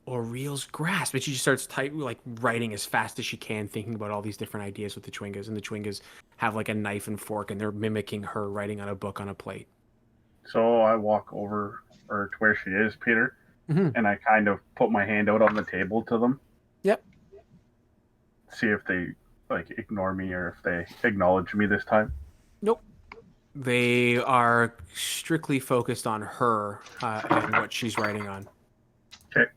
Aureel's grasp. And she just starts writing as fast as she can, thinking about all these different ideas with the Chwingas. And the Chwingas have like a knife and fork, and they're mimicking her writing on a book on a plate. So I walk over or to where she is, Peter, and I kind of put my hand out on the table to them. Yep. See if they like ignore me or if they acknowledge me this time. Nope. They are strictly focused on her and what she's writing on. Okay.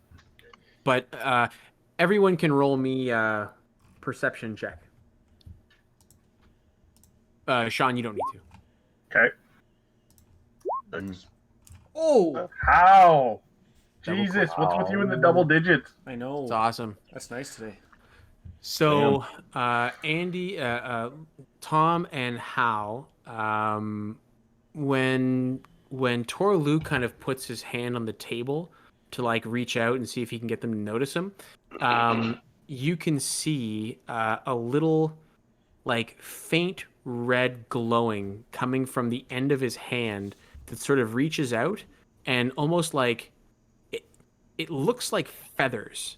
But everyone can roll me perception check. Sean, you don't need to. Okay. Thanks. Oh, How? Double Jesus, what's with you in the double digits? I know. It's awesome. That's nice today. So Andy, Tom, and Hal, when Torlu kind of puts his hand on the table to like reach out and see if he can get them to notice him, you can see a little like faint red glowing coming from the end of his hand that sort of reaches out and almost like it looks like feathers,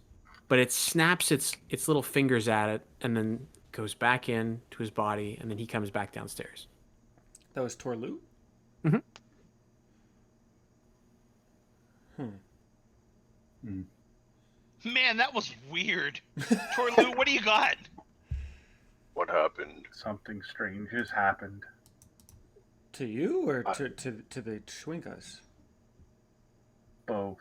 but it snaps its little fingers at it and then goes back in to his body, and then he comes back downstairs. That was Torlu? Mm-hmm. Man, that was weird. Torlu, what do you got? What happened? Something strange has happened. To you or to the Chwingas? Both.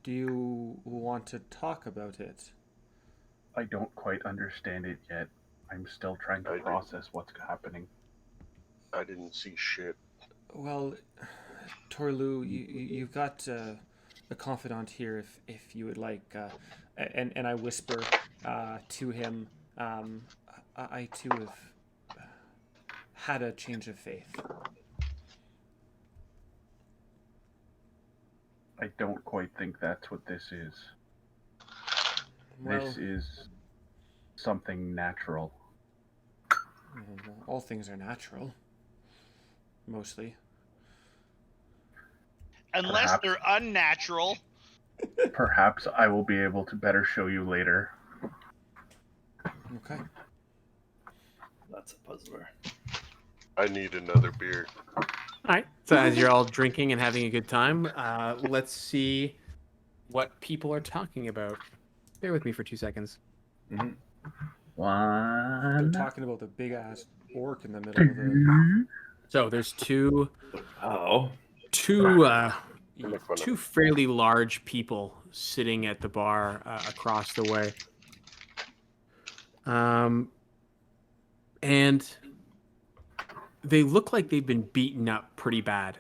Do you want to talk about it? I don't quite understand it yet. I'm still trying to process what's happening. I didn't see shit. Well, Torlu, you've got a confidant here if you would like. And I whisper to him, I too have had a change of faith. I don't quite think that's what this is. Well, This is something natural. all things are natural, mostly. Unless Perhaps. they're unnatural. Perhaps I will be able to better show you later. Okay. That's a puzzler. I need another beer. All right. So as you're all drinking and having a good time, let's see what people are talking about. Bear with me for 2 seconds. Mm-hmm. They're One. talking about the big ass orc in the middle of the. So there's two Oh. two fairly large people sitting at the bar across the way. And they look like they've been beaten up pretty bad.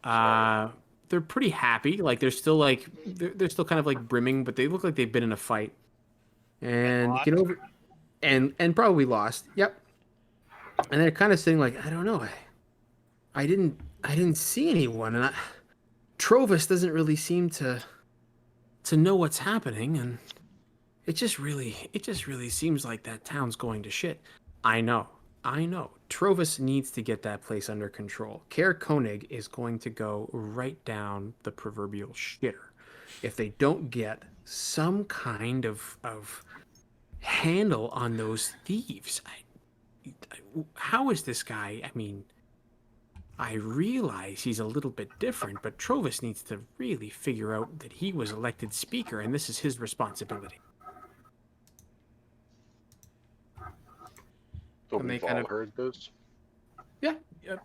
They're pretty happy. Like they're still like they're still kind of like brimming, but they look like they've been in a fight. And lost? get over and probably lost. Yep. And they're kind of saying like, I don't know. I didn't see anyone, and Trovis doesn't really seem to know what's happening, and it just really seems like that town's going to shit. I know. Trovis needs to get that place under control. Kaer Koenig is going to go right down the proverbial shitter if they don't get some kind of handle on those thieves. How is this guy? I mean, I realize he's a little bit different, but Trovis needs to really figure out that he was elected speaker, and this is his responsibility. So And they we've kind all of- heard this? Yeah. Okay.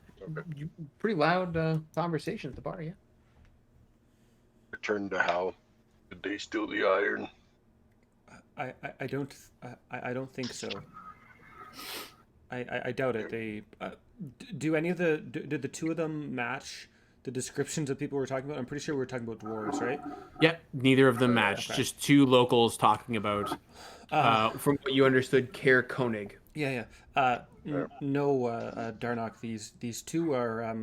Pretty loud conversation at the bar, yeah. Return to Hal. Did they steal the iron? I don't think so. I doubt it. They do any of did the two of them match the descriptions of people we're talking about? I'm pretty sure we're talking about dwarves, right? Yeah, neither of them matched. Okay. Just two locals talking about, from what you understood, Kaer Koenig. Yeah. No, Darnock. These two are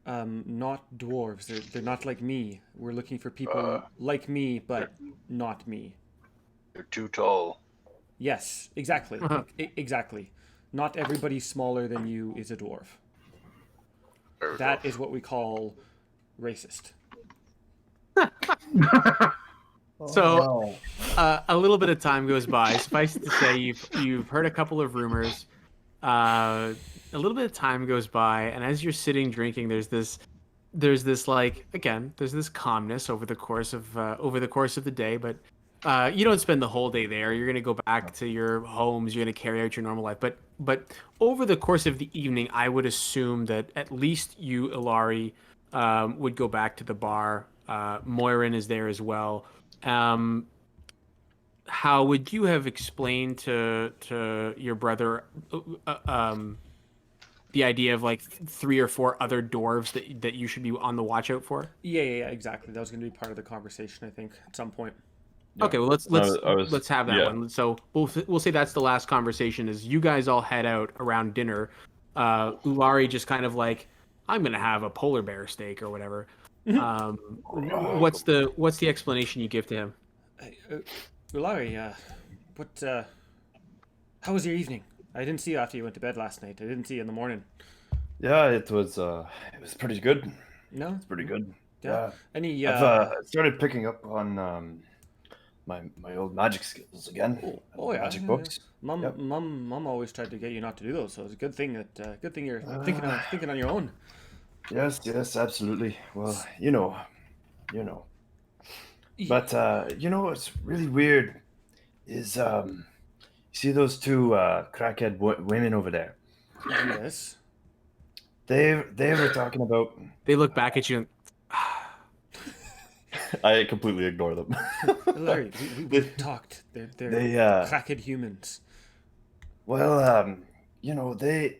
not dwarves. They're not like me. We're looking for people like me, but not me. They're too tall. Yes, exactly. Exactly. Not everybody smaller than you is a dwarf. Fair That enough. is what we call racist. So, a little bit of time goes by. Suffice it to say, you've heard a couple of rumors. A little bit of time goes by, and as you're sitting drinking, there's this like, again, there's this calmness over the course of the day. But you don't spend the whole day there. You're gonna go back to your homes. You're gonna carry out your normal life. But over the course of the evening, I would assume that at least you, Ilari, would go back to the bar. Moirin is there as well. How would you have explained to your brother the idea of like 3 or 4 other dwarves that you should be on the watch out for? Yeah, exactly. That was going to be part of the conversation, I think, at some point. Yeah. Okay, well let's have that one. So we'll say that's the last conversation. Is you guys all head out around dinner. Ulari just kind of like, I'm gonna have a polar bear steak or whatever. What's the explanation you give to him? Larry, how was your evening? I didn't see you after you went to bed last night. I didn't see you in the morning. Yeah, it was pretty good. No? It's pretty good. Yeah. Any I've started picking up on my old magic skills again. yeah, Magic yeah, books. Mom, Yep. Mom always tried to get you not to do those, so it's a good thing you're thinking on your own. Yes, absolutely. Well, you know. But you know what's really weird is you see those two crackhead women over there. Yes. They were talking about. They look back at you and I completely ignore them. Larry, we've talked. They're They crackhead humans. well, you know they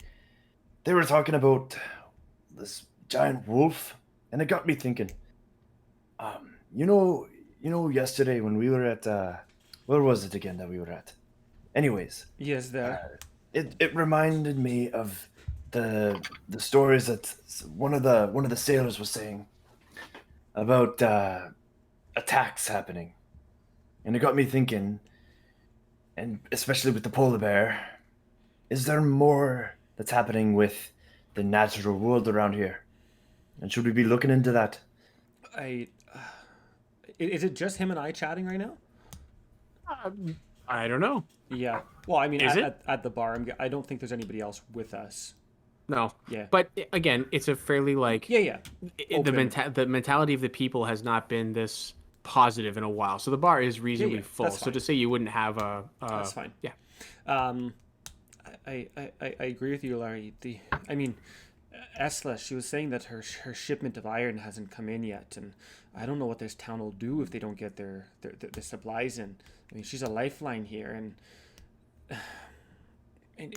were talking about this giant wolf and it got me thinking. You know, yesterday when we were at where was it again that we were at? Anyways, Yes, there. it reminded me of the stories that one of the sailors was saying about attacks happening, and it got me thinking. And especially with the polar bear, is there more that's happening with the natural world around here? And should we be looking into that? I is it just him and I chatting right now? I don't know. Yeah. Well, I mean, Is it? at the bar, I don't think there's anybody else with us. No. Yeah. But again, it's a fairly like Yeah. the mentality of the people has not been this positive in a while. So the bar is reasonably yeah, full. that's So fine. to say you wouldn't have That's fine. Yeah. I agree with you, Larry. I mean, Esla, she was saying that her shipment of iron hasn't come in yet, and I don't know what this town will do if they don't get their supplies in. I mean, she's a lifeline here, and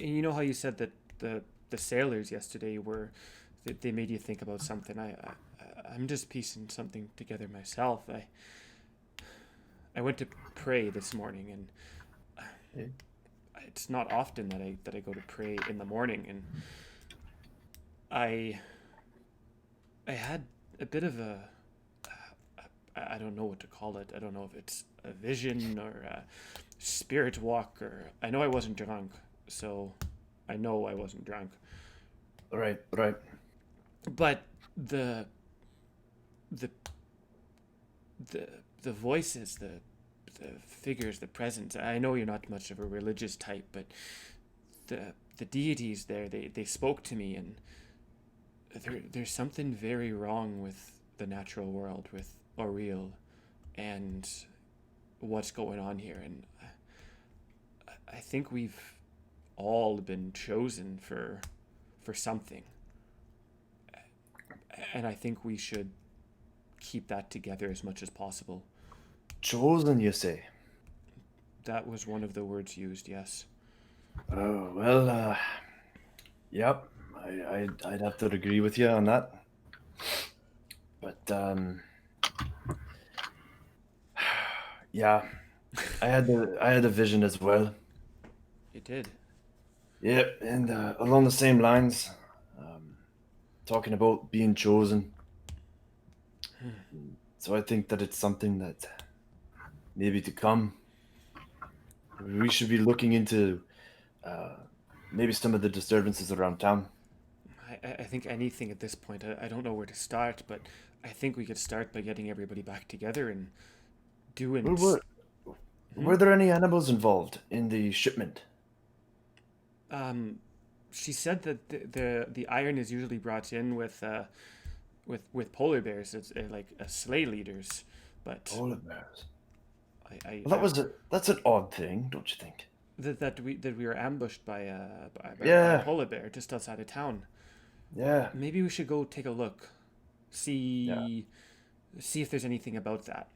you know how you said that the sailors yesterday were they made you think about something. I'm just piecing something together myself. I went to pray this morning, and it's not often that I go to pray in the morning, and I had a bit of a I don't know what to call it. I don't know if it's a vision or a spirit walk, or I know I wasn't drunk, so I know I wasn't drunk. Right. But the voices, the figures, the presence. I know you're not much of a religious type, but the deities there, they spoke to me, and there's something very wrong with the natural world, with Oriel, and what's going on here. And I think we've all been chosen for something, and I think we should keep that together as much as possible. Chosen, you say? That was one of the words used. Yes. Oh well. Yep. I'd have to agree with you on that. But yeah, I had the vision as well. You did. Yep, and along the same lines, talking about being chosen. So I think that it's something that maybe to come. We should be looking into maybe some of the disturbances around town. I think anything at this point. I don't know where to start, but I think we could start by getting everybody back together and doing. Were there any animals involved in the shipment? She said that the iron is usually brought in with polar bears. It's like sleigh leaders, but Polar bears. well, That's an odd thing, don't you think? that we were ambushed by Yeah. a polar bear just outside of town. Yeah. Maybe we should go take a look, see if there's anything about that.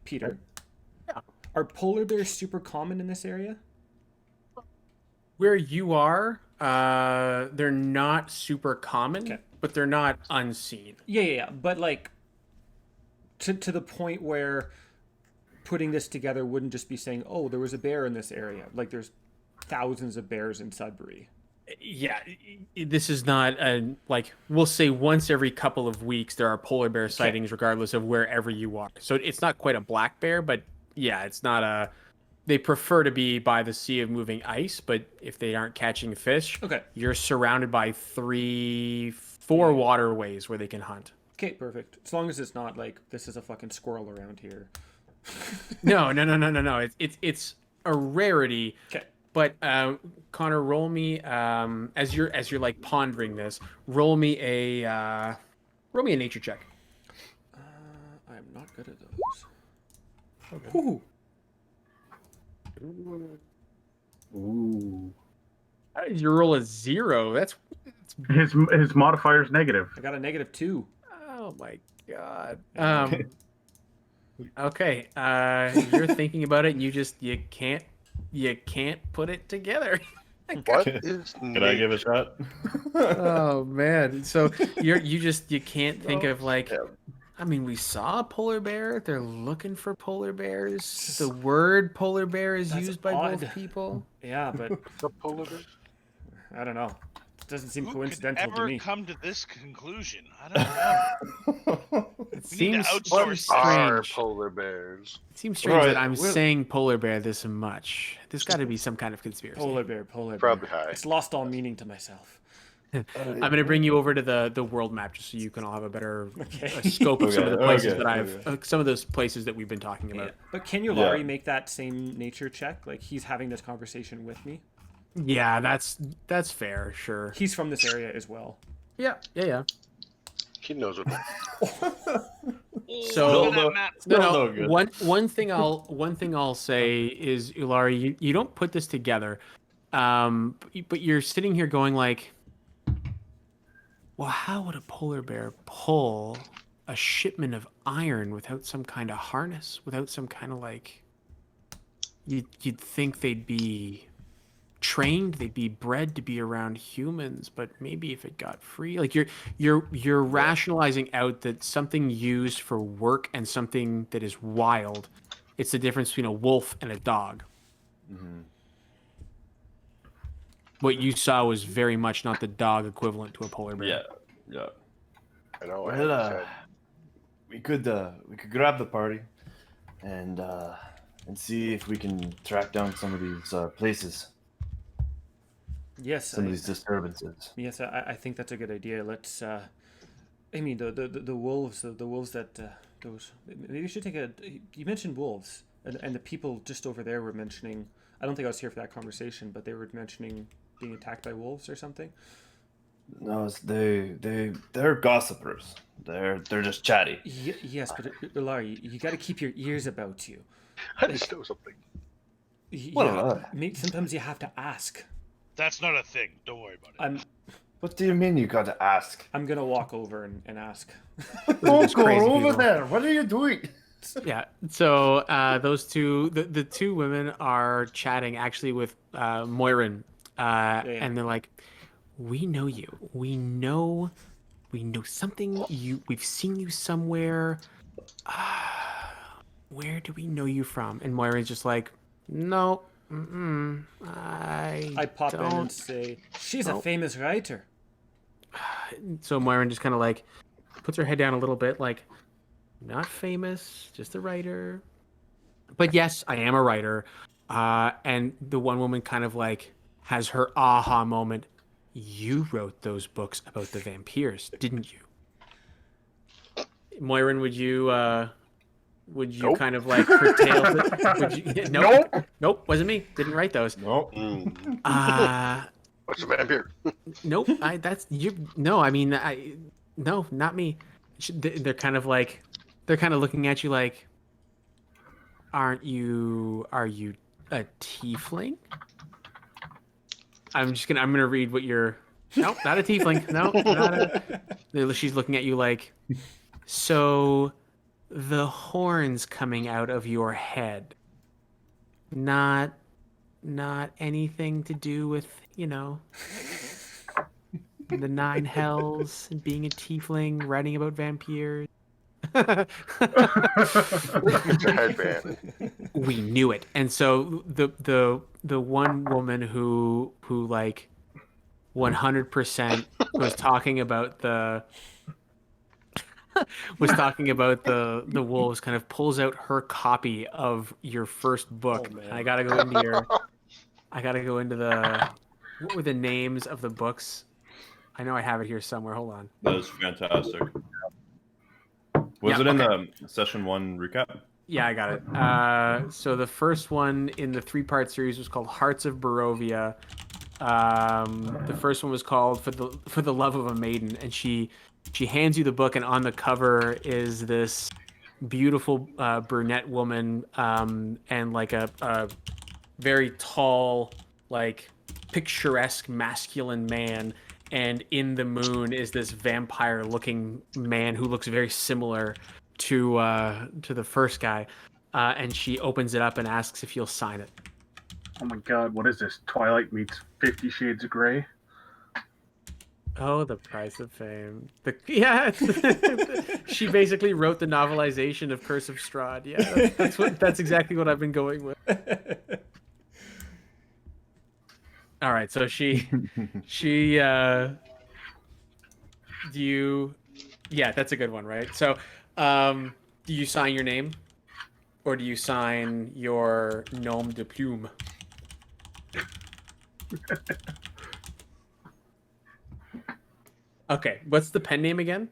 Peter, are polar bears super common in this area? Where you are, they're not super common, Okay. but they're not unseen. Yeah. But like, to the point where putting this together wouldn't just be saying, "Oh, there was a bear in this area." Like, there's thousands of bears in Sudbury. Yeah, this is not like we'll say once every couple of weeks there are polar bear sightings, regardless of wherever you are. So it's not quite a black bear, but yeah, it's not a. They prefer to be by the sea of moving ice, but if they aren't catching fish, Okay. you're surrounded by 3-4 waterways where they can hunt. Okay, perfect. As long as it's not like this is a fucking squirrel around here. No. It's a rarity. Okay. But Connor, roll me as you're like pondering this. Roll me a nature check. I'm not good at those. Okay. Ooh. Ooh. How did you roll a 0? That's His modifier's negative. I got a -2. oh my god. Okay. You're thinking about it, and you can't put it together. What is Can I give a shot? Oh man. So you can't think of like. Yeah. I mean, we saw a polar bear. They're looking for polar bears. The word polar bear is That's used by odd. both people. Yeah, but the polar bear? I don't know. It doesn't seem Who coincidental could to ever me. come to this conclusion? I don't know. It We need to seems outsource What are strange. polar bears? It seems strange that Right, I'm well- saying polar bear this much. There's got to be some kind of conspiracy. Polar bear, polar bear. Probably high. It's lost all meaning to myself. I'm gonna bring you over to the world map just so you can all have a better Okay. scope of some of the Okay, places okay, that I've okay. some of those places that we've been talking Yeah. about. But can you, Laurie, make that same nature check? Like he's having this conversation with me. Yeah, that's fair. Sure. He's from this area as well. Yeah. He knows what. So Look at that map. no, good. one thing I'll say is, Ulari, you don't put this together, but you're sitting here going like, well, how would a polar bear pull a shipment of iron without some kind of harness, without some kind of like, you'd think they'd be trained, they'd be bred to be around humans, but maybe if it got free, like you're rationalizing out that something used for work and something that is wild, it's the difference between a wolf and a dog. Mhm. What you saw was very much not the dog equivalent to a polar bear. Yeah. I know. Well, we could grab the party and see if we can track down some of these places, Yes, some of these disturbances. yes, I think that's a good idea. Let's. I mean, the wolves, the wolves that those. Maybe we should take a. You mentioned wolves, and the people just over there were mentioning. I don't think I was here for that conversation, but they were mentioning being attacked by wolves or something. No, they're gossipers. They're just chatty. Yes, but Ilari, you got to keep your ears about you. I just know something. Well, Sometimes you have to ask. That's not a thing. Don't worry about it. What do you mean you got to ask? I'm gonna walk over and ask. Don't go crazy over people. there. What are you doing? Yeah. So those two, the two women are chatting actually with Moirin, and they're like, "We know you. We know something. We've seen you somewhere. Where do we know you from?" And Moirin's just like, "No, I pop in and don't." say, "She's a Nope. famous writer." So Moirin just kind of like puts her head down a little bit, like, not famous, just a writer. But yes, I am a writer. And the one woman kind of like has her aha moment. You wrote those books about the vampires, didn't you? Moirin, would you Nope. kind of like curtail it? Would you, nope, wasn't me. Didn't write those. Nope. What's a vampire? Nope. No, not me. They're kind of like, they're kind of looking at you like, are you a tiefling? I'm gonna read what you're. Nope, not a tiefling. No, not a. She's looking at you like, so the horns coming out of your head, not anything to do with, the nine hells and being a tiefling, writing about vampires. It's a headband. We knew it. And so the one woman who like 100% was talking about the wolves kind of pulls out her copy of your first book. Oh, man. I gotta go into the what were the names of the books? I know I have it here somewhere. Hold on. That is fantastic. Was Yeah, it in okay. the session 1 recap? Yeah, I got it. So the first one in the 3-part series was called Hearts of Barovia. The first one was called For the Love of a Maiden, and she hands you the book, and on the cover is this beautiful brunette woman, and like a very tall, like picturesque masculine man. And in the moon is this vampire-looking man who looks very similar to the first guy. And she opens it up and asks if you'll sign it. Oh my god, what is this? Twilight meets 50 Shades of Grey? Oh, the price of fame. Yeah, she basically wrote the novelization of Curse of Strahd. Yeah, that's exactly what I've been going with. All right, so she do you yeah, that's a good one, right? So, do you sign your name or do you sign your nom de plume? Okay, what's the pen name again?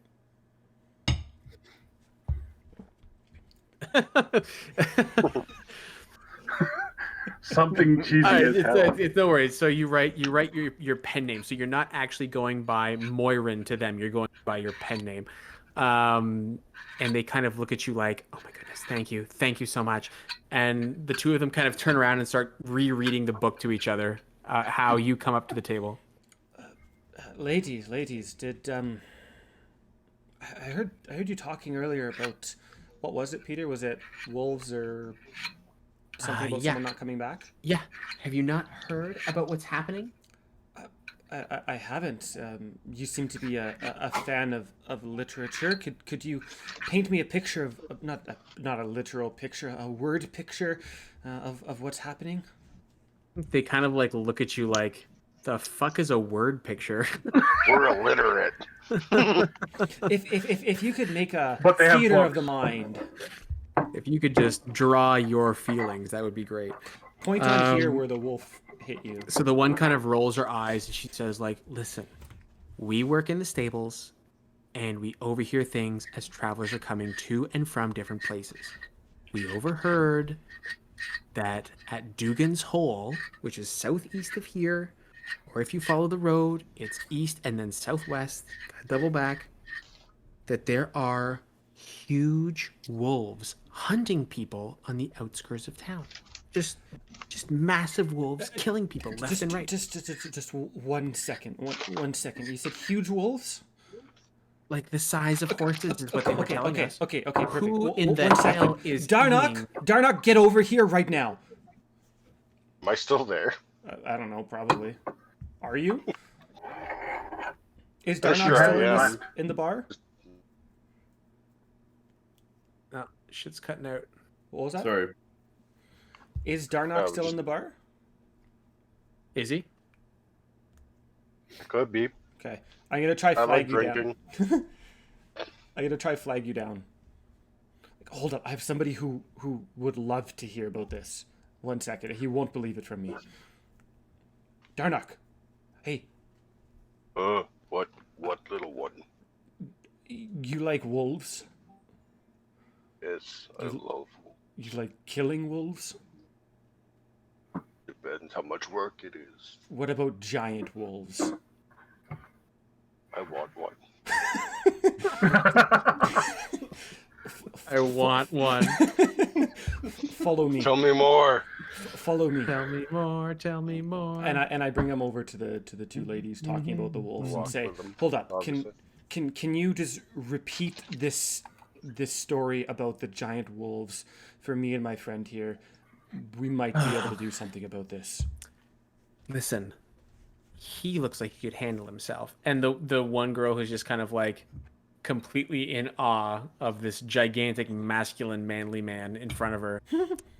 Something cheesy All right, as hell. it's no worries. So you write your pen name. So you're not actually going by Moirin to them. You're going by your pen name. And they kind of look at you like, "Oh my goodness, thank you so much." And the two of them kind of turn around and start rereading the book to each other. How you come up to the table. Ladies, did I heard you talking earlier about what was it, Peter? Was it wolves or something about Yeah. someone not coming back? Yeah. Have you not heard about what's happening? I haven't. You seem to be a fan of literature. Could you paint me a picture of not a literal picture, a word picture of what's happening? They kind of like look at you like, the fuck is a word picture? We're illiterate. If you could make a But they have theater of books. the mind, If you could just draw your feelings, that would be great. point on here where the wolf hit you. So the one kind of rolls her eyes and she says, like, listen, we work in the stables and we overhear things as travelers are coming to and from different places. We overheard that at Dugan's Hole, which is southeast of here, or if you follow the road, it's east and then southwest, double back, that there are huge wolves hunting people on the outskirts of town. Just massive wolves killing people left and right. Just 1 second. One second. You said huge wolves? Like the size of horses is what they were telling us. Okay, perfect. Who in the 1 second. hell is Darnock? eating- Darnock, get over here right now. Am I still there? I don't know, probably. Are you? Is Yeah, Darnock sure, still yeah. in the bar? Oh, shit's cutting out. What was that? Sorry. Is Darnock Oh, still just- in the bar? Is he? Could be. Okay. I'm gonna try I like flag you drinking. down. I'm gonna try flag you down. Hold up, I have somebody who would love to hear about this. 1 second. He won't believe it from me. Darnock. Hey, What little one? you like wolves? Yes, I love. You like killing wolves? Depends how much work it is. What about giant wolves? I want one. I want one. Follow me. Tell me more. Follow me. Tell me more. Tell me more. And I bring them over to the two ladies talking about the wolves and Walk say, with them, "Hold up, obviously. can you just repeat this story about the giant wolves for me and my friend here? We might be able to do something about this." Listen, he looks like he could handle himself. And the one girl who's just kind of like completely in awe of this gigantic masculine manly man in front of her.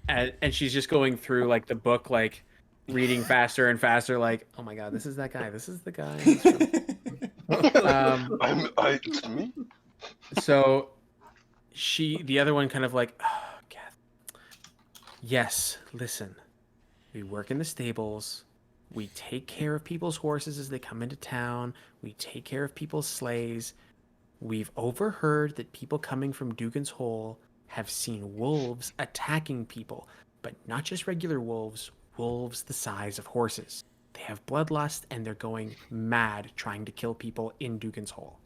And she's just going through like the book, like reading faster and faster, like, oh my god, this is that guy. This is the guy. It's me. So the other one kind of like, oh, Kath. Yes, listen, we work in the stables. We take care of people's horses as they come into town. We take care of people's sleighs. We've overheard that people coming from Dugan's Hole have seen wolves attacking people, but not just regular wolves, wolves the size of horses. They have bloodlust and they're going mad trying to kill people in Dugan's Hole.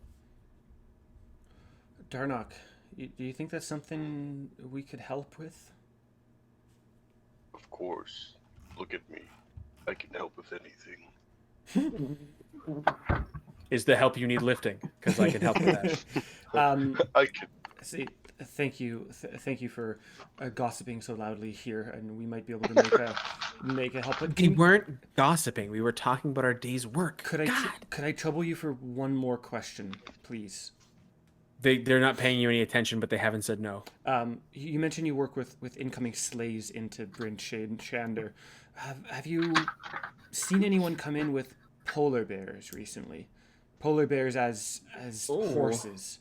Darnock, do you think that's something we could help with? Of course. Look at me. I can help with anything. Is the help you need lifting? Because I can help with that. I can. See, Thank you, thank you for gossiping so loudly here, and we might be able to make a help. But We weren't gossiping. We were talking about our day's work. could I trouble you for one more question, please? They're not paying you any attention, but they haven't said no. You mentioned you work with incoming slaves into Bryn Shander. Have you seen anyone come in with polar bears recently? Polar bears as horses.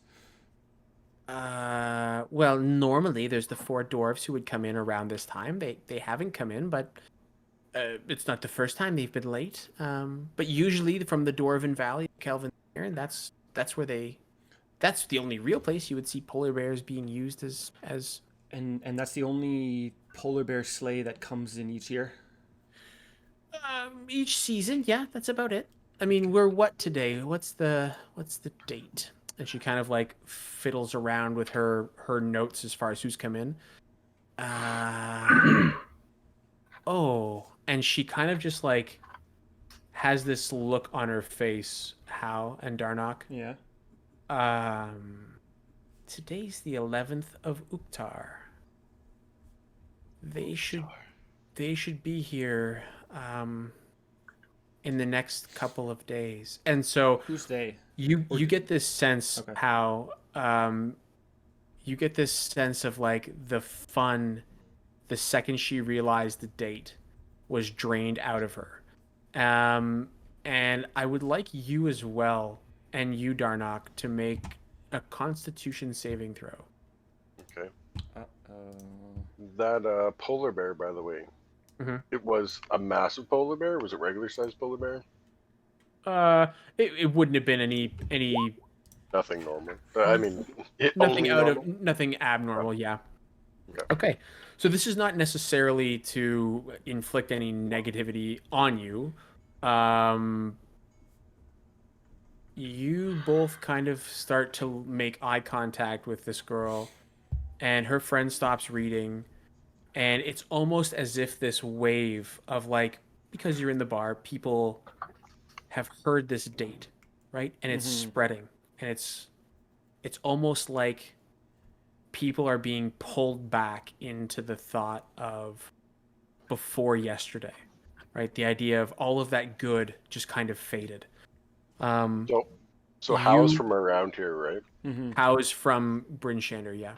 Well, normally there's the 4 dwarves who would come in around this time. They haven't come in, but it's not the first time they've been late. But usually from the Dwarven Valley, Kelvin, and that's where that's the only real place you would see polar bears being used as And that's the only polar bear sleigh that comes in each year. each season. Yeah, that's about it. I mean, we're what today? What's the date? And she kind of like fiddles around with her notes as far as who's come in. Oh, and she kind of just like has this look on her face, Hal and Darnock. Yeah. Today's the 11th of Uktar. They should be here in the next couple of days. And so Who's they? you get this sense Okay. how you get this sense of like the fun the second she realized the date was drained out of her. And I would like you as well, and you, Darnock, to make a Constitution saving throw. Okay. Uh-oh. That polar bear, by the way, it was a massive polar bear. Was it regular sized polar bear? It wouldn't have been any Nothing normal. I mean, nothing only out normal? of nothing abnormal. Yeah. Okay. Okay. So this is not necessarily to inflict any negativity on you. You both kind of start to make eye contact with this girl, and her friend stops reading, and it's almost as if this wave of like, because you're in the bar, people have heard this date, right? And it's spreading, and it's almost like people are being pulled back into the thought of before yesterday, right? The idea of all of that good just kind of faded. So Hal's from around here, right? Mm-hmm. How is from Bryn Shander, yeah.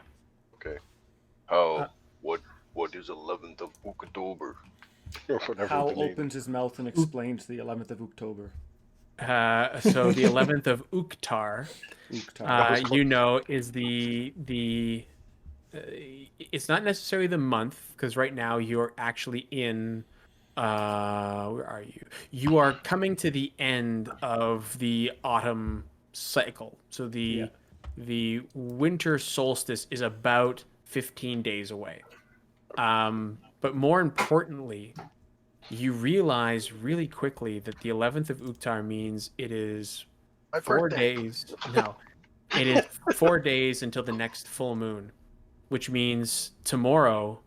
Okay. How? What is 11th of October? Or whatever Hal the name. opens his mouth and explains the 11th of October. So the 11th of Uktar, you know, is the it's not necessarily the month, because right now you're actually in where are you? You are coming to the end of the autumn cycle. So the winter solstice is about 15 days away. But more importantly, you realize really quickly that the 11th of Uktar means it is My 4 birthday. days. No, it is 4 days until the next full moon, which means tomorrow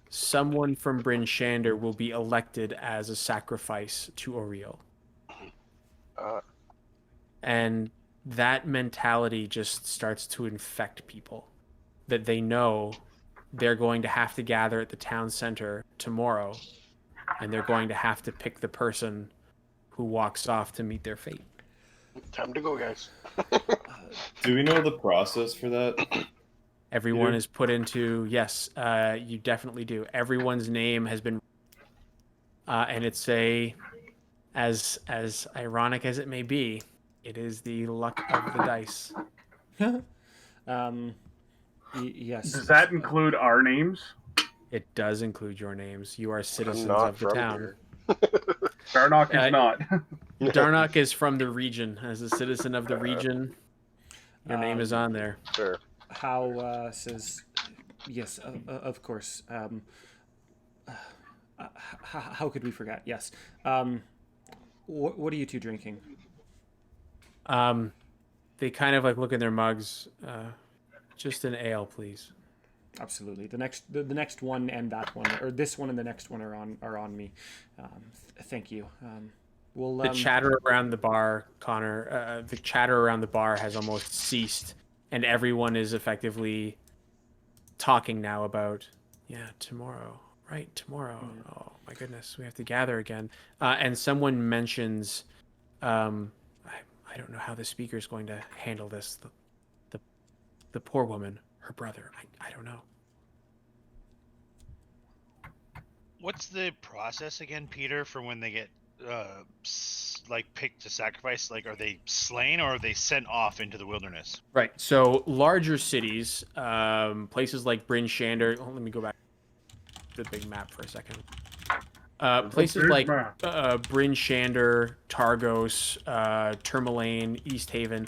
someone from Bryn Shander will be elected as a sacrifice to Oriel. And that mentality just starts to infect people, that they know they're going to have to gather at the town center tomorrow, and they're going to have to pick the person who walks off to meet their fate. Time to go, guys. Do we know the process for that? Everyone Peter? is put into, yes, you definitely do. Everyone's name has been, and it's as ironic as it may be, it is the luck of the dice. Yes. Does that include our names? It does include your names. You are citizens not of the from town. here. Darnock is not. Darnock is from the region. As a citizen of the region, your name is on there. Sure. How says, yes, of course. How could we forget? Yes. What are you two drinking? They kind of like look in their mugs. Just an ale, please. Absolutely. The next one and that one, or this one and the next one are on me. Thank you. The chatter around the bar, Connor. The chatter around the bar has almost ceased, and everyone is effectively talking now about, yeah, tomorrow, right? Tomorrow. Oh my goodness, we have to gather again. And someone mentions, I don't know how the speaker is going to handle this. The poor woman, her brother. I don't know. What's the process again, Peter, for when they get like picked to sacrifice? Like, are they slain or are they sent off into the wilderness? Right. So larger cities, places like Bryn Shander. Oh, let me go back to the big map for a second. Places big like map. Bryn Shander, Targos, Tourmaline, East Haven,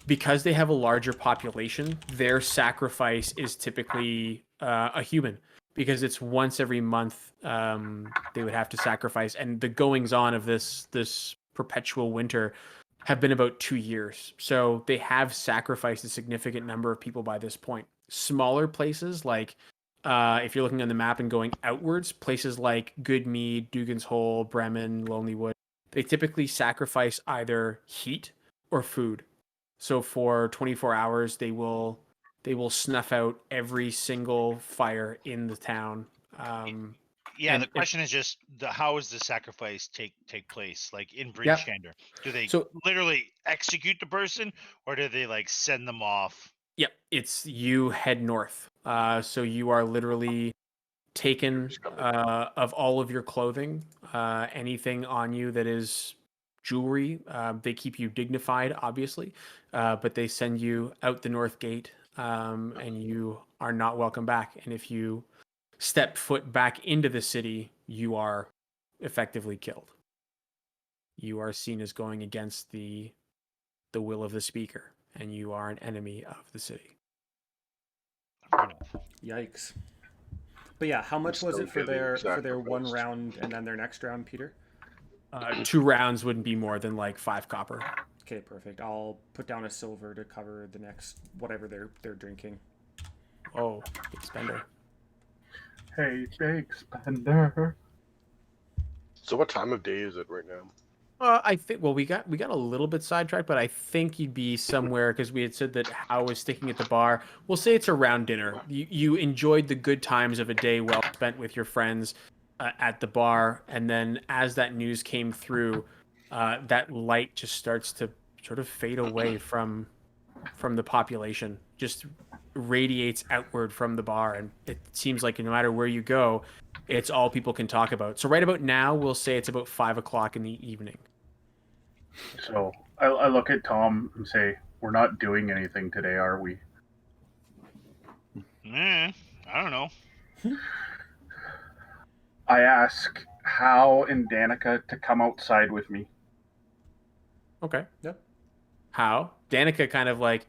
because they have a larger population, their sacrifice is typically a human, because it's once every month they would have to sacrifice, and the goings on of this perpetual winter have been about 2 years. So they have sacrificed a significant number of people by this point. Smaller places like if you're looking on the map and going outwards, places like Goodmead, Dugan's Hole, Bremen, Lonelywood, they typically sacrifice either heat or food. So for 24 hours, they will snuff out every single fire in the town. Yeah, and the question is just how does the sacrifice take place? Like in Bryn Yep. Shander, do they So literally execute the person, or do they like send them off? yeah, it's you head north. So you are literally taken of all of your clothing, anything on you that is jewelry. They keep you dignified, obviously, but they send you out the north gate, and you are not welcome back. And if you step foot back into the city, you are effectively killed. You are seen as going against the will of the speaker, and you are an enemy of the city. Fair enough. Yikes. But yeah, how much was still it for getting their one sacrificed. round and then their next round, Peter? 2 rounds wouldn't be more than like 5 copper. Okay, perfect. I'll put down a silver to cover the next whatever they're drinking. Oh, big spender. Hey, big spender. So what time of day is it right now? I think. Well, we got a little bit sidetracked, but I think you'd be somewhere because we had said that Howe was sticking at the bar. We'll say it's around dinner. You enjoyed the good times of a day well spent with your friends at the bar, and then as that news came through, that light just starts to sort of fade away from the population. Just radiates outward from the bar, and it seems like no matter where you go, it's all people can talk about. So right about now, we'll say it's about 5 o'clock in the evening. So I look at Tom and say, "We're not doing anything today, are we?" I don't know. I ask Hal and Danica to come outside with me. Okay. Yep. How? Danica kind of like,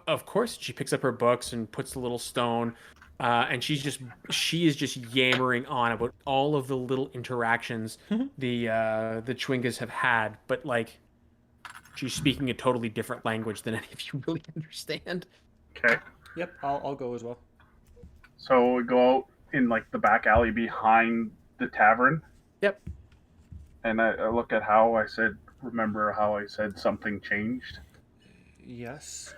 of course. She picks up her books and puts the little stone, and she is just yammering on about all of the little interactions the Chwingas have had, but like, she's speaking a totally different language than any of you really understand. Okay. Yep, I'll go as well. So we go out in like the back alley behind the tavern. Yep. And I look at how I said, remember how I said something changed? Yes.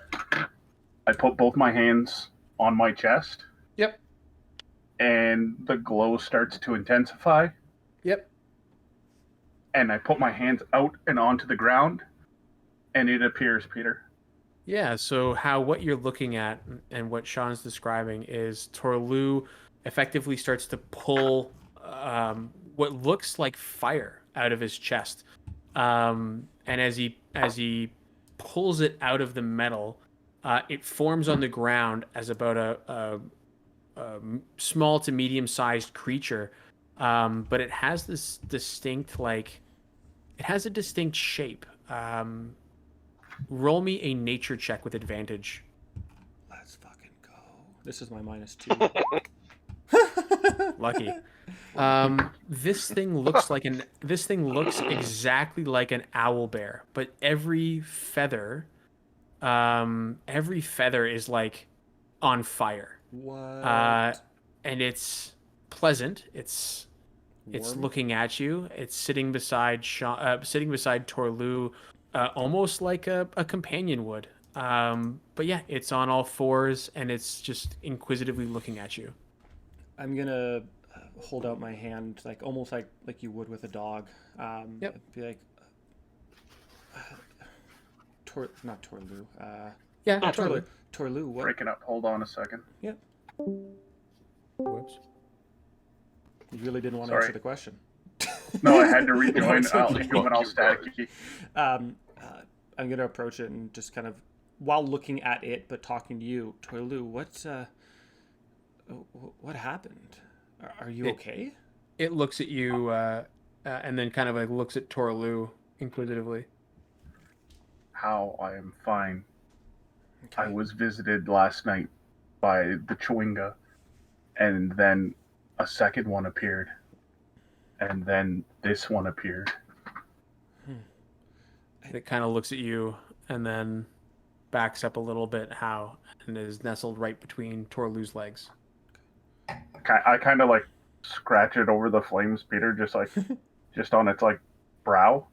I put both my hands on my chest. Yep. And the glow starts to intensify. Yep. And I put my hands out and onto the ground. And it appears, Peter. Yeah, so how what you're looking at and what Sean's describing is Torlu effectively starts to pull what looks like fire out of his chest, and as he pulls it out of the metal, it forms on the ground as about a small to medium-sized creature, but it has this distinct it has a distinct shape. Roll me a nature check with advantage. Let's fucking go. This is my -2. Lucky. This thing looks exactly like an owl bear, but every feather is like on fire. What? And it's pleasant. It's Warm? looking at you. It's sitting beside Torlu, almost like a companion would. But yeah, it's on all fours and it's just inquisitively looking at you. I'm gonna hold out my hand, like almost like you would with a dog. Yep. Be like, not Torlu. Yeah, Yeah, totally. Torlu. What? Breaking up. Hold on a second. Yeah. Whoops. You really didn't want to Sorry. answer the question. No, I had to rejoin. It's okay. You went all staticky. I'm gonna approach it and just kind of, while looking at it but talking to you, Torlu. What happened? Are you okay? It looks at you and then kind of like looks at Torlu inquisitively. How I am fine. Okay. I was visited last night by the Chewinga, and then a second one appeared, and then this one appeared. It kind of looks at you and then backs up a little bit, and is nestled right between Torlu's legs. I kind of like scratch it over the flames, Peter, just on its like brow,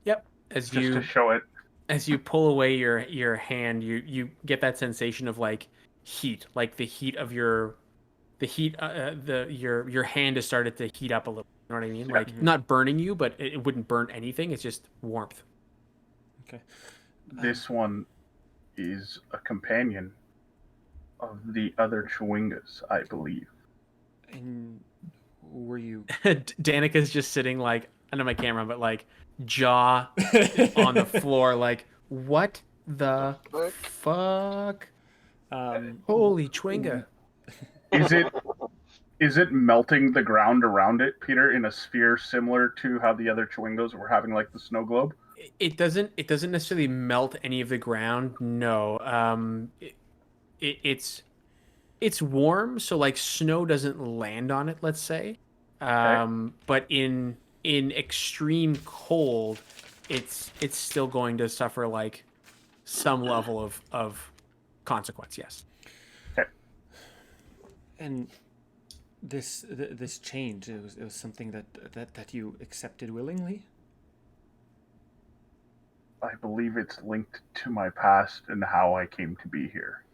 Yep. just to show it. As you pull away your hand, you get that sensation of like heat, like the heat of your hand has started to heat up a little. You know what I mean? Yeah. Like not burning you, but it wouldn't burn anything. It's just warmth. Okay. This one is a companion of the other Chewingas, I believe. And were you? Danica's just sitting like under my camera, but like jaw on the floor, like what the fuck? Holy Chewinga! Is it melting the ground around it, Peter, in a sphere similar to how the other Chewingos were having like the snow globe? It doesn't necessarily melt any of the ground. No. It's warm, so like snow doesn't land on it, let's say. But in extreme cold, it's still going to suffer like some level of consequence. Yes. Okay. And this change, it was something that you accepted willingly. I believe it's linked to my past and how I came to be here.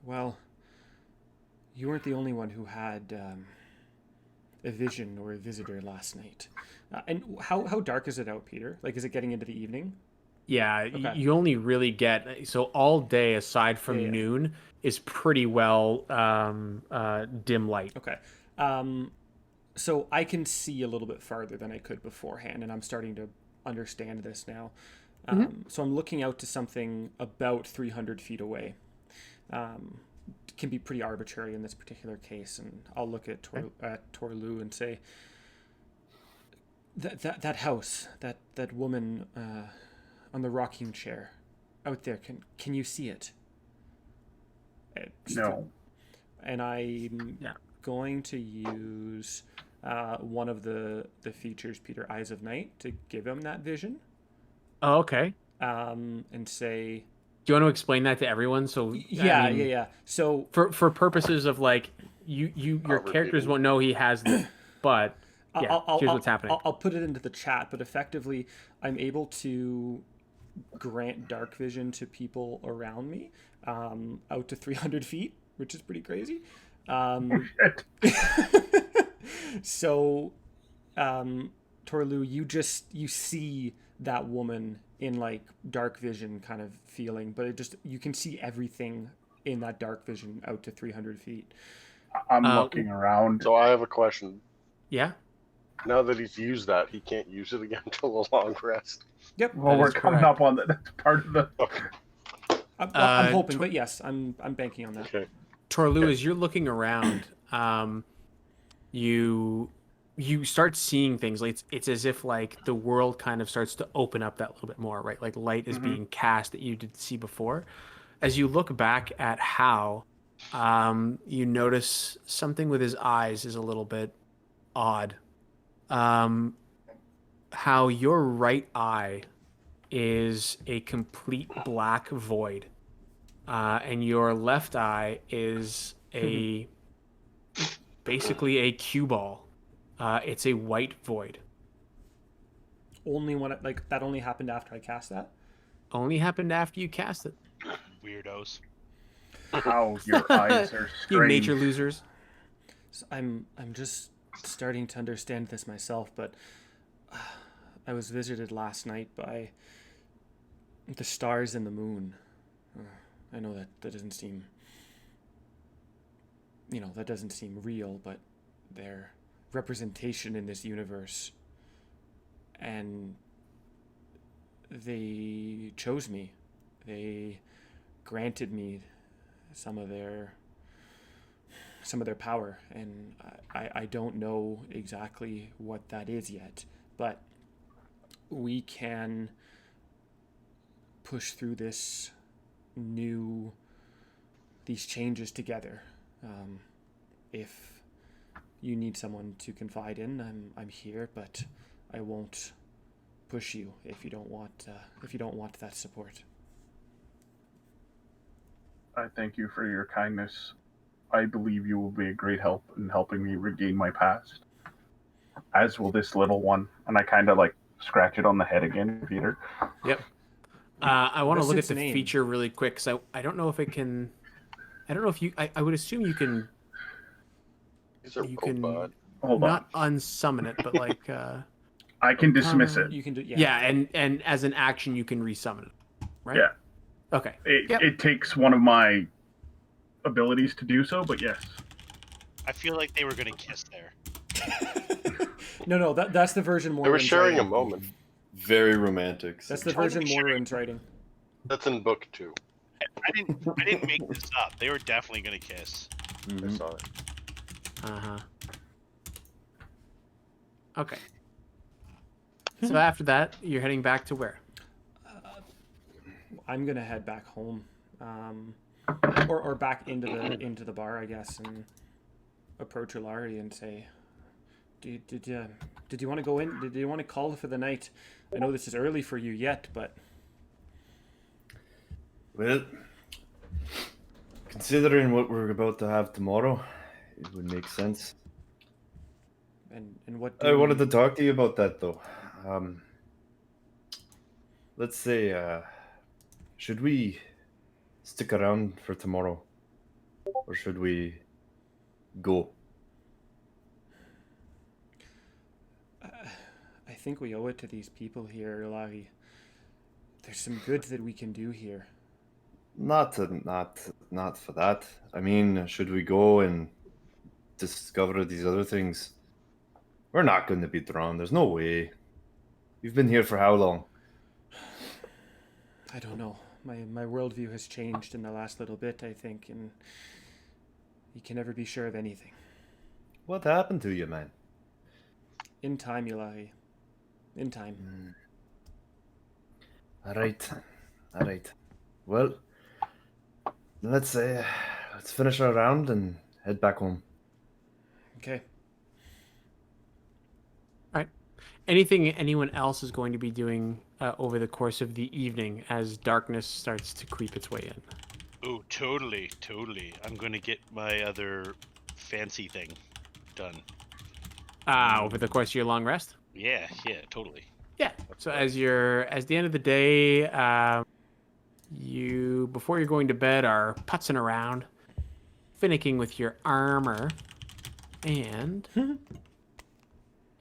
Well, you weren't the only one who had a vision or a visitor last night. And how dark is it out, Peter? Like, is it getting into the evening? Yeah, Okay. you only really get so all day aside from Yeah. noon is pretty well dim light. Okay. So I can see a little bit farther than I could beforehand, and I'm starting to understand this now. So I'm looking out to something about 300 feet away. Can be pretty arbitrary in this particular case, and I'll look at Torlu and say, that house, that woman on the rocking chair out there, can you see it? No. And I'm going to use one of the features, Peter, Eyes of Night, to give him that vision. Oh, okay. And say, do you want to explain that to everyone? So yeah. So for purposes of like your characters won't know he has this, but here's what's happening. I'll put it into the chat, but effectively, I'm able to grant dark vision to people around me out to 300 feet, which is pretty crazy. So, Torlu, you see that woman in like dark vision kind of feeling, but you can see everything in that dark vision out to 300 feet. I'm looking around. So I have a question. Yeah. Now that he's used that, he can't use it again until the long rest. Yep. Well, we're coming up on that. That's part of the. Okay. I'm hoping, but yes, I'm banking on that. Okay. Torlu, as you're looking around, you start seeing things. Like it's as if like the world kind of starts to open up that little bit more, right? Like light is being cast that you didn't see before. As you look back at How, you notice something with his eyes is a little bit odd. How your right eye is a complete black void, and your left eye is basically a cue ball. It's a white void. Only when that only happened after I cast that? only happened after you cast it. Weirdos. How your eyes are You strange. nature losers. So I'm just starting to understand this myself, but I was visited last night by the stars and the moon. I know that doesn't seem, that doesn't seem real, but their representation in this universe, and they chose me. They granted me some of their power, and I don't know exactly what that is yet, but we can push through these changes together. If you need someone to confide in, I'm here, but I won't push you if you don't want that support. I thank you for your kindness. I believe you will be a great help in helping me regain my past. As will this little one. And I kind of like scratch it on the head again, Peter. Yep. I want to What's look at its the name? feature really quick because I don't know if it can. I don't know if you. I would assume you can. He's a You robot. can Hold not on. unsummon it, but like. I can dismiss it. You can do, Yeah, and as an action, you can resummon it, right? Yeah. Okay. It, Yep. it takes one of my abilities to do so, but yes. I feel like they were gonna kiss there. No, that's the version They were Morin's sharing a writing. moment. Very romantic. That's the Totally version sharing. Morin's writing. That's in book 2. I didn't make this up. They were definitely gonna kiss. I Mhm. saw it. Uh-huh. Okay. So after that, you're heading back to where? I'm gonna head back home, or back into the bar, I guess, and approach Ulari and say, "Did you want to go in? Did you want to call for the night? I know this is early for you yet, but Well, considering what we're about to have tomorrow, it would make sense. and what I wanted to talk to you about that, though. Let's say, should we stick around for tomorrow, or should we go? I think we owe it to these people here, Ulari. There's some good that we can do here. Not for that. I mean, should we go and discover these other things? We're not going to be drawn. There's no way. You've been here for how long? I don't know. My worldview has changed in the last little bit, I think, and you can never be sure of anything. What happened to you, man? In time, Ulari. In time. All right. Well, let's finish our round and head back home. Okay. All right. Anything anyone else is going to be doing over the course of the evening as darkness starts to creep its way in? Oh, totally. I'm gonna get my other fancy thing done. Over the course of your long rest? Yeah, totally. Yeah. So as the end of the day, you before you're going to bed are putzing around, finicking with your armor, and give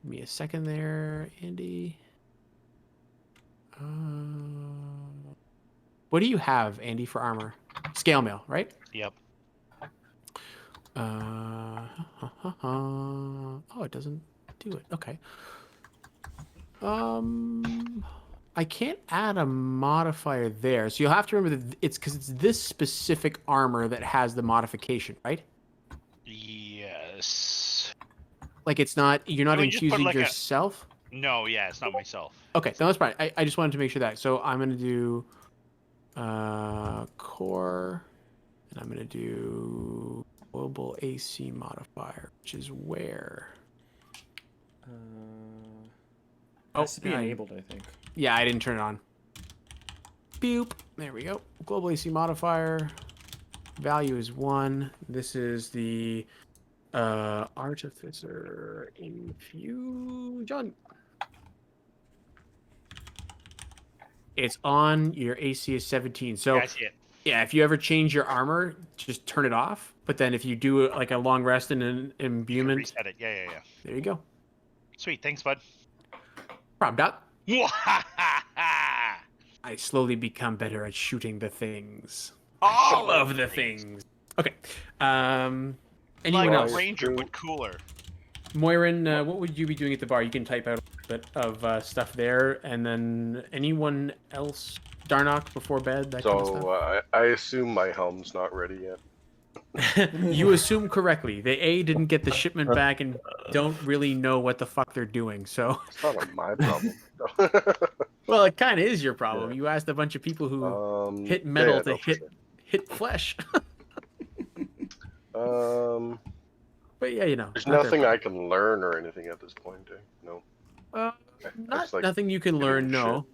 me a second there, Andy. What do you have, Andy, for armor? Scale mail, right? Yep. Oh, it doesn't do it. Okay. I can't add a modifier there, so you'll have to remember that it's because it's this specific armor that has the modification, right? Yes. Like you're not Can we just put, infusing like, yourself. No, yeah, it's not myself. Okay, no, that's fine. I just wanted to make sure that. So I'm gonna do core, and I'm gonna do global AC modifier, which is where. Has to be yeah, enabled, I think. Yeah, I didn't turn it on. Boop. There we go. Global AC modifier. Value is 1. This is the Artificer Infusion. It's on. Your AC is 17. So Yeah, I see it. yeah, if you ever change your armor, just turn it off. But then if you do like a long rest and an You can imbuement, reset it. Yeah. there you go. Sweet. Thanks, bud. Problem, Doc. All I slowly become better at shooting the things. All of the things. Okay. Anyone like else? a ranger, but cooler. Moirin, what would you be doing at the bar? You can type out a bit of stuff there, and then anyone else? Darnock before bed, that kind of stuff. So I assume my helm's not ready yet. You assume correctly. They didn't get the shipment back and don't really know what the fuck they're doing. So, It's not my problem. well, it kind of is your problem. You asked a bunch of people who hit metal to no, for hit flesh. sure. But yeah, you know, There's not their nothing I problem. can learn or anything at this point. No. Not like nothing you can learn. getting No,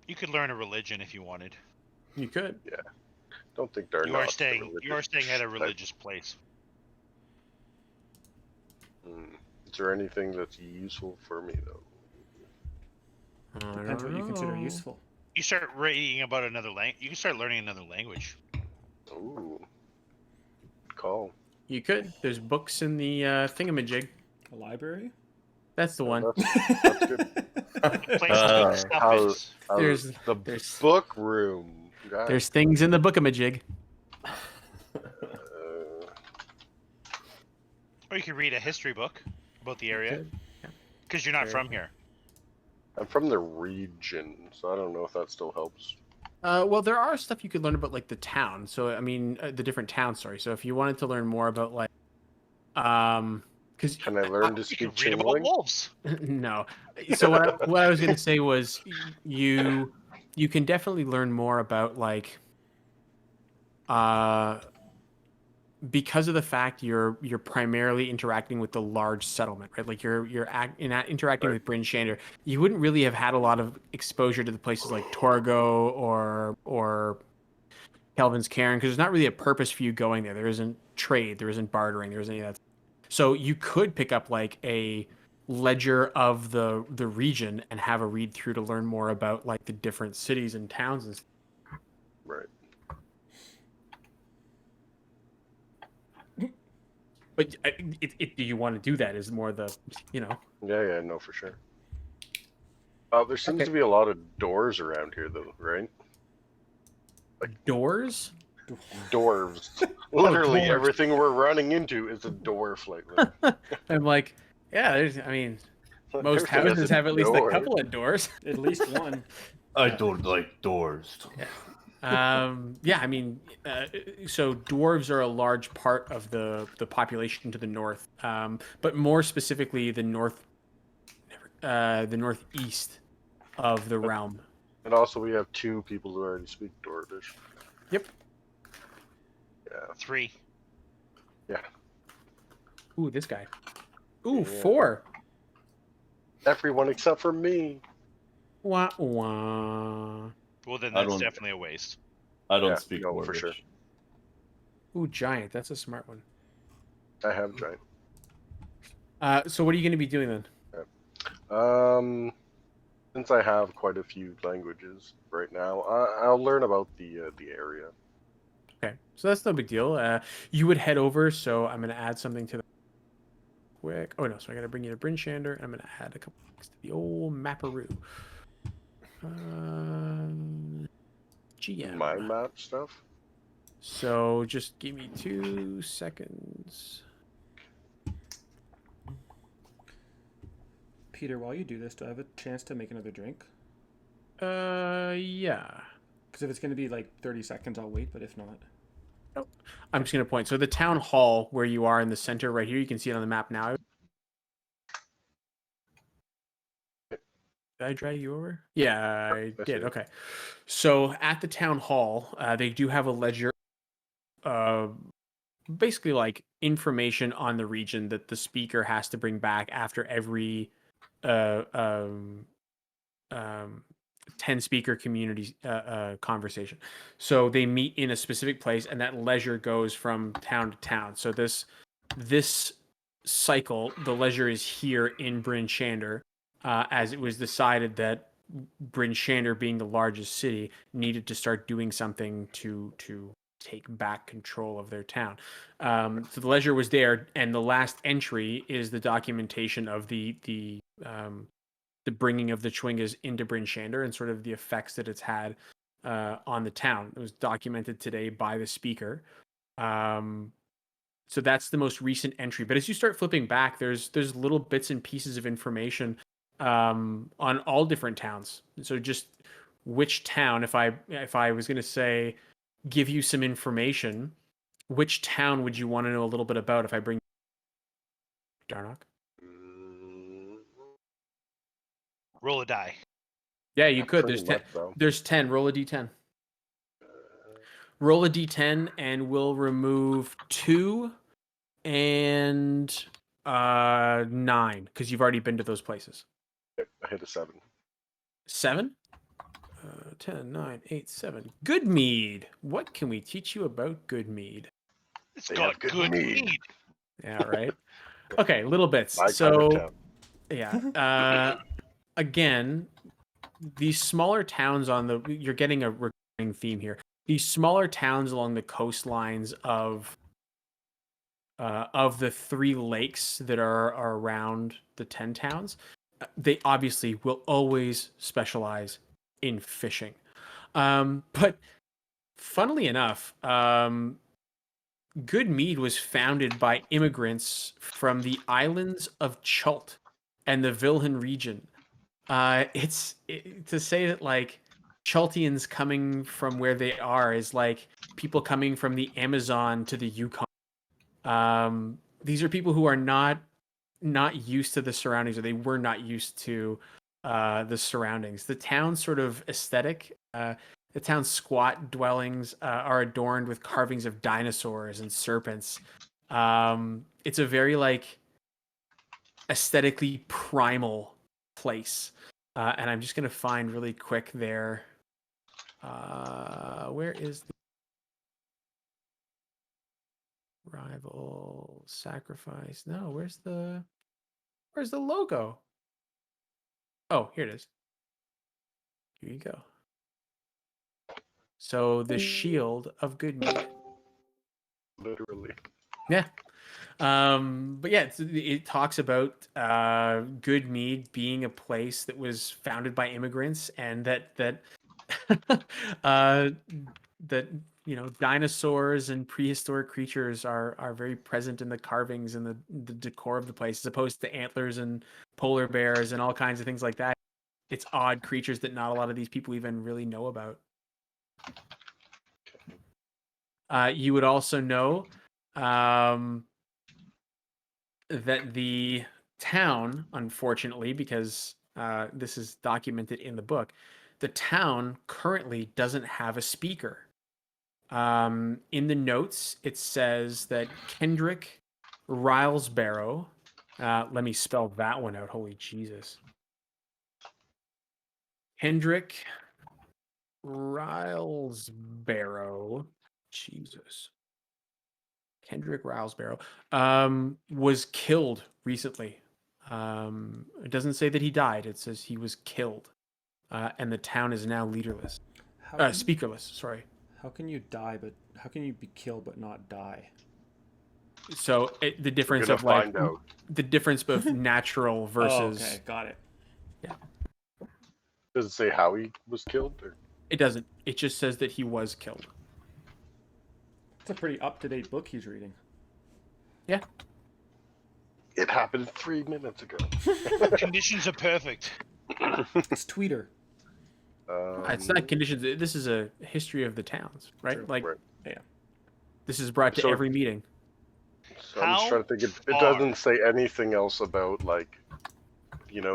You could learn a religion if you wanted. you could. Don't think they're You not are staying. You are staying at a Like, religious place. Is there anything that's useful for me though? Depends what you consider useful. You start reading about another language. You can start learning another language. Ooh. Good call. You could. There's books in the thingamajig. A library? That's the one. That's good. Place to put stuff is. There's The book room. Guys. there's things in the bookamajig. Or you could read a history book about the area, could, yeah. because you're not Very from here. I'm from the region, so I don't know if that still helps. Well, there are stuff you could learn about like the town. So I mean, the different towns. Sorry. So if you wanted to learn more about like, because Can I learn to You speak could read about Changeling? wolves. no. So what I was gonna say was you can definitely learn more about like because of the fact you're primarily interacting with the large settlement, right? Like you're interacting with Bryn Shander, you wouldn't really have had a lot of exposure to the places like Torgo or Kelvin's Cairn because there's not really a purpose for you going there. There isn't trade, there isn't bartering, there isn't any of that. So you could pick up like a ledger of the region and have a read through to learn more about like the different cities and towns and stuff. Right. But do you want to do that? Is more the, you know. Yeah, no, for sure. There seems to be a lot of doors around here, though, right? Doors? Dwarves. Literally, dwarves. everything we're running into is a dwarf lately. I'm like, yeah, there's, I mean, most Everything has houses a have at least door. a couple of doors. At least one. I don't like doors. Yeah, I mean, so dwarves are a large part of the population to the north, but more specifically the northeast of the realm. And also, we have 2 people who already speak Dwarvish. Yep. Yeah. 3. Ooh, this guy. Ooh, Yeah. 4. Everyone except for me. Wah wah. Well, then I that's don't- definitely a waste. I don't Yeah, speak no, Dwarvish. for sure. Ooh, giant. That's a smart one. I have giant. So what are you going to be doing then? Since I have quite a few languages right now, I'll learn about the area. Okay, so that's no big deal. You would head over, so I'm going to add something to the quick. Oh no, so I got to bring you to Bryn Shander, and I'm going to add a couple things to the old Mapperoo. GM. My map stuff. So just give me 2 seconds. Peter, while you do this, do I have a chance to make another drink? Yeah. Because if it's going to be like 30 seconds, I'll wait, but if not. I'm just going to point. So the town hall where you are in the center right here, you can see it on the map now. Did I drag you over? Yeah, I I did. see. Okay. So at the town hall, they do have a ledger, basically like information on the region that the speaker has to bring back after every 10 speaker community conversation. So they meet in a specific place, and that leisure goes from town to town. So this cycle, the leisure is here in Bryn Shander, as it was decided that Bryn Shander, being the largest city, needed to start doing something to take back control of their town. So the ledger was there, and the last entry is the documentation of the bringing of the Chwingas into Bryn Shander and sort of the effects that it's had on the town. It was documented today by the speaker. So that's the most recent entry. But as you start flipping back, there's little bits and pieces of information on all different towns. So just which town, if I was going to say, give you some information, which town would you want to know a little bit about if I bring Darnock? Roll a die. Yeah, you could. Pretty much, though. There's 10. Roll a d10. Roll a d10 and we'll remove 2 and 9 because you've already been to those places. I hit a 7. 7? 10, 9, 8, 7. Good mead. What can we teach you about good mead? It's They got have good good mead. mead. Yeah, right. Okay, little bits. My kind of So town. yeah, again, these smaller towns you're getting a recurring theme here. These smaller towns along the coastlines of the 3 lakes that are around the 10 towns, they obviously will always specialize in fishing. But funnily enough, Good Mead was founded by immigrants from the islands of Chult and the Vilhan region. To say that like Chultians coming from where they are is like people coming from the Amazon to the Yukon. These are people who are not used to the surroundings, or they were not used to the surroundings. The town's sort of aesthetic, the town's squat dwellings are adorned with carvings of dinosaurs and serpents. It's a very like aesthetically primal place. And I'm just gonna find really quick there. Where is the rival sacrifice? No, where's the logo? Oh, here it is. Here you go. So the shield of good mead. Literally. Yeah. But yeah, it talks about good mead being a place that was founded by immigrants, and that that dinosaurs and prehistoric creatures are very present in the carvings and the decor of the place, as opposed to antlers and polar bears and all kinds of things like that. It's odd creatures that not a lot of these people even really know about. You would also know that the town, unfortunately, because this is documented in the book, the town currently doesn't have a speaker. In the notes, it says that Kendrick Rylesbarrow, let me spell that one out. Holy Jesus. Kendrick Rylesbarrow. Jesus. Kendrick Rylesbarrow was killed recently. It doesn't say that he died. It says he was killed. And the town is now leaderless. Speakerless, sorry. How can you die, but how can you be killed but not die? So the difference We're of gonna like find out. the difference of natural versus. Oh, okay, got it. Does it say how he was killed? Or? It doesn't. It just says that he was killed. It's a pretty up-to-date book he's reading. Yeah. It happened 3 minutes ago. Conditions are perfect. It's Tweeter. It's not conditions. This is a history of the towns, right? True. Like, Right. Yeah. this is brought to So- every meeting. So I'm just trying to think. It doesn't say anything else about like,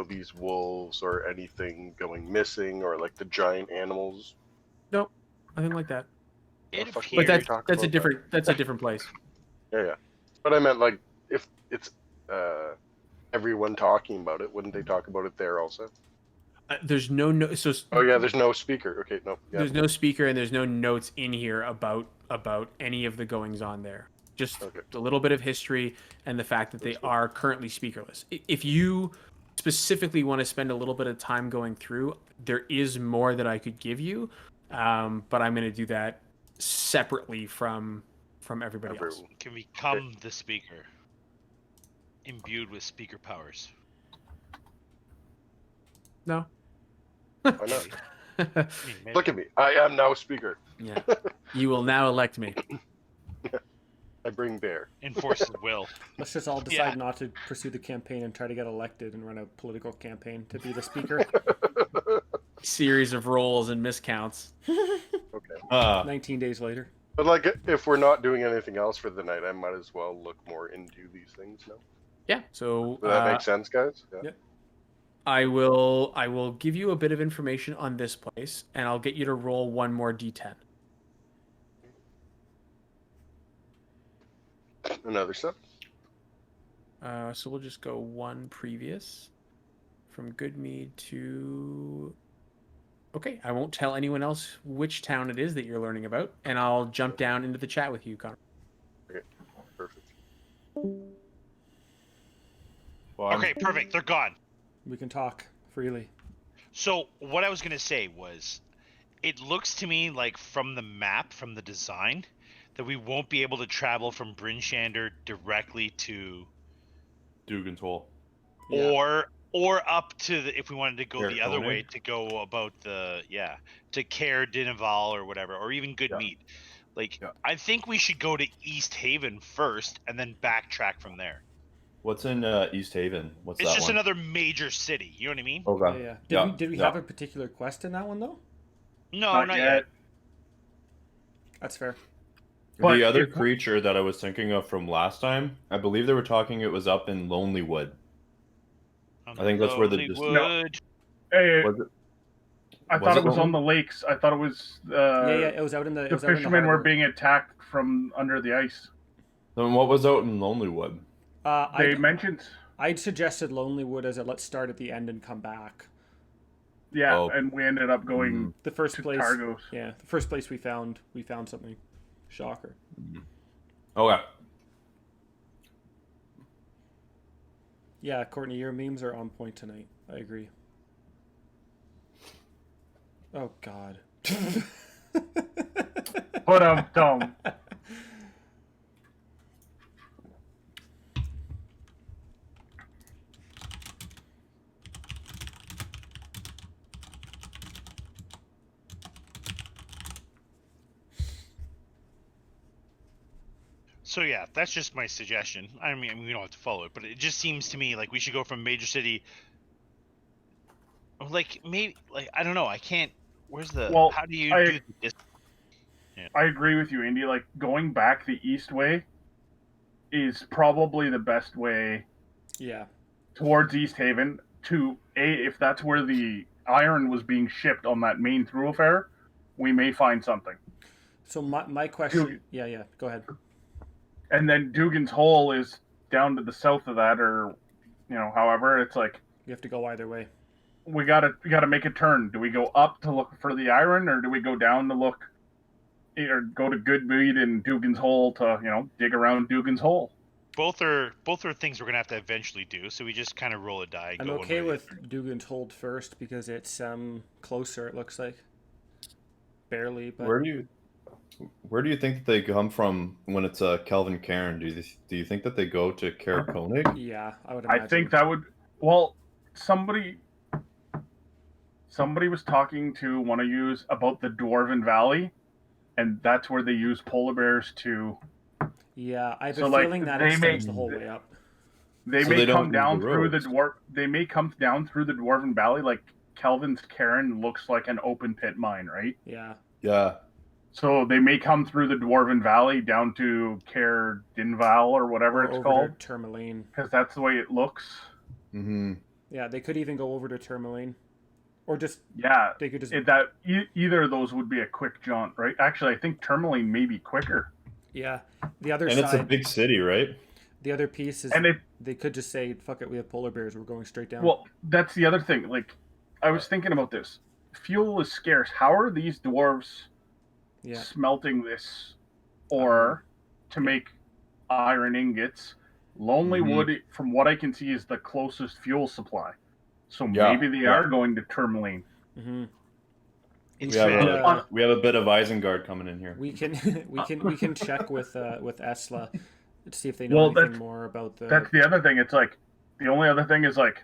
these wolves or anything going missing or like the giant animals. Nope, nothing like that. It fuck But appears that's a different place. Yeah. But I meant like if it's everyone talking about it, wouldn't they talk about it there also? There's no. So Oh yeah, there's no speaker. Okay, no. Yeah. there's no speaker and there's no notes in here about any of the goings on there. Just Okay. a little bit of history and the fact that they That's good. are currently speakerless. If you specifically want to spend a little bit of time going through, there is more that I could give you, but I'm going to do that separately from everybody else. Everyone. Can become the speaker, imbued with speaker powers. No. Why not? I mean, maybe. Look at me. I am now speaker. Yeah. You will now elect me. I bring bear. Enforce his will. Let's just all decide not to pursue the campaign and try to get elected and run a political campaign to be the speaker. Series of rolls and miscounts. Okay. 19 days later. But like, if we're not doing anything else for the night, I might as well look more into these things now. Yeah. So Does that make sense, guys? Yeah. Yep. I will give you a bit of information on this place, and I'll get you to roll one more d10. Another step. So we'll just go one previous from Goodmead to. Okay, I won't tell anyone else which town it is that you're learning about, and I'll jump down into the chat with you, Connor. Okay. Perfect. Well, Okay, perfect. They're gone. We can talk freely. So what I was gonna say was, it looks to me like from the map, from the design, that we won't be able to travel from Bryn Shander directly to, Dugan's Hole. Yeah. or up to the, if we wanted to go the other Koenig? way to go about the to Caer Dinaval or whatever, or even Goodmead. Like I think we should go to East Haven first and then backtrack from there. What's in East Haven? What's It's that just one? another major city. You know what I mean? Okay. Yeah. Did we have a particular quest in that one though? No, not yet. That's fair. But The other if- creature that I was thinking of from last time, I believe they were talking it was up in Lonely Wood. I think that's where the Wood. Hey, Was it? I was thought it it was Lonely? on the lakes. I thought it was Yeah, it was out in the. It the was out in the fishermen were harbor. being attacked from under the ice. Then what was out in Lonely Wood? They mentioned, I'd suggested Lonelywood as a let's start at the end and come back. yeah, Oh. and we ended up going The first to place. Targos. Yeah, the first place we found something. Shocker. Okay. Yeah, Courtney, your memes are on point tonight. I agree. Oh God. But dumb. So yeah, that's just my suggestion. I mean, we don't have to follow it, but it just seems to me like we should go from major city. Like maybe, like I don't know. I can't. Where's the? Well, how do you I- do this? I agree with you, Andy. Like going back the east way is probably the best way Yeah. towards East Haven to if that's where the iron was being shipped on that main thoroughfare, we may find something. So my question. Yeah. Go ahead. And then Dugan's Hole is down to the south of that, or however, it's like You have to go either way. we gotta make a turn. Do we go up to look for the iron, or do we go down to look, or go to Goodmead and Dugan's Hole to dig around Dugan's Hole? Both are things we're gonna have to eventually do. So we just kind of roll a die. And I'm go one okay way or with the other. Dugan's Hold first because it's closer. It looks like barely, but Where do you think that they come from when it's Kelvin Cairn? Do you think that they go to Caer Koenig? yeah, I would I imagine. think that would. Well, somebody was talking to one of yous about the Dwarven Valley, and that's where they use polar bears to. Yeah, I have So, a like, feeling that they extends may- the whole way up. They So may they don't come use down the through the roads. They may come down through the Dwarven Valley. Like Kelvin's Cairn looks like an open pit mine, right? Yeah. Yeah. So they may come through the Dwarven Valley down to Caer Dinval or whatever Or it's over called, to Tourmaline. because that's the way it looks. Mm-hmm. Yeah, they could even go over to Tourmaline, or just Yeah, they could just either of those would be a quick jaunt, right? Actually, I think Tourmaline may be quicker. yeah. The other And it's a side, big city, right? the other piece is And it they could just say, "Fuck it, we have polar bears. We're going straight down." well, that's the other thing. Like, I was thinking about this. Fuel is scarce. How are these dwarves yeah, smelting this ore to make iron ingots? Lonely Mhm. Wood, from what I can see, is the closest fuel supply. So Yeah, maybe they yeah. are going to Tourmaline. Mm-hmm. We have, should, a, we have a bit of Isengard coming in here. we can we can check with Esla to see if they know Well, anything that's- more about the. That's the other thing. It's like the only other thing is like,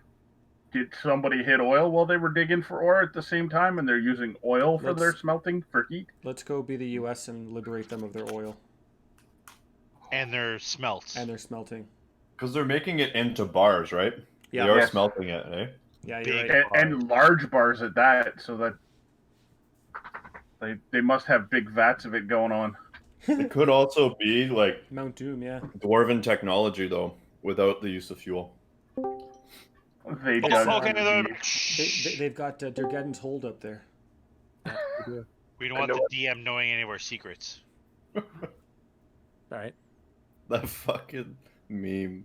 did somebody hit oil while they were digging for ore at the same time, and they're using oil for their Let's- smelting for heat? Let's go be the U.S. and liberate them of their oil And their smelts. and their smelting. Because they're making it into bars, right? Yeah. They are Yes. smelting it, eh? Yeah, you're Big- right. And large bars at that, so that they must have big vats of it going on. It could also be like Mount Doom, yeah. dwarven technology, though, without the use of fuel. They It's- dug Okay, They've got Durgeddon's hold up there. we don't I want know the DM knowing any of our secrets. All right. That fucking meme.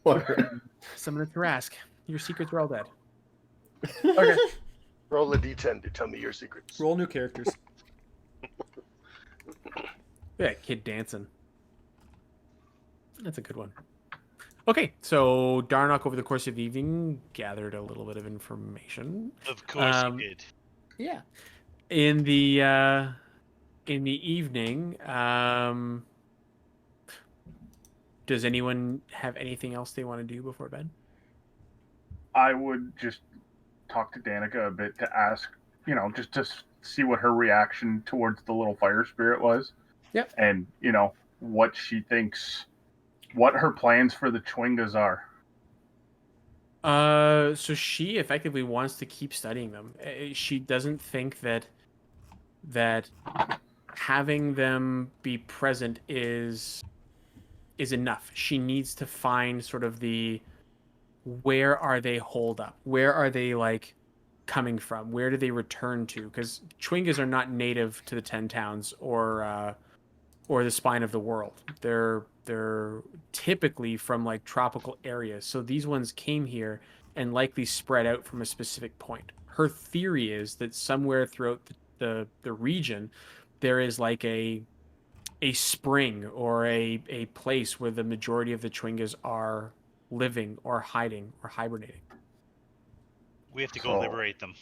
Whatever. Summon a Tarask. Your secrets are all dead. Okay. Roll a d10 to tell me your secrets. Roll new characters. Yeah, kid dancing. That's a good one. Okay, so Darnock over the course of the evening gathered a little bit of information. Of course Um, you did. Yeah. In the evening, does anyone have anything else they want to do before bed? I would just talk to Danica a bit to ask, just to see what her reaction towards the little fire spirit was. Yep. And, what she thinks, what her plans for the Chwingas are. So she effectively wants to keep studying them. She doesn't think that having them be present is enough. She needs to find sort of where are they holed up? Where are they like coming from? Where do they return to? Because Chwingas are not native to the 10 towns or the spine of the world. They're typically from like tropical areas. So these ones came here and likely spread out from a specific point. Her theory is that somewhere throughout the region there is like a spring or a place where the majority of the Chwingas are living or hiding or hibernating. We have to go So- liberate them.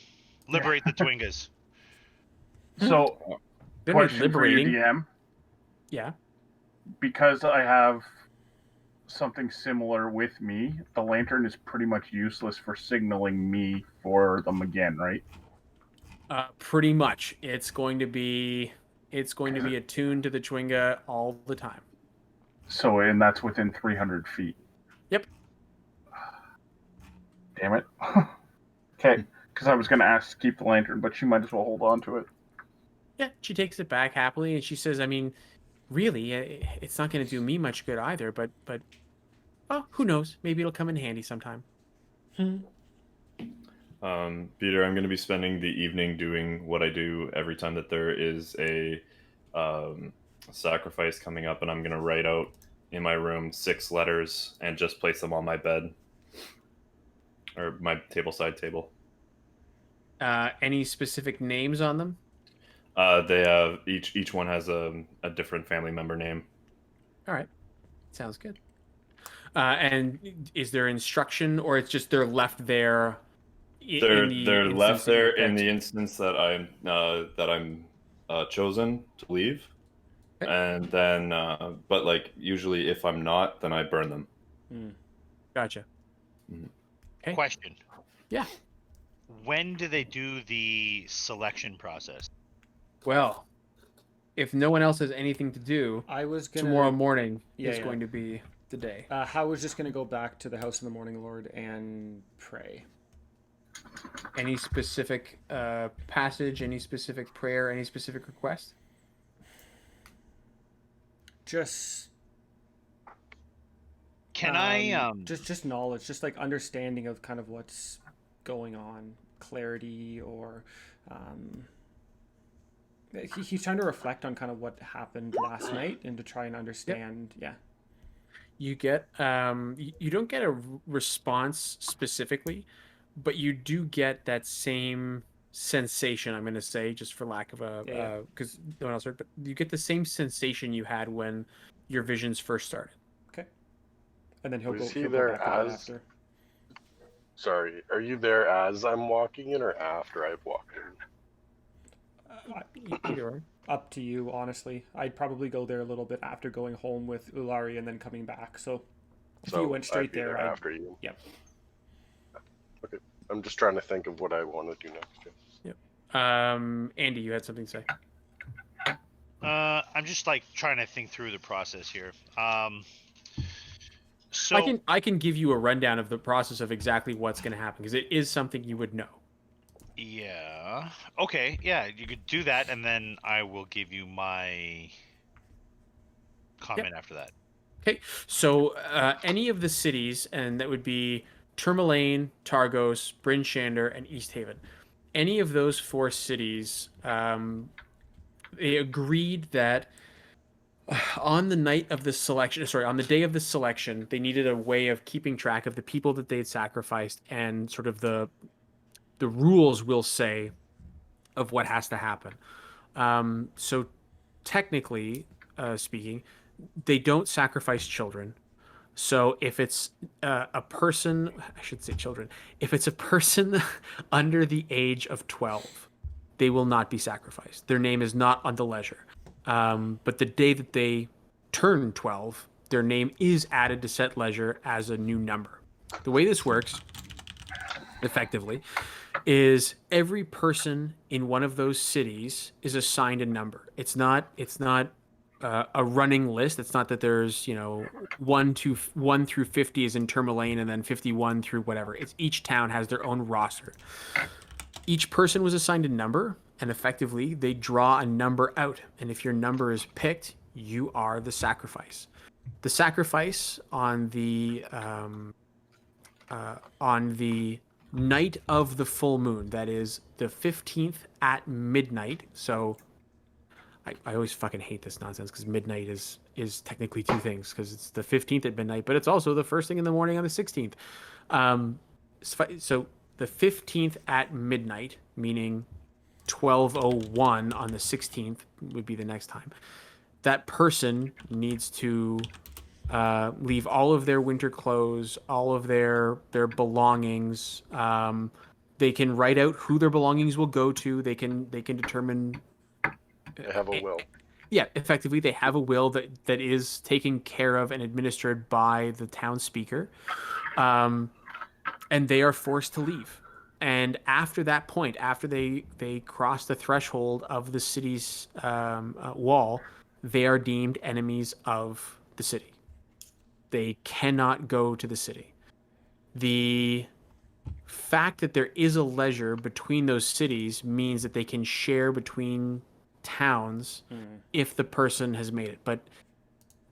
Liberate the Twingas. So, They're not question for you, liberating. DM. Yeah. Because I have something similar with me, the lantern is pretty much useless for signaling me for them again, right? Pretty much. It's going to be attuned to the Chwinga all the time. So, and that's within 300 feet. Yep. Damn it. Okay, because I was going to ask to keep the lantern, but she might as well hold on to it. Yeah, she takes it back happily, and she says, "I mean, really, it's not going to do me much good either. But, oh, who knows? Maybe it'll come in handy sometime." Peter, I'm going to be spending the evening doing what I do every time that there is a sacrifice coming up, and I'm going to write out in my room 6 letters and just place them on my bed or my tableside table. Any specific names on them? They have each one has a different family member name. All right, sounds good. And is there instruction, or it's just they're left there? They're left there in in the instance that I'm chosen to leave, Okay. and then but like usually if I'm not, then I burn them. Gotcha. Mhm. Okay. Question. Yeah. When do they do the selection process? Well, if no one else has anything to do, I was gonna tomorrow morning Yeah, is yeah. going to be the day. How was just gonna go back to the house of the Morning Lord and pray. Any specific passage, any specific prayer, any specific request? Just Can I just knowledge, just like understanding of kind of what's going on, clarity, or he's trying to reflect on kind of what happened last night and to try and understand. Yeah. You get you don't get a response specifically, but you do get that same sensation, I'm going to say, just for lack of Yeah. because no one else heard, but you get the same sensation you had when your visions first started. Okay. And then he'll Was go, he he'll there go back to bed as- after. Sorry, are you there as I'm walking in or after I've walked in? Either or. Up to you, honestly. I'd probably go there a little bit after going home with Ulari and then coming back. So if So you went straight I'd be there, after you. Yep. Okay. I'm just trying to think of what I want to do next. Andy, you had something to say. I'm just like trying to think through the process here. So I can give you a rundown of the process of exactly what's going to happen because it is something you would know. yeah, okay, yeah, you could do that, and then I will give you my comment after that. Okay, so any of the cities, and that would be Tourmaline, Targos, Bryn Shander, and East Haven. Any of those 4 cities, they agreed that on the night of the selection, on the day of the selection, they needed a way of keeping track of the people that they had sacrificed and sort of the rules, we'll say, of what has to happen. So technically speaking, they don't sacrifice children. So if it's a person, I should say children, if it's a person under the age of 12, they will not be sacrificed. Their name is not on the ledger. But the day that they turn 12, their name is added to set ledger as a new number. The way this works, effectively, is every person in one of those cities is assigned a number. It's not a running list. It's not that there's 1 through 50 is in Tourmaline and then 51 through whatever. It's each town has their own roster. Each person was assigned a number, and effectively they draw a number out. And if your number is picked, you are the sacrifice. The sacrifice on the night of the full moon, that is the 15th at midnight. So I always fucking hate this nonsense because midnight is technically 2 things because it's the 15th at midnight, but it's also the first thing in the morning on the 16th. So the 15th at midnight, meaning 12:01 on the 16th would be the next time. That person needs to leave all of their winter clothes, all of their belongings. They can write out who their belongings will go to. They can determine. They have a will. Yeah, effectively, they have a will that is taken care of and administered by the town speaker, and they are forced to leave. And after that point, after they cross the threshold of the city's wall, they are deemed enemies of the city. They cannot go to the city. The fact that there is a ledger between those cities means that they can share between towns if the person has made it, but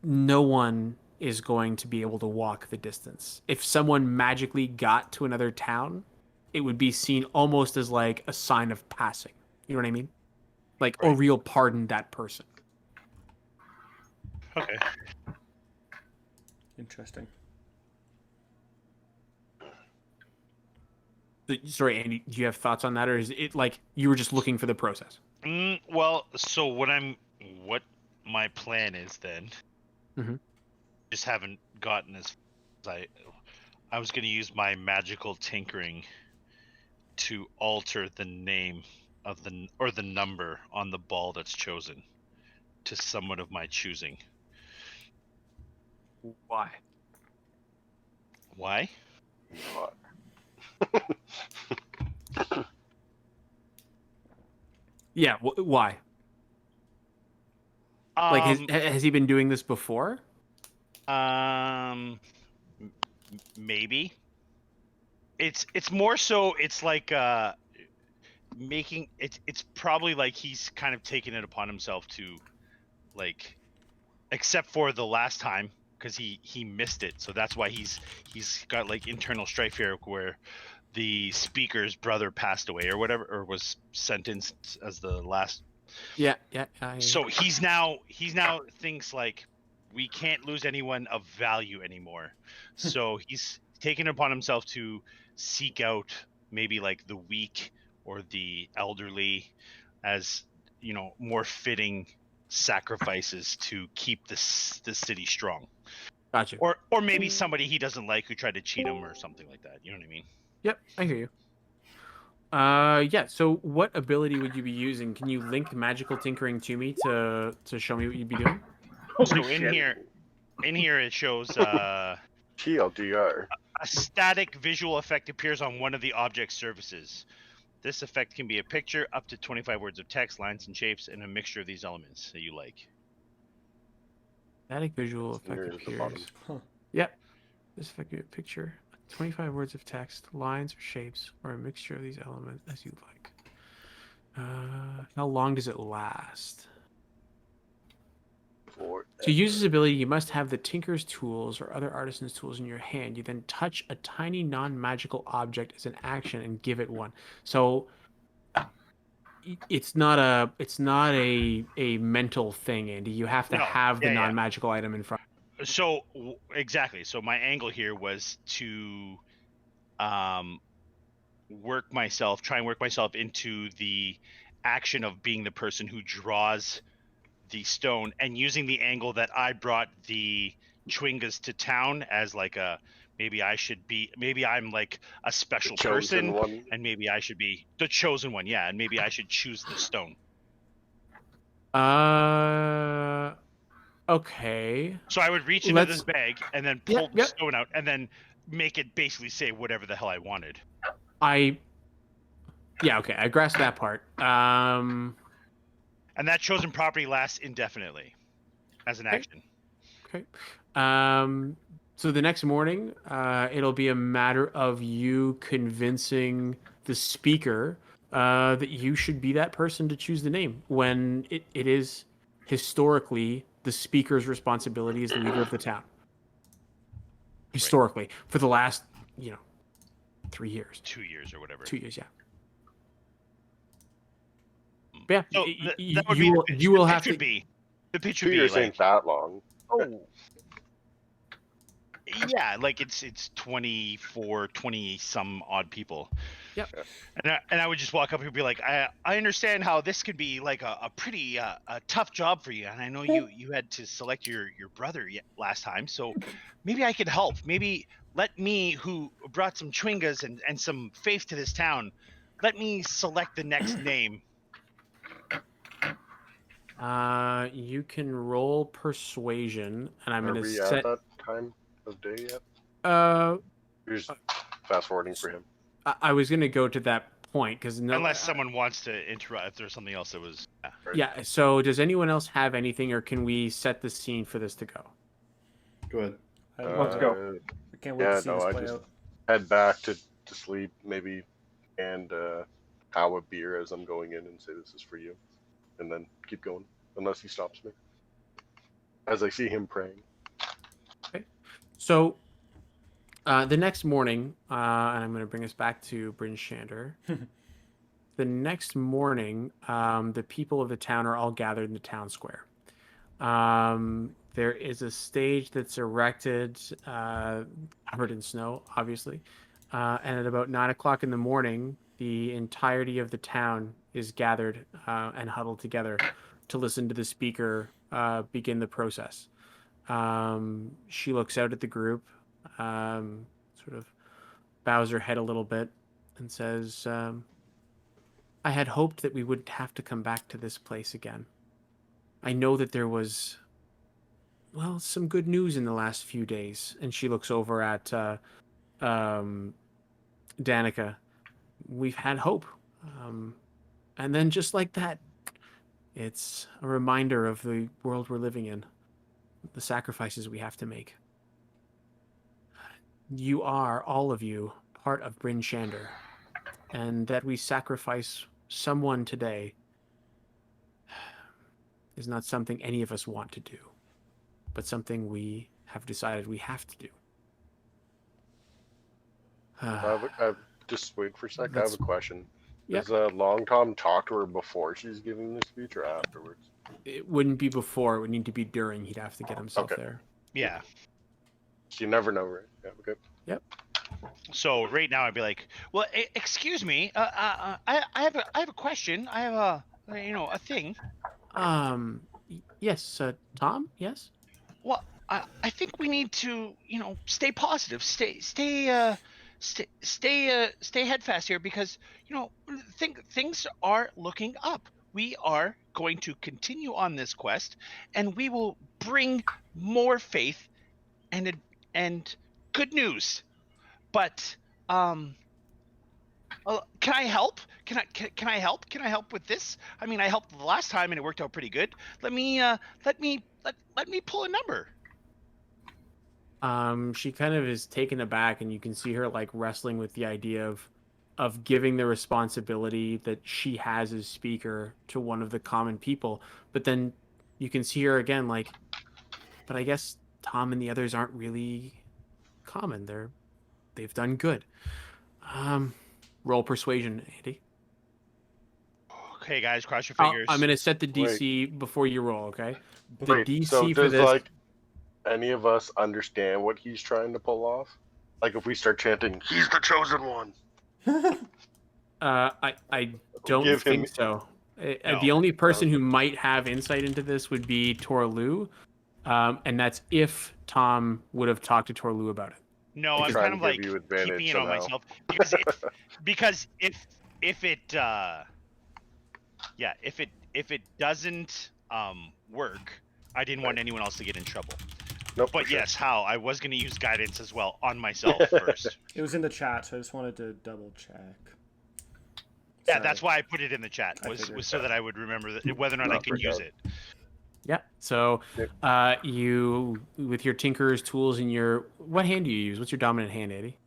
no one is going to be able to walk the distance. If someone magically got to another town, it would be seen almost as like a sign of passing. You know what I mean? Like Right. Oriel pardoned that person. Okay. Interesting. Sorry, Andy, do you have thoughts on that, or is it like you were just looking for the process? Well, so what my plan is then, just haven't gotten as I was going to use my magical tinkering to alter the name of the number on the ball that's chosen to someone of my choosing. Why? Why? Not. Yeah, why? Like, has he been doing this before? Maybe. It's more so. It's like making it. It's probably like he's kind of taken it upon himself to, like, except for the last time because he missed it. So that's why he's got like internal strife here where the speaker's brother passed away or whatever, or was sentenced as the last. Yeah. So he's now thinks like we can't lose anyone of value anymore. So he's taken it upon himself to seek out maybe like the weak or the elderly as, more fitting sacrifices to keep the city strong. Gotcha. Or maybe somebody he doesn't like who tried to cheat him or something like that. You know what I mean? Yep, I hear you. Yeah. So, what ability would you be using? Can you link magical tinkering to me to show me what you'd be doing? So in here it shows TLDR. a static visual effect appears on one of the object's surfaces. This effect can be a picture, up to 25 words of text, lines and shapes, and a mixture of these elements that you like. Static visual Near effect the bottom. appears. Huh. Yep. This effect could be a picture, 25 words of text, lines or shapes, or a mixture of these elements as you like. How long does it last? To use this ability, you must have the Tinker's tools or other artisan's tools in your hand. You then touch a tiny non-magical object as an action and give it one. So it's not a mental thing, Andy. You have to No, have the yeah. non-magical item in front. So exactly. So my angle here was to try and work myself into the action of being the person who draws the stone, and using the angle that I brought the Chwingas to town as like a maybe I'm like a special Chosen person, one. and maybe I should be the chosen one, yeah, and maybe I should choose the stone. Okay. So I would reach into this bag and then pull the stone out and then make it basically say whatever the hell I wanted. Yeah, okay, I grasped that part. And that chosen property lasts indefinitely as an action. Okay. So the next morning, it'll be a matter of you convincing the speaker that you should be that person to choose the name, when it is historically the speaker's responsibility as the leader of the town. Historically, for the last, 3 years. 2 years or whatever. 2 years, yeah. Yeah, So you will have to be. The pitch 2 would be years like, ain't that long. oh, yeah, like it's 24, 20 some odd people. Yep. And I would just walk up and be like, I understand how this could be like a pretty a tough job for you, and I know you had to select your brother last time, so maybe I could help. Maybe let me, who brought some Chwingas and some faith to this town, let me select the next name. You can roll persuasion, and I'm Are going to we set. at that time of day yet? Uh, You're just fast forwarding for him. I was going to go to that point because Unless someone wants to interrupt, if there's something else that was. Yeah. So, does anyone else have anything, or can we set the scene for this to go? Go ahead. Let's go. I can't wait to see this I play just out. head back to sleep, maybe, and have a beer as I'm going in and say this is for you, and then keep going unless he stops me. As I see him praying. Okay. So, the next morning, and I'm going to bring us back to Bryn Shander. The next morning, the people of the town are all gathered in the town square. There is a stage that's erected, covered in snow, obviously. And at about 9 o'clock in the morning, the entirety of the town is gathered and huddled together to listen to the speaker begin the process. She looks out at the group, sort of bows her head a little bit, and says, I had hoped that we wouldn't have to come back to this place again. I know that there was, well, some good news in the last few days. And she looks over at Danica. We've had hope. And then just like that, it's a reminder of the world we're living in, the sacrifices we have to make. You are, all of you, part of Bryn Shander, and that we sacrifice someone today is not something any of us want to do, but something we have decided we have to do. Just wait for a sec. I have a question. Yep. Does Long Tom talk to her before she's giving the speech or afterwards? It wouldn't be before. It would need to be during. He'd have to get himself there. Yeah. You never know, right? Yeah, okay. Yep. So right now I'd be like, well, excuse me, I have a question. I have a thing. Yes, Tom. Yes. Well, I think we need to, stay positive, stay stay headfast here because things are looking up. We are going to continue on this quest, and we will bring more faith and good news. But can I help? Can I help? Can I help with this? I mean, I helped the last time and it worked out pretty good. Let me pull a number. She kind of is taken aback, and you can see her like wrestling with the idea of giving the responsibility that she has as speaker to one of the common people. But then you can see her again like, but I guess Tom and the others aren't really common. They've done good. Roll persuasion, Andy. Okay, guys, cross your I'm fingers. gonna set the DC before you roll, okay? The Wait, DC so for does this. like any of us understand what he's trying to pull off? Like if we start chanting, "He's the chosen one." I don't Give him- think so. No. The only person who might have insight into this would be Torlu, and that's if Tom would have talked to Torlu about it. No, I'm I'm trying kind of to give like you advantage keeping it on somehow. myself because if it doesn't work, I didn't want anyone else to get in trouble. Nope. But for sure. yes, how I was going to use guidance as well on myself first. It was in the chat, so I just wanted to double check. Yeah, Sorry. that's why I put it in the chat. I Was figured. so that I would remember whether or not I could use it. Yeah. So, Yep. you with your tinkerer's tools and what hand do you use? What's your dominant hand, Eddie?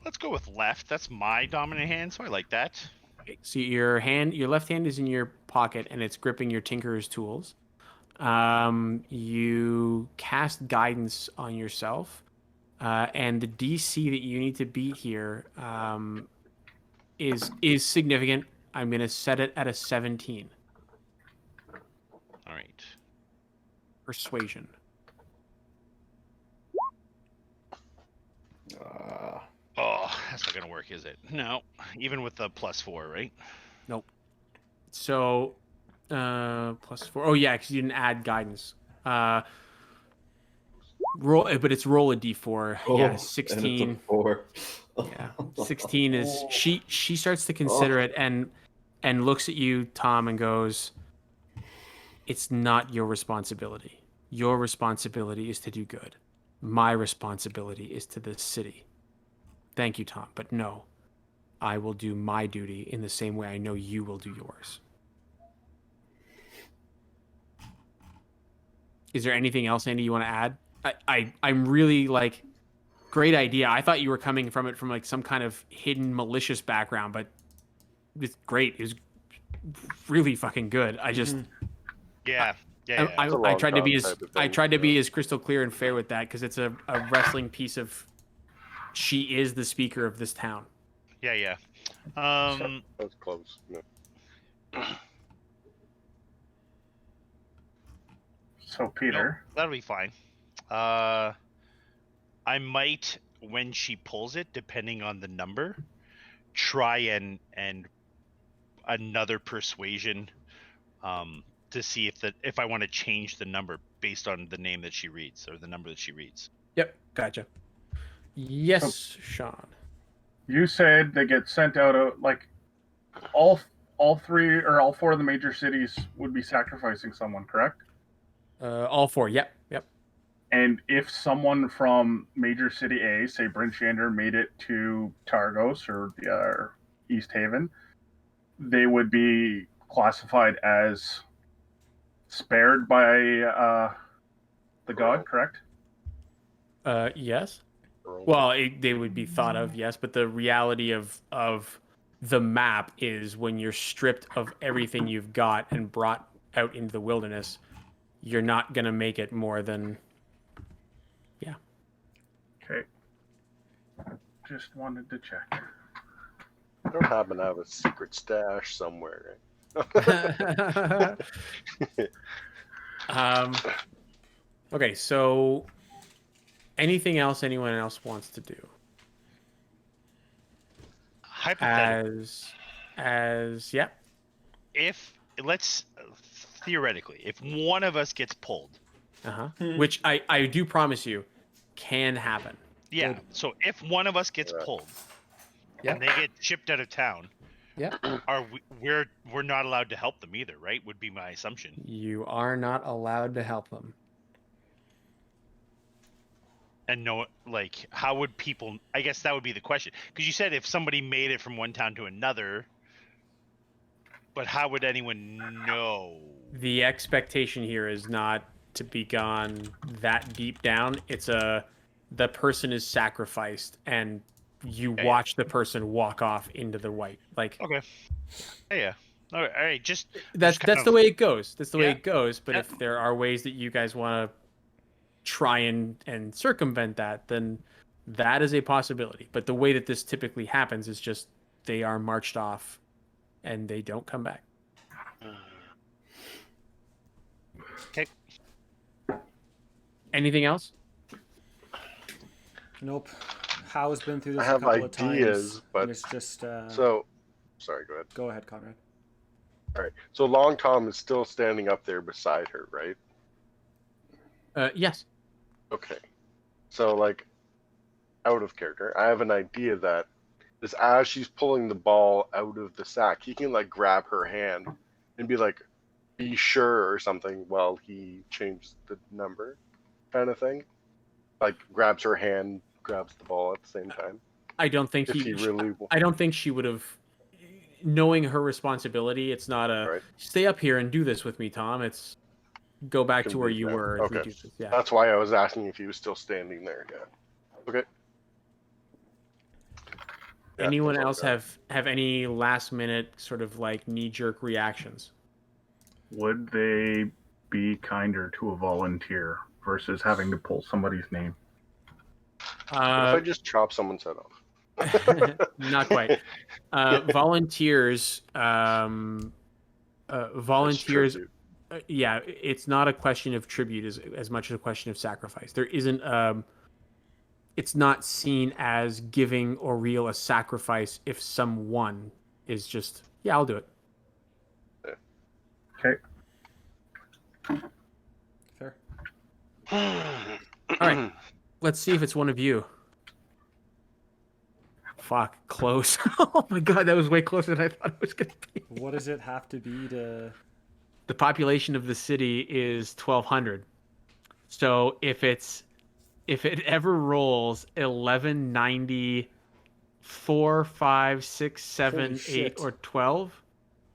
Let's go with left. That's my dominant hand, so I like that. Okay, so your left hand is in your pocket and it's gripping your tinkerer's tools. You cast guidance on yourself, and the DC that you need to beat here is significant. I'm gonna set it at a 17. All right. Persuasion. Oh, that's not gonna work, is it? No, even with the +4, right? Nope. So, +4. Oh yeah, because you didn't add guidance. Roll, but it's roll a d4. Yeah, And 16. it's a 4. Yeah, 16 is she starts to consider it and looks at you, Tom, and goes, "It's not your responsibility. Your responsibility is to do good. My responsibility is to the city. Thank you, Tom, but no, I will do my duty in the same way I know you will do yours." Is there anything else, Andy, you want to add? I'm really like, great idea. I thought you were coming from it from like some kind of hidden malicious background, but it's great. It was really fucking good. I just Yeah. I tried to be It's a as long-term type of I tried to thing, be as crystal clear and fair with that because it's a wrestling piece of she is the speaker of this town. Yeah. That's close. Yeah. So Peter, that'll be fine. I might, when she pulls it, depending on the number, try and another persuasion, to see if I want to change the number based on the name that she reads or the number that she reads. Yep, gotcha. Yes, Sean. you said they get sent out of like all three or all four of the major cities would be sacrificing someone, correct? All four. Yep. And if someone from major city A, say Bryn Shander, made it to Targos or East Haven, they would be classified as spared by the god, correct? Yes. Well, they would be thought of, yes, but the reality of the map is when you're stripped of everything you've got and brought out into the wilderness, you're not gonna make it more than. Okay. Just wanted to check. I don't happen to have a secret stash somewhere, right? Okay, so anything else anyone else wants to do? Hypothetically, Yeah. let's theoretically, if one of us gets pulled, Which I do promise you can happen. Yeah. Good. So if one of us gets Yeah. pulled Yeah. and they get shipped out of town, Yeah. we're not allowed to help them either, right? Would be my assumption. You are not allowed to help them. And no, like, how would people? I guess that would be the question. Because you said if somebody made it from one town to another, but how would anyone know? The expectation here is not to be gone that deep down. It's the person is sacrificed and you Yeah, watch the person walk off into the white. Like Okay. Yeah. All right. Just that's kind the of- way it goes. That's the way Yeah. it goes. But Yeah. if there are ways that you guys want to try and circumvent that, then that is a possibility. But the way that this typically happens is just they are marched off and they don't come back. Okay. Anything else? Nope. Hal's been through this I have a couple of ideas, times, but and it's just. So, sorry, go ahead. Go ahead, Conrad. All right. So Long Tom is still standing up there beside her, right? Yes. Okay. So, like, out of character, I have an idea that is as she's pulling the ball out of the sack, he can, like, grab her hand and be like, be sure or something while he changes the number kind of thing. Like, grabs her hand, grabs the ball at the same time. I don't think If he really. I don't think she would have, knowing her responsibility. It's not a Right. stay up here and do this with me, Tom. It's go back Can to where be you done. were. If we Okay. do this. Yeah. That's why I was asking if he was still standing there. Yeah. Okay. Yeah, Anyone that's all else I got. have any last minute sort of like knee jerk reactions? Would they be kinder to a volunteer versus having to pull somebody's name? What if I just chop someone's head off? Not quite. Volunteers. Volunteers. tribute. Yeah, it's not a question of tribute as much as a question of sacrifice. There isn't. It's not seen as giving or real a sacrifice if someone is just, yeah, I'll do it. Okay. Fair. All right. Let's see if it's one of you. Fuck, close. Oh my god, that was way closer than I thought it was going to be. What does it have to be to? The population of the city is 1,200. So if it ever rolls 11, 90, 4, 5, 6, 7, Holy 8, shit. or 12,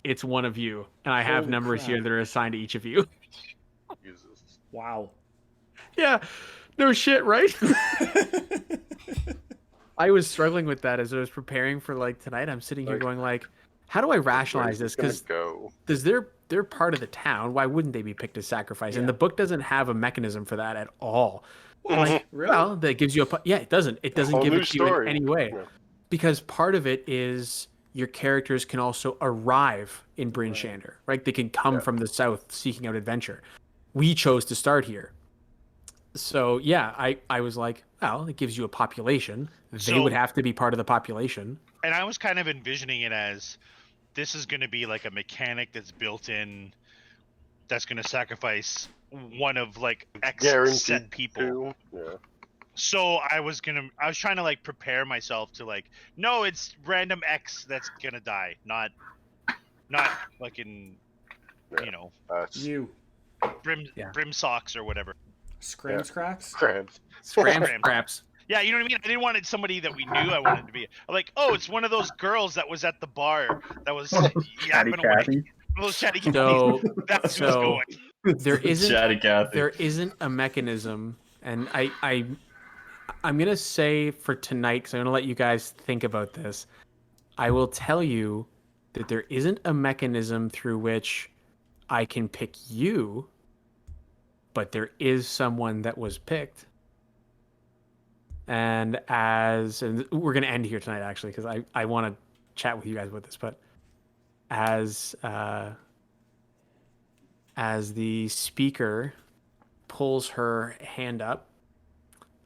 it's one of you. And I have Holy numbers here crap. that are assigned to each of you. Jesus. Wow. Yeah, no shit, right? I was struggling with that as I was preparing for like tonight. I'm sitting here Like, going like, how do I rationalize this? Where's Because this gonna go? they're part of the town. Why wouldn't they be picked as sacrifice? And Yeah. the book doesn't have a mechanism for that at all. Like, Really? well, that gives you yeah, it doesn't. It doesn't whole give new it to you in story. any way. Yeah. Because part of it is your characters can also arrive in Bryn Shander, right? They can come Yeah. from the south seeking out adventure. We chose to start here. So yeah, I was like, well, it gives you a population. They So- would have to be part of the population. And I was kind of envisioning it as this is going to be like a mechanic that's built in that's going to sacrifice one of like X Guaranteed set people. to. Yeah. So I was trying to like prepare myself to like, no, it's random X that's going to die, not like in, Yeah. you know, That's You. brim socks or whatever. Screams cracks? cramps. Scram Scram. scraps. Yeah, you know what I mean? I didn't want it somebody that we knew. I wanted to be like, oh, it's one of those girls that was at the bar that was Chatty yapping away. Cathy. One of those chatty Cathy's. So That's who's so going. there isn't Chatty Cathy. there isn't a mechanism, and I'm gonna say for tonight, because I'm gonna let you guys think about this. I will tell you that there isn't a mechanism through which I can pick you, but there is someone that was picked. And we're gonna end here tonight, actually, because I want to chat with you guys about this, but as the speaker pulls her hand up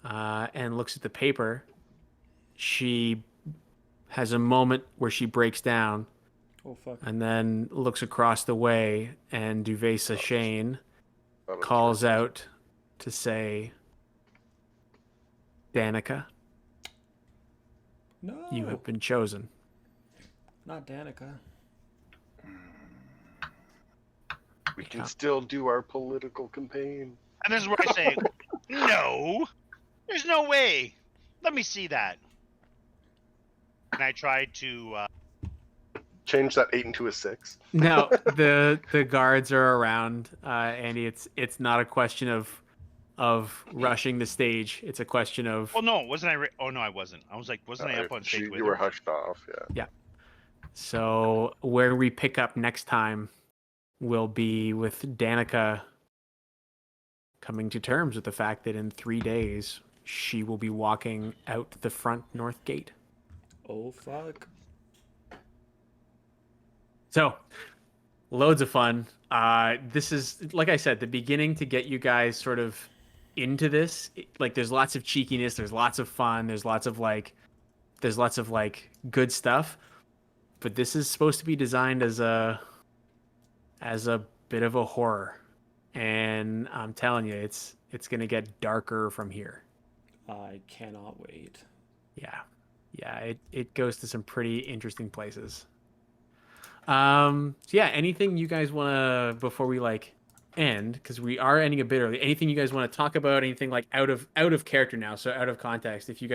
and looks at the paper, she has a moment where she breaks down Oh fuck. and then looks across the way, and Duvesa Shane That was calls out to say, Danica, No. You have been chosen. Not Danica. We can still do our political campaign. And this is where I say, no, there's no way. Let me see that. And I tried to. Change that 8 into a 6. No, the guards are around, Andy. It's not a question of rushing the stage. It's a question of Well, no, wasn't I? Oh no, I wasn't. I was like, wasn't I up on stage with You were her? hushed off, yeah. So where we pick up next time will be with Danica coming to terms with the fact that in 3 days she will be walking out the front north gate. Oh fuck. So loads of fun. This is, like I said, the beginning to get you guys sort of into this. Like there's lots of cheekiness, there's lots of fun, there's lots of like good stuff. But this is supposed to be designed as a bit of a horror, and I'm telling you, it's gonna get darker from here. I cannot wait. Yeah, it goes to some pretty interesting places. So yeah, anything you guys wanna, before we like end, because we are ending a bit early, anything you guys want to talk about, anything like out of character now, so out of context, if you guys